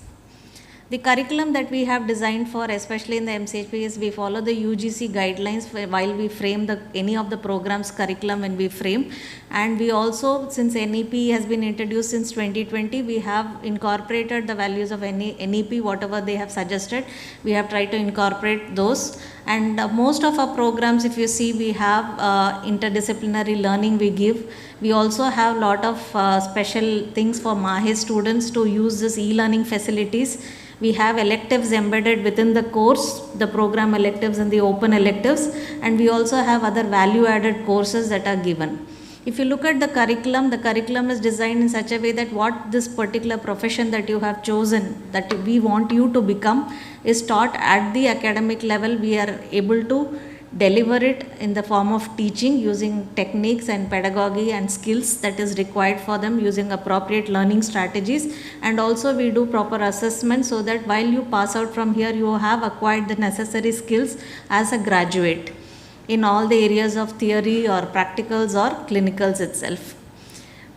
The curriculum that we have designed for, especially in the MCHP, is we follow the UGC guidelines while we frame any of the programs curriculum when we frame. And we also, since NEP has been introduced since 2020, we have incorporated the values of NEP, whatever they have suggested. We have tried to incorporate those. And most of our programs, if you see, we have interdisciplinary learning we give. We also have a lot of special things for MAHE students to use this e-learning facilities. We have electives embedded within the course, the program electives and the open electives, and we also have other value-added courses that are given. If you look at the curriculum is designed in such a way that what this particular profession that you have chosen, that we want you to become, is taught at the academic level. We are able to deliver it in the form of teaching using techniques and pedagogy and skills that is required for them, using appropriate learning strategies. And also we do proper assessment so that while you pass out from here, you have acquired the necessary skills as a graduate in all the areas of theory or practicals or clinicals itself.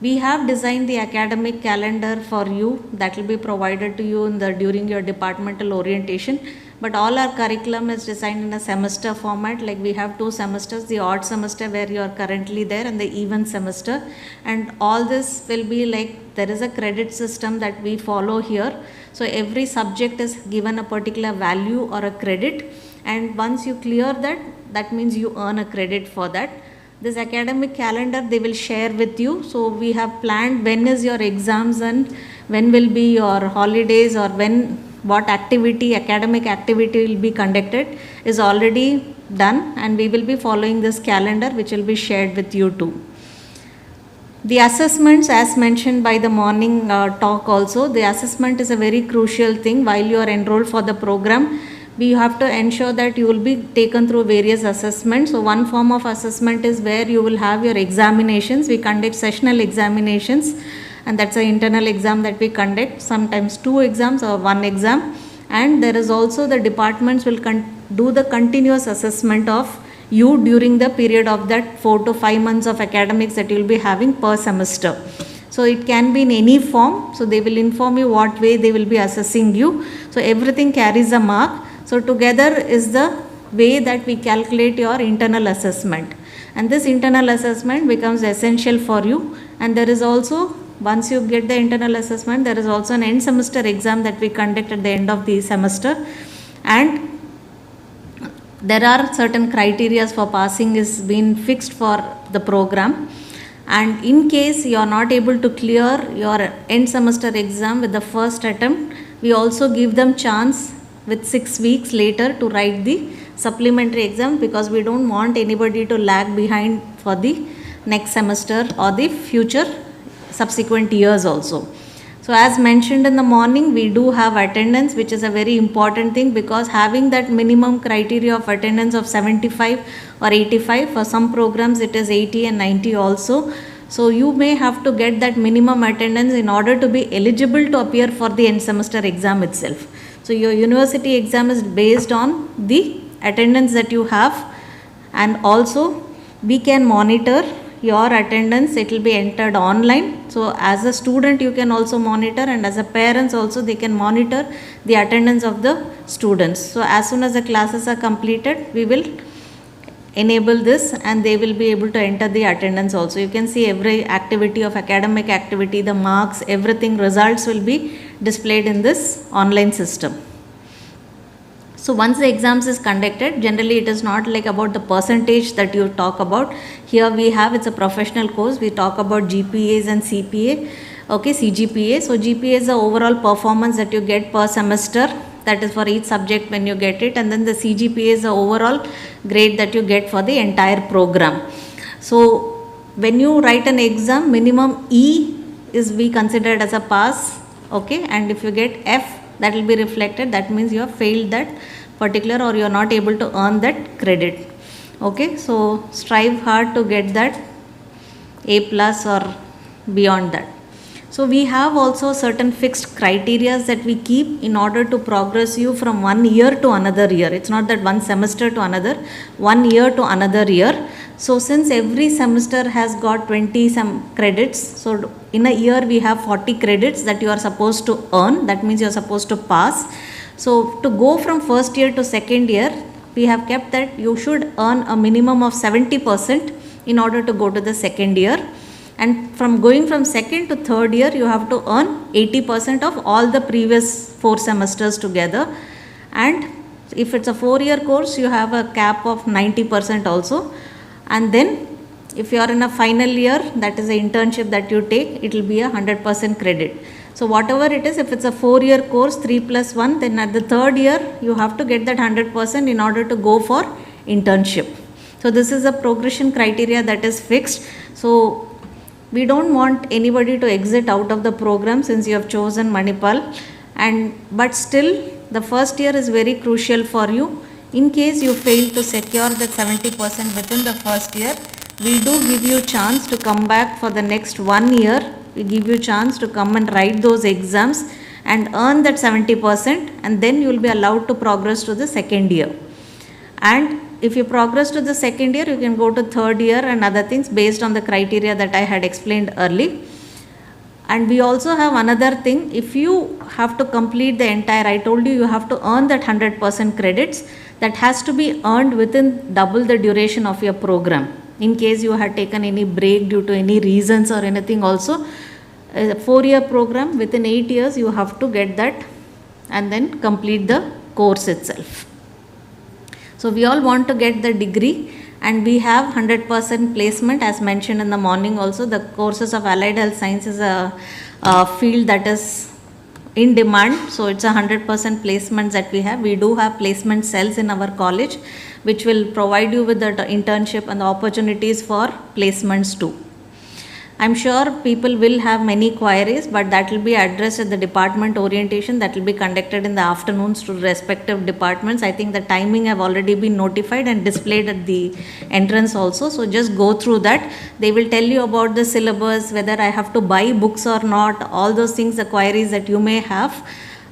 We have designed the academic calendar for you that will be provided to you during your departmental orientation. But all our curriculum is designed in a semester format. Like we have 2 semesters, the odd semester where you are currently there and the even semester. And all this will be like, there is a credit system that we follow here. So every subject is given a particular value or a credit. And once you clear that, that means you earn a credit for that. This academic calendar they will share with you. So we have planned when is your exams and when will be your holidays, or what activity, academic activity will be conducted is already done, and we will be following this calendar which will be shared with you too. The assessments, as mentioned by the morning talk also, the assessment is a very crucial thing while you are enrolled for the program. We have to ensure that you will be taken through various assessments. So one form of assessment is where you will have your examinations. We conduct sessional examinations, and that's an internal exam that we conduct, sometimes 2 exams or 1 exam. And there is also the departments will do the continuous assessment of you during the period of that 4 to 5 months of academics that you will be having per semester. So it can be in any form. So they will inform you what way they will be assessing you. So everything carries a mark. So together is the way that we calculate your internal assessment. And this internal assessment becomes essential for you. And there is also, once you get the internal assessment, there is also an end semester exam that we conduct at the end of the semester. And there are certain criteria for passing is been fixed for the program. And in case you are not able to clear your end semester exam with the first attempt, we also give them chance with 6 weeks later to write the supplementary exam, because we don't want anybody to lag behind for the next semester or the future subsequent years also. So as mentioned in the morning, we do have attendance, which is a very important thing, because having that minimum criteria of attendance of 75 or 85, for some programs it is 80 and 90 also. So you may have to get that minimum attendance in order to be eligible to appear for the end semester exam itself. So your university exam is based on the attendance that you have, and also we can monitor your attendance. It will be entered online. So as a student you can also monitor, and as a parents also they can monitor the attendance of the students. So as soon as the classes are completed, we will enable this and they will be able to enter the attendance also. You can see every activity of academic activity, the marks, everything, results will be displayed in this online system. So once the exams is conducted, generally it is not like about the percentage that you talk about. Here we have, it's a professional course, we talk about GPAs and CPA, okay, CGPA. So GPA is the overall performance that you get per semester, that is for each subject when you get it, and then the CGPA is the overall grade that you get for the entire program. So when you write an exam, minimum E is we considered as a pass, okay, and if you get F, that will be reflected, that means you have failed that particular or you are not able to earn that credit, okay. So strive hard to get that A plus or beyond that. So we have also certain fixed criteria that we keep in order to progress you from 1 year to another year. It's not that one semester to another, 1 year to another year. So since every semester has got 20 some credits, so in a year we have 40 credits that you are supposed to earn, that means you are supposed to pass. So to go from first year to second year, we have kept that you should earn a minimum of 70% in order to go to the second year. And from going from second to third year, you have to earn 80% of all the previous 4 semesters together. And if it's a 4-year course, you have a cap of 90% also. And then if you are in a final year, that is an internship that you take, it will be 100% credit. So whatever it is, if it's a 4-year course, 3 plus 1, then at the third year, you have to get that 100% in order to go for internship. So this is a progression criteria that is fixed. So we don't want anybody to exit out of the program since you have chosen Manipal, but still the first year is very crucial for you. In case you fail to secure that 70% within the first year, we do give you chance to come back for the next 1 year. We give you chance to come and write those exams and earn that 70%, and then you will be allowed to progress to the second year. And if you progress to the second year, you can go to third year and other things based on the criteria that I had explained earlier. And we also have another thing, if you have to complete the entire, I told you, you have to earn that 100% credits, that has to be earned within double the duration of your program. In case you had taken any break due to any reasons or anything also, a 4-year program, within 8 years you have to get that and then complete the course itself. So we all want to get the degree, and we have 100% placement as mentioned in the morning also. The courses of Allied Health Science is a field that is in demand. So it's 100% placements that we have. We do have placement cells in our college which will provide you with the internship and the opportunities for placements too. I'm sure people will have many queries, but that will be addressed at the department orientation that will be conducted in the afternoons to respective departments. I think the timing have already been notified and displayed at the entrance also. So just go through that. They will tell you about the syllabus, whether I have to buy books or not, all those things, the queries that you may have.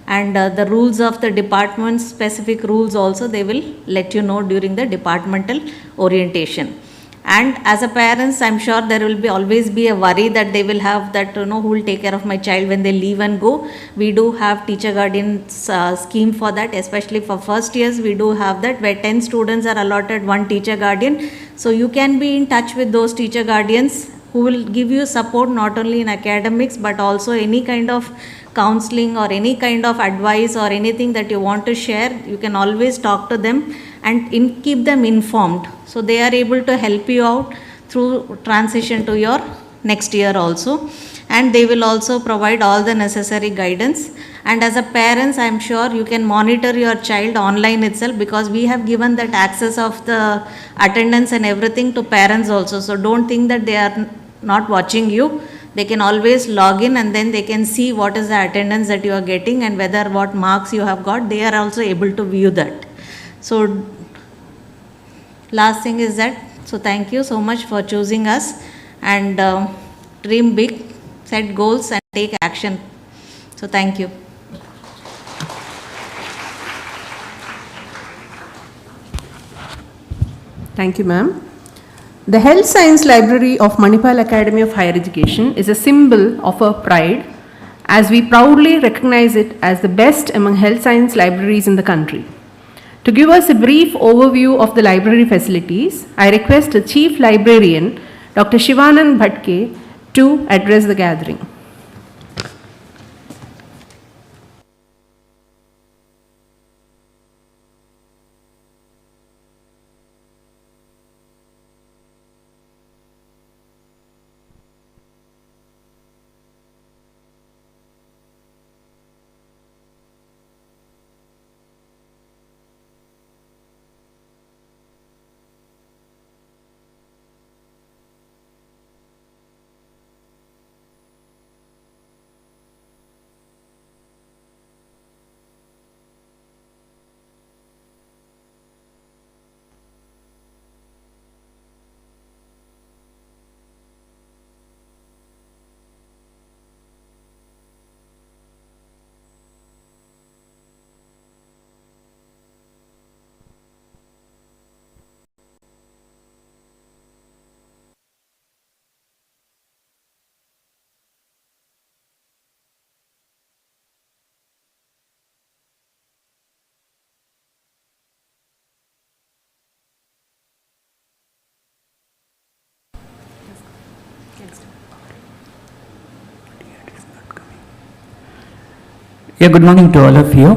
And the rules of the department, specific rules also, they will let you know during the departmental orientation. And as a parents, I'm sure there will be always be a worry that they will have that, who will take care of my child when they leave and go. We do have teacher guardian scheme for that, especially for first years. We do have that where 10 students are allotted one teacher guardian. So you can be in touch with those teacher guardians who will give you support not only in academics but also any kind of counseling or any kind of advice or anything that you want to share. You can always talk to them and keep them informed. So they are able to help you out through transition to your next year also. And they will also provide all the necessary guidance. And as a parents, I'm sure you can monitor your child online itself, because we have given that access of the attendance and everything to parents also. So don't think that they are not watching you. They can always log in and then they can see what is the attendance that you are getting and whether what marks you have got. They are also able to view that. So last thing is that, so thank you so much for choosing us, and dream big, set goals and take action. So thank you. Thank you, ma'am. The Health Science Library of Manipal Academy of Higher Education is a symbol of our pride, as we proudly recognize it as the best among health science libraries in the country. To give us a brief overview of the library facilities, I request the Chief Librarian, Dr. Shivanand Bhatke, to address the gathering. Yeah, good morning to all of you.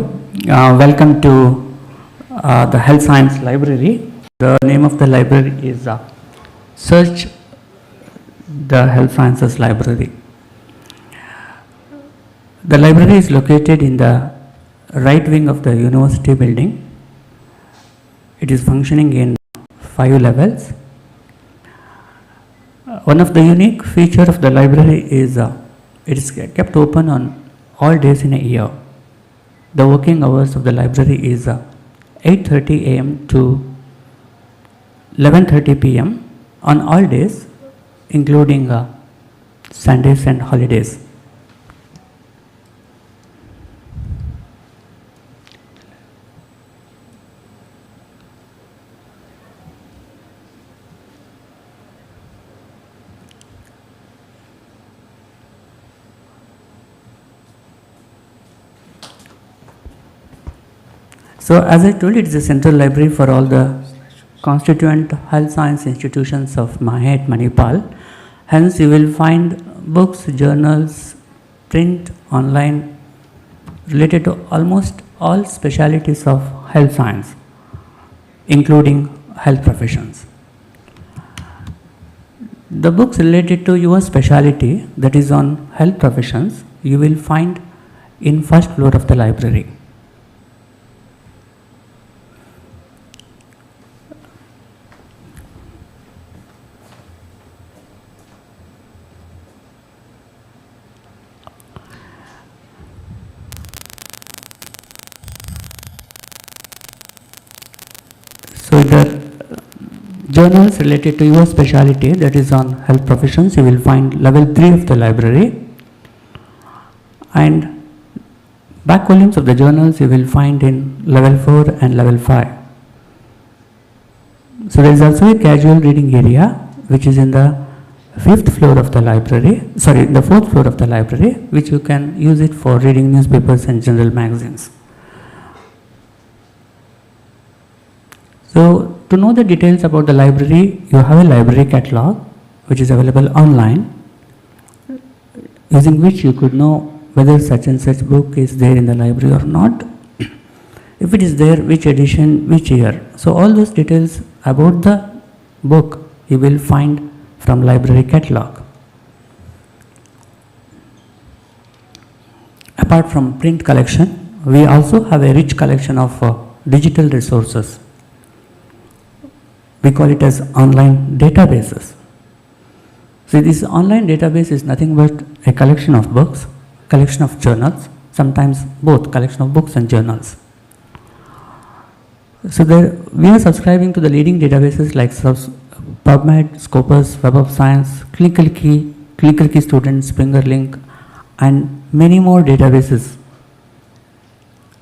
Welcome to the Health Science Library. The name of the library is Search the Health Sciences Library. The library is located in the right wing of the university building. It is functioning in 5 levels. One of the unique feature of the library is it is kept open on all days in a year. The working hours of the library is 8:30 a.m. to 11:30 p.m. on all days, including Sundays and holidays. So as I told you, it is a central library for all the constituent health science institutions of MAHE at Manipal. Hence you will find books, journals, print, online, related to almost all specialities of health science, including health professions. The books related to your speciality, that is on health professions, you will find in first floor of the library. So the journals related to your specialty, that is on health professions, you will find level 3 of the library, and back volumes of the journals you will find in level 4 and level 5. So there is also a casual reading area which is in the 5th floor of the library, the 4th floor of the library, which you can use it for reading newspapers and general magazines. So to know the details about the library, you have a library catalog which is available online, using which you could know whether such and such book is there in the library or not. If it is there, which edition, which year. So all those details about the book you will find from library catalog. Apart from print collection, we also have a rich collection of digital resources. We call it as online databases. So this online database is nothing but a collection of books, collection of journals, sometimes both collection of books and journals. So we are subscribing to the leading databases like PubMed, Scopus, Web of Science, Clinical Key Student, Springer Link, and many more databases.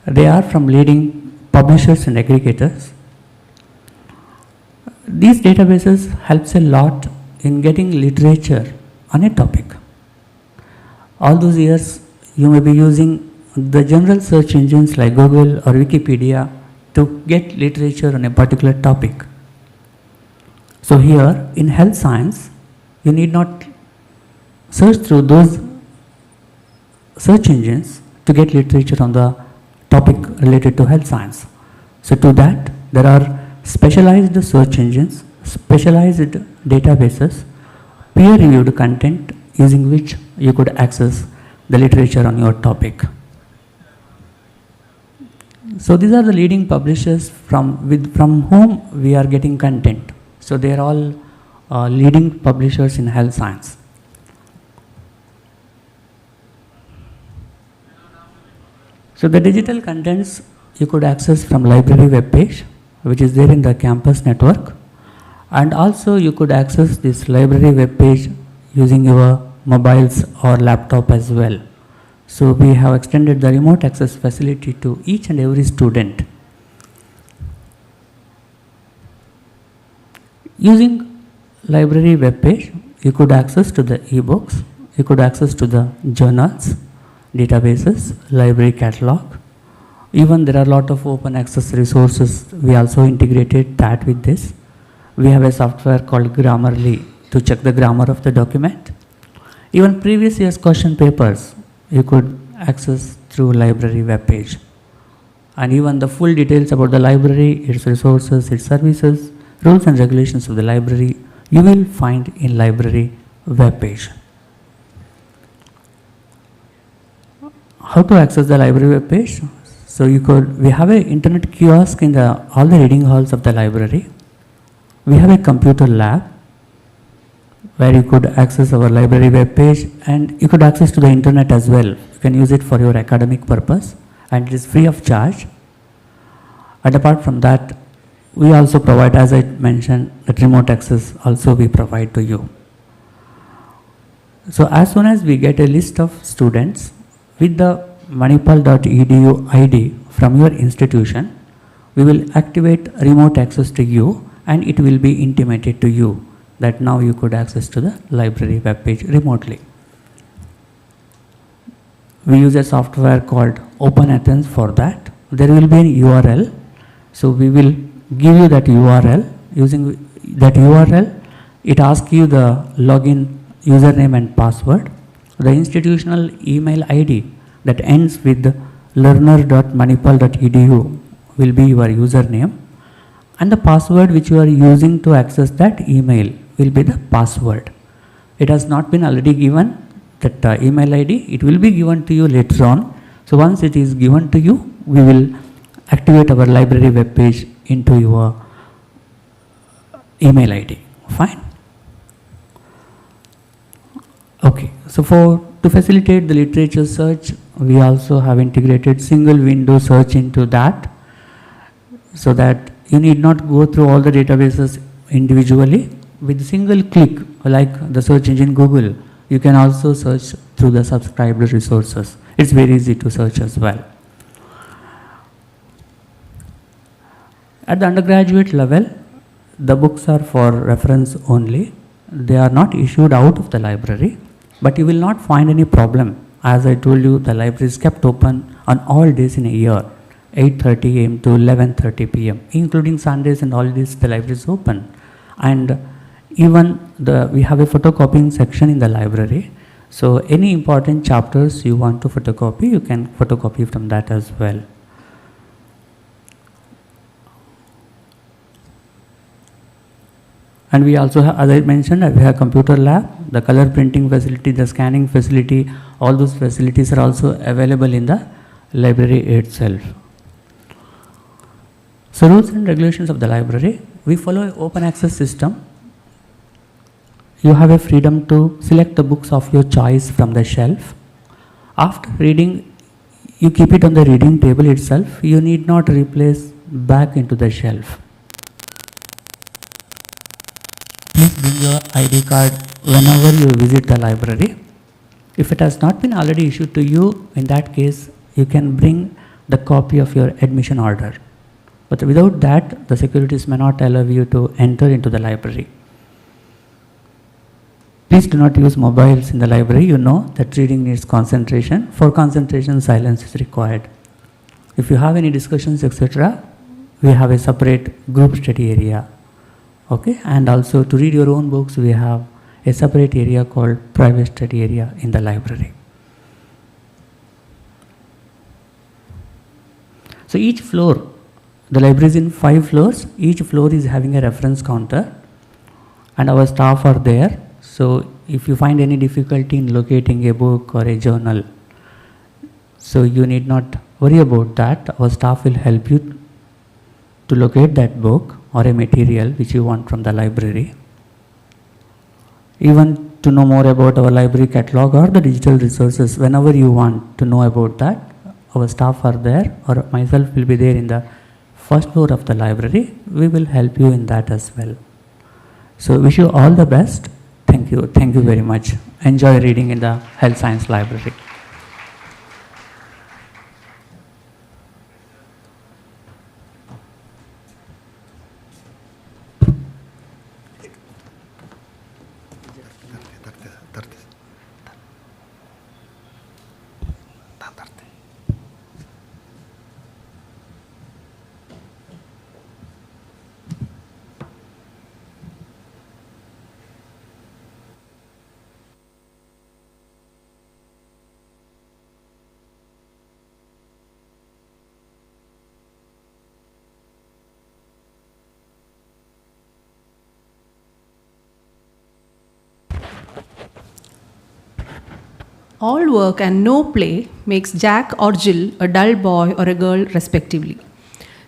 They are from leading publishers and aggregators. These databases helps a lot in getting literature on a topic. All those years you may be using the general search engines like Google or Wikipedia to get literature on a particular topic. So here in health science, you need not search through those search engines to get literature on the topic related to health science. So to that, there are specialized search engines, specialized databases, peer-reviewed content using which you could access the literature on your topic. So these are the leading publishers from whom we are getting content. So they are all leading publishers in health science. So the digital contents you could access from library webpage, which is there in the campus network, and also you could access this library webpage using your mobiles or laptop as well. So we have extended the remote access facility to each and every student. Using library webpage, you could access to the e-books, you could access to the journals, databases, library catalog. Even there are a lot of open access resources. We also integrated that with this. We have a software called Grammarly to check the grammar of the document. Even previous year's question papers you could access through library webpage. And even the full details about the library, its resources, its services, rules and regulations of the library, you will find in library webpage. How to access the library webpage? So we have an internet kiosk in all the reading halls of the library. We have a computer lab where you could access our library webpage, and you could access to the internet as well. You can use it for your academic purpose, and it is free of charge. And apart from that, we also provide, as I mentioned, that remote access also we provide to you. So as soon as we get a list of students with the manipal.edu ID from your institution, we will activate remote access to you, and it will be intimated to you that now you could access to the library webpage remotely. We use a software called Open Athens for that. There will be an URL. So we will give you that URL. Using that URL, it asks you the login username and password. The institutional email ID that ends with learner.manipal.edu will be your username, and the password which you are using to access that email will be the password. It has not been already given, that email ID, it will be given to you later on. So once it is given to you, we will activate our library web page into your email ID. Fine. Okay, so to facilitate the literature search, we also have integrated single window search into that, so that you need not go through all the databases individually. With a single click, like the search engine Google, you can also search through the subscribed resources. It's very easy to search as well. At the undergraduate level, the books are for reference only. They are not issued out of the library, but you will not find any problem. As I told you, the library is kept open on all days in a year, 8:30 a.m. to 11:30 p.m., including Sundays and holidays. The library is open, and even we have a photocopying section in the library. So any important chapters you want to photocopy, you can photocopy from that as well. And we also have, as I mentioned, we have computer lab, the color printing facility, the scanning facility, all those facilities are also available in the library itself. So rules and regulations of the library, we follow an open access system. You have a freedom to select the books of your choice from the shelf. After reading, you keep it on the reading table itself. You need not replace back into the shelf. Please bring your ID card whenever you visit the library. If it has not been already issued to you, in that case, you can bring the copy of your admission order. But without that, the securities may not allow you to enter into the library. Please do not use mobiles in the library. You know that reading needs concentration. For concentration, silence is required. If you have any discussions, etc., we have a separate group study area. Okay, and also to read your own books, we have a separate area called private study area in the library. So each floor, the library is in 5 floors. Each floor is having a reference counter, and our staff are there. So if you find any difficulty in locating a book or a journal, so you need not worry about that. Our staff will help you to locate that book or a material which you want from the library. Even to know more about our library catalog or the digital resources, whenever you want to know about that, our staff are there, or myself will be there in the first floor of the library. We will help you in that as well. So wish you all the best. Thank you. Thank you very much. Enjoy reading in the Health Science Library. All work and no play makes Jack or Jill a dull boy or a girl, respectively.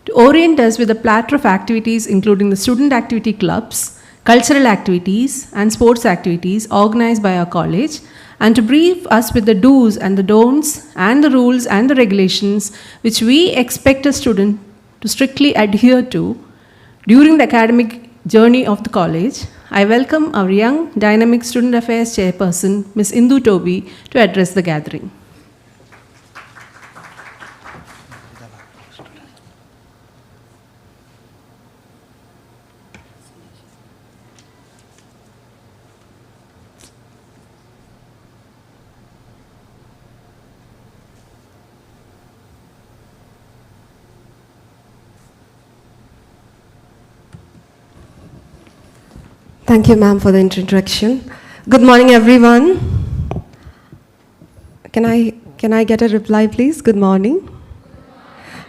To orient us with a platter of activities, including the student activity clubs, cultural activities, and sports activities organized by our college, and to brief us with the do's and the don'ts, and the rules and the regulations which we expect a student to strictly adhere to during the academic journey of the college, I welcome our young, dynamic Student Affairs Chairperson, Ms. Indu Toby, to address the gathering. Thank you, ma'am, for the introduction. Good morning, everyone. Can I get a reply, please? Good morning.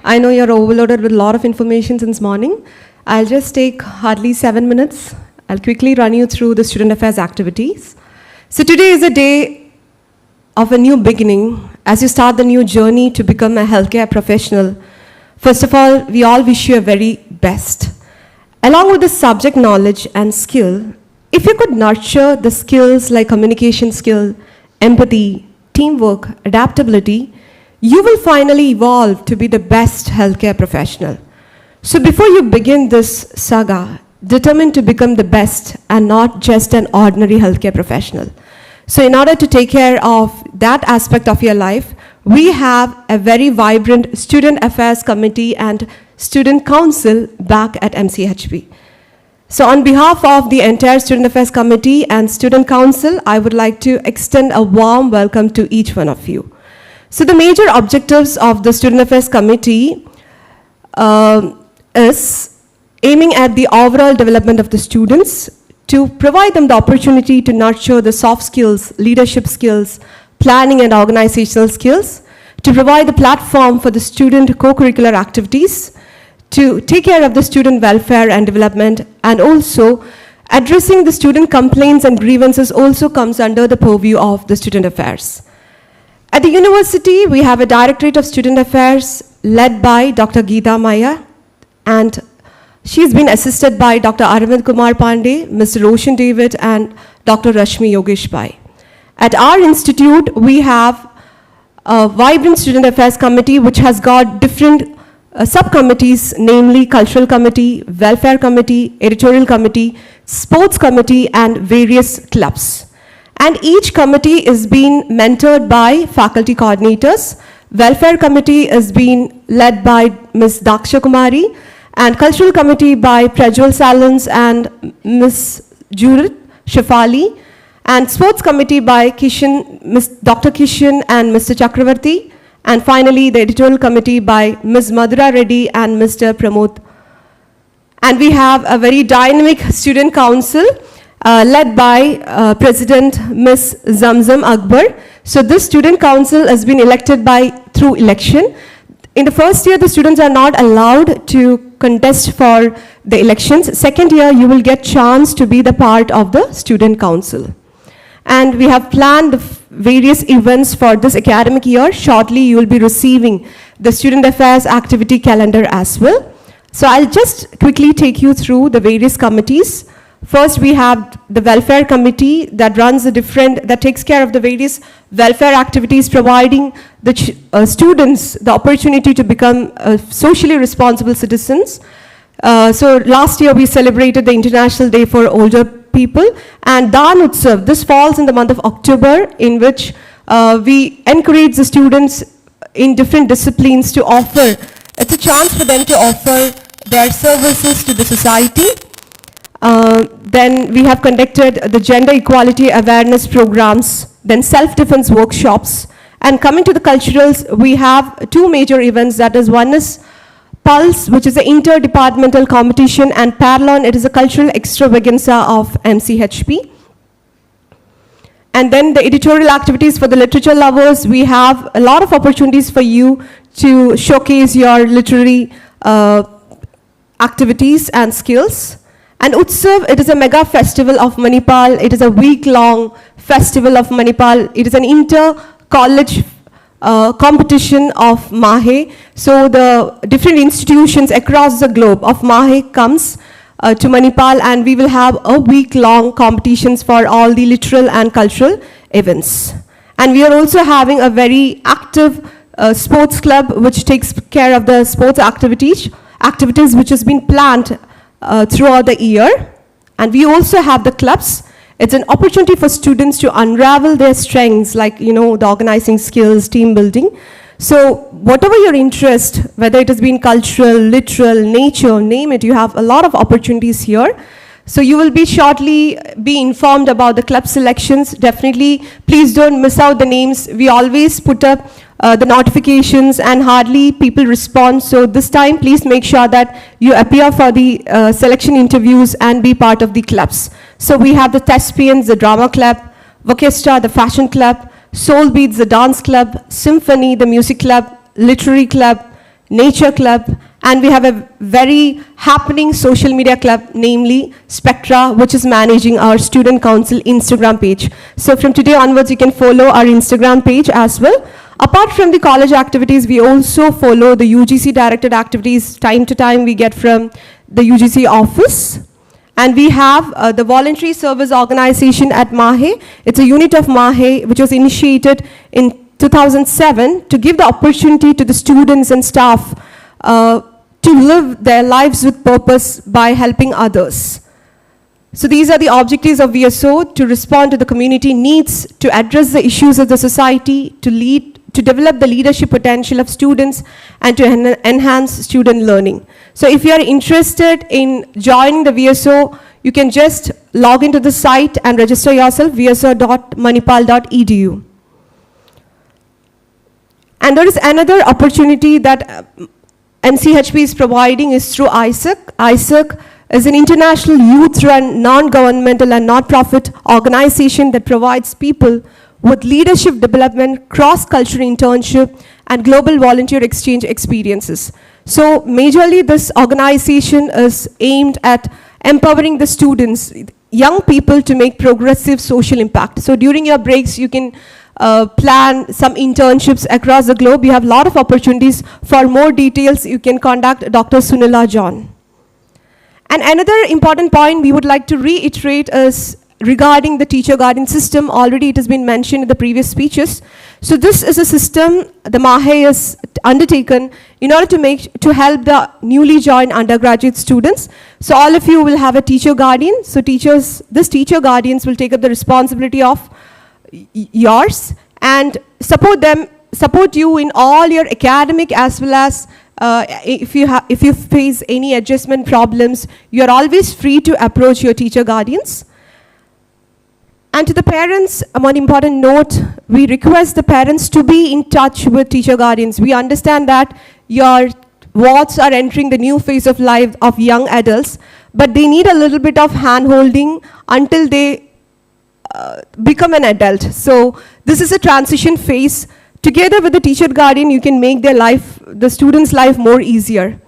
I know you're overloaded with a lot of information since morning. I'll just take hardly 7 minutes. I'll quickly run you through the student affairs activities. So today is a day of a new beginning as you start the new journey to become a healthcare professional. First of all, we all wish you a very best. Along with the subject knowledge and skill, if you could nurture the skills like communication skill, empathy, teamwork, adaptability, you will finally evolve to be the best healthcare professional. So before you begin this saga, determined to become the best and not just an ordinary healthcare professional. So in order to take care of that aspect of your life, we have a very vibrant Student Affairs Committee and Student Council back at MCHP. So on behalf of the entire Student Affairs Committee and Student Council, I would like to extend a warm welcome to each one of you. So the major objectives of the Student Affairs Committee is aiming at the overall development of the students, to provide them the opportunity to nurture the soft skills, leadership skills, planning and organizational skills, to provide the platform for the student co-curricular activities, to take care of the student welfare and development, and also addressing the student complaints and grievances also comes under the purview of the student affairs. At the university, we have a Directorate of Student Affairs led by Dr. Geeta Maya, and she's been assisted by Dr. Arvind Kumar Pandey, Mr. Roshan David, and Dr. Rashmi Yogesh Pai. At our institute, we have a vibrant Student Affairs Committee which has got different subcommittees, namely Cultural Committee, Welfare Committee, Editorial Committee, Sports Committee, and various clubs. And each committee is being mentored by faculty coordinators. Welfare Committee is being led by Ms. Daksha Kumari, and Cultural Committee by Prajwal Salons and Ms. Judith Shafali, and Sports Committee by Dr. Kishan and Mr. Chakravarti, and finally the Editorial Committee by Ms. Madhura Reddy and Mr. Pramod. And we have a very dynamic Student Council led by President Ms. Zamzam Akbar. So this Student Council has been elected through election. In the first year, the students are not allowed to contest for the elections. Second year, you will get chance to be the part of the Student Council. And we have planned various events for this academic year. Shortly, you will be receiving the Student Affairs activity calendar as well. So I'll just quickly take you through the various committees. First, we have the Welfare Committee that runs that takes care of the various welfare activities, providing the students the opportunity to become socially responsible citizens. So last year, we celebrated the International Day for Older People, and Dan Utsav, this falls in the month of October, in which we encourage the students in different disciplines to offer, it's a chance for them to offer their services to the society. Then we have conducted the gender equality awareness programs, then self-defense workshops. And coming to the culturals, we have two major events. That is, one is Pulse, which is an interdepartmental competition, and Parlon, it is a cultural extravaganza of MCHP. And then the editorial activities for the literature lovers, we have a lot of opportunities for you to showcase your literary activities and skills. And Utsav, it is a mega festival of Manipal. It is a week-long festival of Manipal. It is an inter-college competition of MAHE. So the different institutions across the globe of MAHE comes to Manipal, and we will have a week-long competitions for all the literal and cultural events. And we are also having a very active sports club which takes care of the sports activities which has been planned throughout the year. And we also have the clubs. It's an opportunity for students to unravel their strengths, like, the organizing skills, team building. So whatever your interest, whether it has been cultural, literal, nature, name it, you have a lot of opportunities here. So you will be shortly be informed about the club selections. Definitely, please don't miss out the names. We always put up the notifications and hardly people respond. So this time, please make sure that you appear for the selection interviews and be part of the clubs. So we have the Thespians, the Drama Club, Vocestra, the Fashion Club, Soul Beats, the Dance Club, Symphony, the Music Club, Literary Club, Nature Club, and we have a very happening social media club, namely Spectra, which is managing our Student Council Instagram page. So from today onwards, you can follow our Instagram page as well. Apart from the college activities, we also follow the UGC directed activities. Time to time, we get from the UGC office. And we have the Voluntary Service Organization at MAHE. It's a unit of MAHE which was initiated in 2007 to give the opportunity to the students and staff to live their lives with purpose by helping others. So these are the objectives of VSO: to respond to the community needs, to address the issues of the society, to develop the leadership potential of students, and to enhance student learning. So if you are interested in joining the VSO, you can just log into the site and register yourself, vso.manipal.edu. And there is another opportunity that MCHP is providing is through ISAC. ISAC is an international youth-run, non-governmental and not-profit organization that provides people with leadership development, cross-cultural internship, and global volunteer exchange experiences. So majorly this organization is aimed at empowering the students, young people, to make progressive social impact. So during your breaks, you can plan some internships across the globe. You have a lot of opportunities. For more details, you can contact Dr. Sunila John. And another important point we would like to reiterate is regarding the teacher guardian system. Already it has been mentioned in the previous speeches. So this is a system the MAHE has undertaken in order to help the newly joined undergraduate students. So all of you will have a teacher guardian. So this teacher guardians will take up the responsibility of yours and support you in all your academic as well as if you face any adjustment problems, you are always free to approach your teacher guardians. And to the parents, one important note, we request the parents to be in touch with teacher guardians. We understand that your wards are entering the new phase of life of young adults, but they need a little bit of hand-holding until they become an adult. So this is a transition phase. Together with the teacher guardian, you can make the student's life more easier.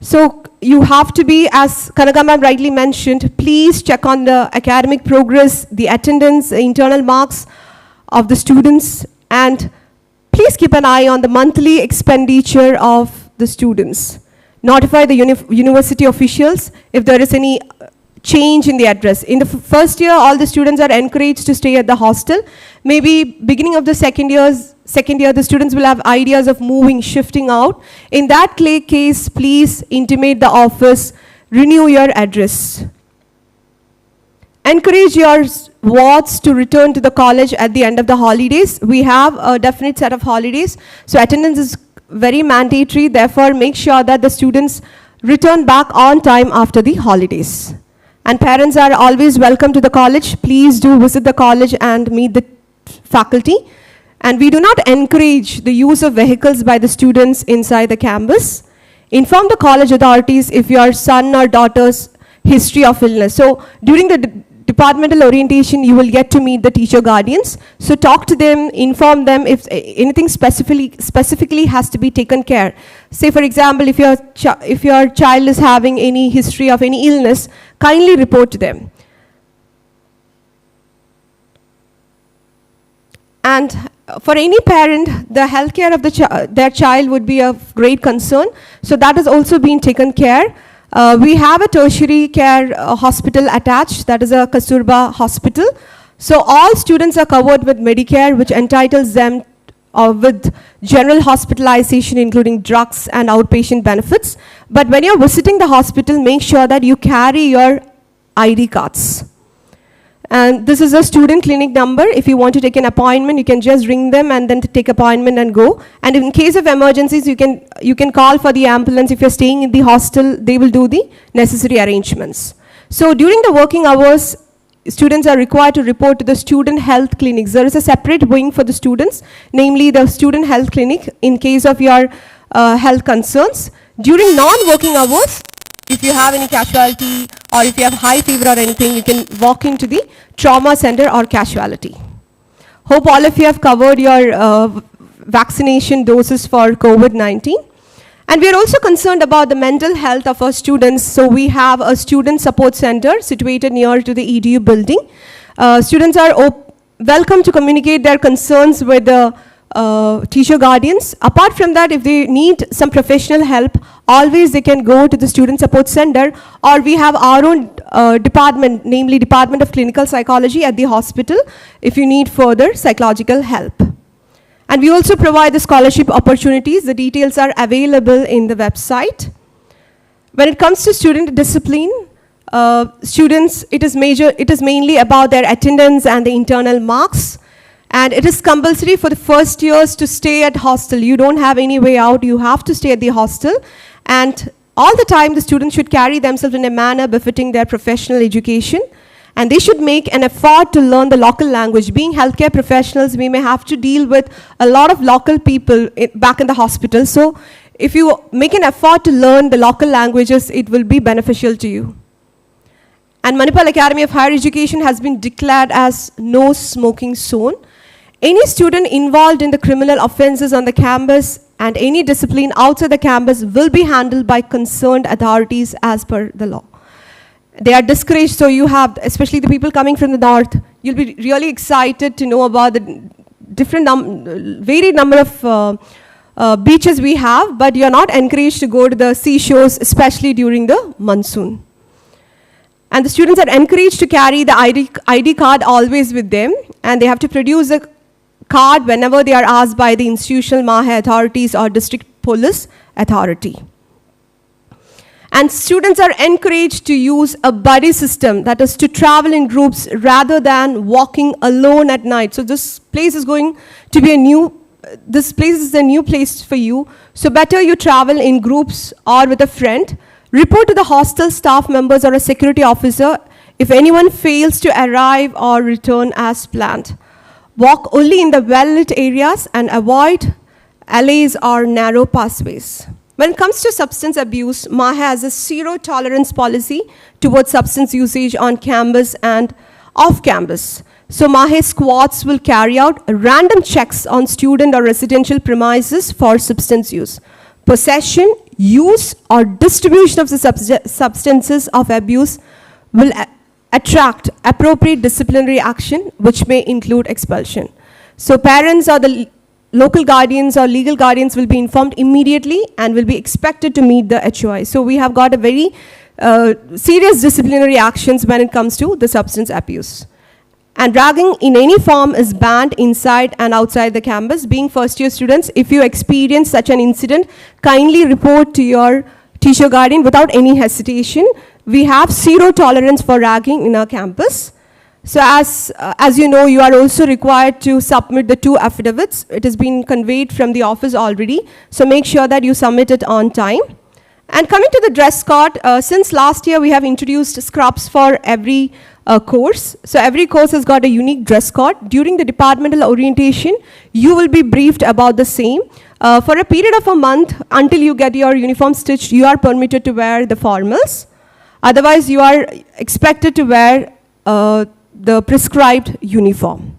So you have to be, as Kanaga ma'am rightly mentioned, please check on the academic progress, the attendance, the internal marks of the students, and please keep an eye on the monthly expenditure of the students. Notify the university officials if there is any change in the address. In the first year, all the students are encouraged to stay at the hostel. Maybe beginning of the second year, the students will have ideas of moving, shifting out. In that case, please intimate the office, renew your address. Encourage your wards to return to the college at the end of the holidays. We have a definite set of holidays, so attendance is very mandatory. Therefore, make sure that the students return back on time after the holidays. And parents are always welcome to the college. Please do visit the college and meet the faculty. And we do not encourage the use of vehicles by the students inside the campus. Inform the college authorities if your son or daughter's history of illness. So during the departmental orientation, you will get to meet the teacher guardians. So talk to them, inform them if anything specifically has to be taken care. Say for example, if your child is having any history of any illness, kindly report to them. And for any parent, the healthcare of their child would be of great concern. So that has also been taken care. We have a tertiary care hospital attached, that is a Kasturba hospital. So all students are covered with Medicare, which entitles them with general hospitalization, including drugs and outpatient benefits. But when you're visiting the hospital, make sure that you carry your ID cards. And this is a student clinic number. If you want to take an appointment, you can just ring them and then take appointment and go. And in case of emergencies, you can call for the ambulance. If you're staying in the hostel, they will do the necessary arrangements. So during the working hours, students are required to report to the student health clinics. There is a separate wing for the students, namely the student health clinic in case of your health concerns. During non-working hours, if you have any casualty or if you have high fever or anything, you can walk into the trauma center or casualty. Hope all of you have covered your vaccination doses for COVID-19. And we are also concerned about the mental health of our students. So we have a student support center situated near to the EDU building. Students are welcome to communicate their concerns with the teacher guardians. Apart from that, if they need some professional help, always they can go to the student support center, or we have our own department, namely Department of Clinical Psychology at the hospital, if you need further psychological help. And we also provide the scholarship opportunities. The details are available in the website. When it comes to student discipline, students, it is mainly about their attendance and the internal marks. And it is compulsory for the first years to stay at hostel. You don't have any way out. You have to stay at the hostel. And all the time, the students should carry themselves in a manner befitting their professional education. And they should make an effort to learn the local language. Being healthcare professionals, we may have to deal with a lot of local people back in the hospital. So if you make an effort to learn the local languages, it will be beneficial to you. And Manipal Academy of Higher Education has been declared as no smoking zone. Any student involved in the criminal offenses on the campus and any discipline outside the campus will be handled by concerned authorities as per the law. They are discouraged, so you have, especially the people coming from the north, you'll be really excited to know about the different varied number of beaches we have, but you're not encouraged to go to the seashores, especially during the monsoon. And the students are encouraged to carry the ID card always with them, and they have to produce a card whenever they are asked by the institutional MAHE authorities or district police authority. And students are encouraged to use a buddy system, that is to travel in groups rather than walking alone at night. So this place is going to be a new place for you. So better you travel in groups or with a friend. Report to the hostel staff members or a security officer if anyone fails to arrive or return as planned. Walk only in the well-lit areas and avoid alleys or narrow pathways. When it comes to substance abuse, MAHE has a zero tolerance policy towards substance usage on campus and off campus. So MAHE squads will carry out random checks on student or residential premises for substance use. Possession, use, or distribution of the substances of abuse will attract appropriate disciplinary action, which may include expulsion. So parents or the local guardians or legal guardians will be informed immediately and will be expected to meet the HOI. So we have got a very serious disciplinary actions when it comes to the substance abuse. And ragging in any form is banned inside and outside the campus. Being first year students, if you experience such an incident, kindly report to your teacher guardian without any hesitation. We have zero tolerance for ragging in our campus. So as you know, you are also required to submit the 2 affidavits. It has been conveyed from the office already. So make sure that you submit it on time. And coming to the dress code, since last year we have introduced scrubs for every course. So every course has got a unique dress code. During the departmental orientation, you will be briefed about the same. For a period of a month, until you get your uniform stitched, you are permitted to wear the formals. Otherwise, you are expected to wear the prescribed uniform.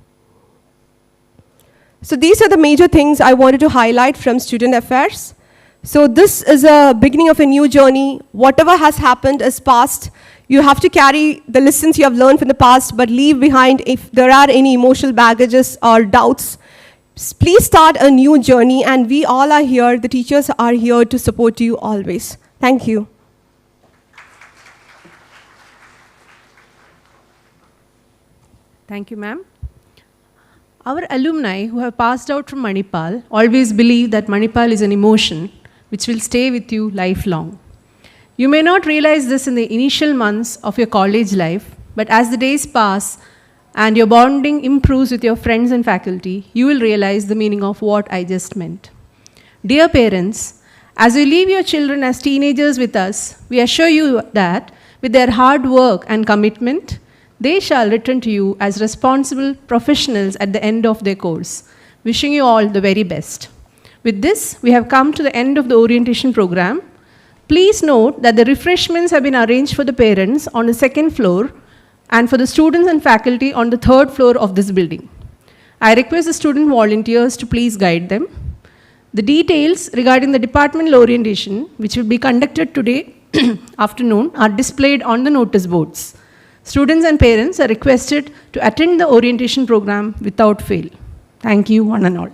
So these are the major things I wanted to highlight from student affairs. So this is a beginning of a new journey. Whatever has happened is past. You have to carry the lessons you have learned from the past, but leave behind if there are any emotional baggages or doubts. Please start a new journey, and we all are here. The teachers are here to support you always. Thank you. Thank you, ma'am. Our alumni who have passed out from Manipal always believe that Manipal is an emotion which will stay with you lifelong. You may not realize this in the initial months of your college life, but as the days pass and your bonding improves with your friends and faculty, you will realize the meaning of what I just meant. Dear parents, as you leave your children as teenagers with us, we assure you that with their hard work and commitment, they shall return to you as responsible professionals at the end of their course. Wishing you all the very best. With this, we have come to the end of the orientation program. Please note that the refreshments have been arranged for the parents on the 2nd floor and for the students and faculty on the 3rd floor of this building. I request the student volunteers to please guide them. The details regarding the departmental orientation, which will be conducted today afternoon, are displayed on the notice boards. Students and parents are requested to attend the orientation program without fail. Thank you, one and all.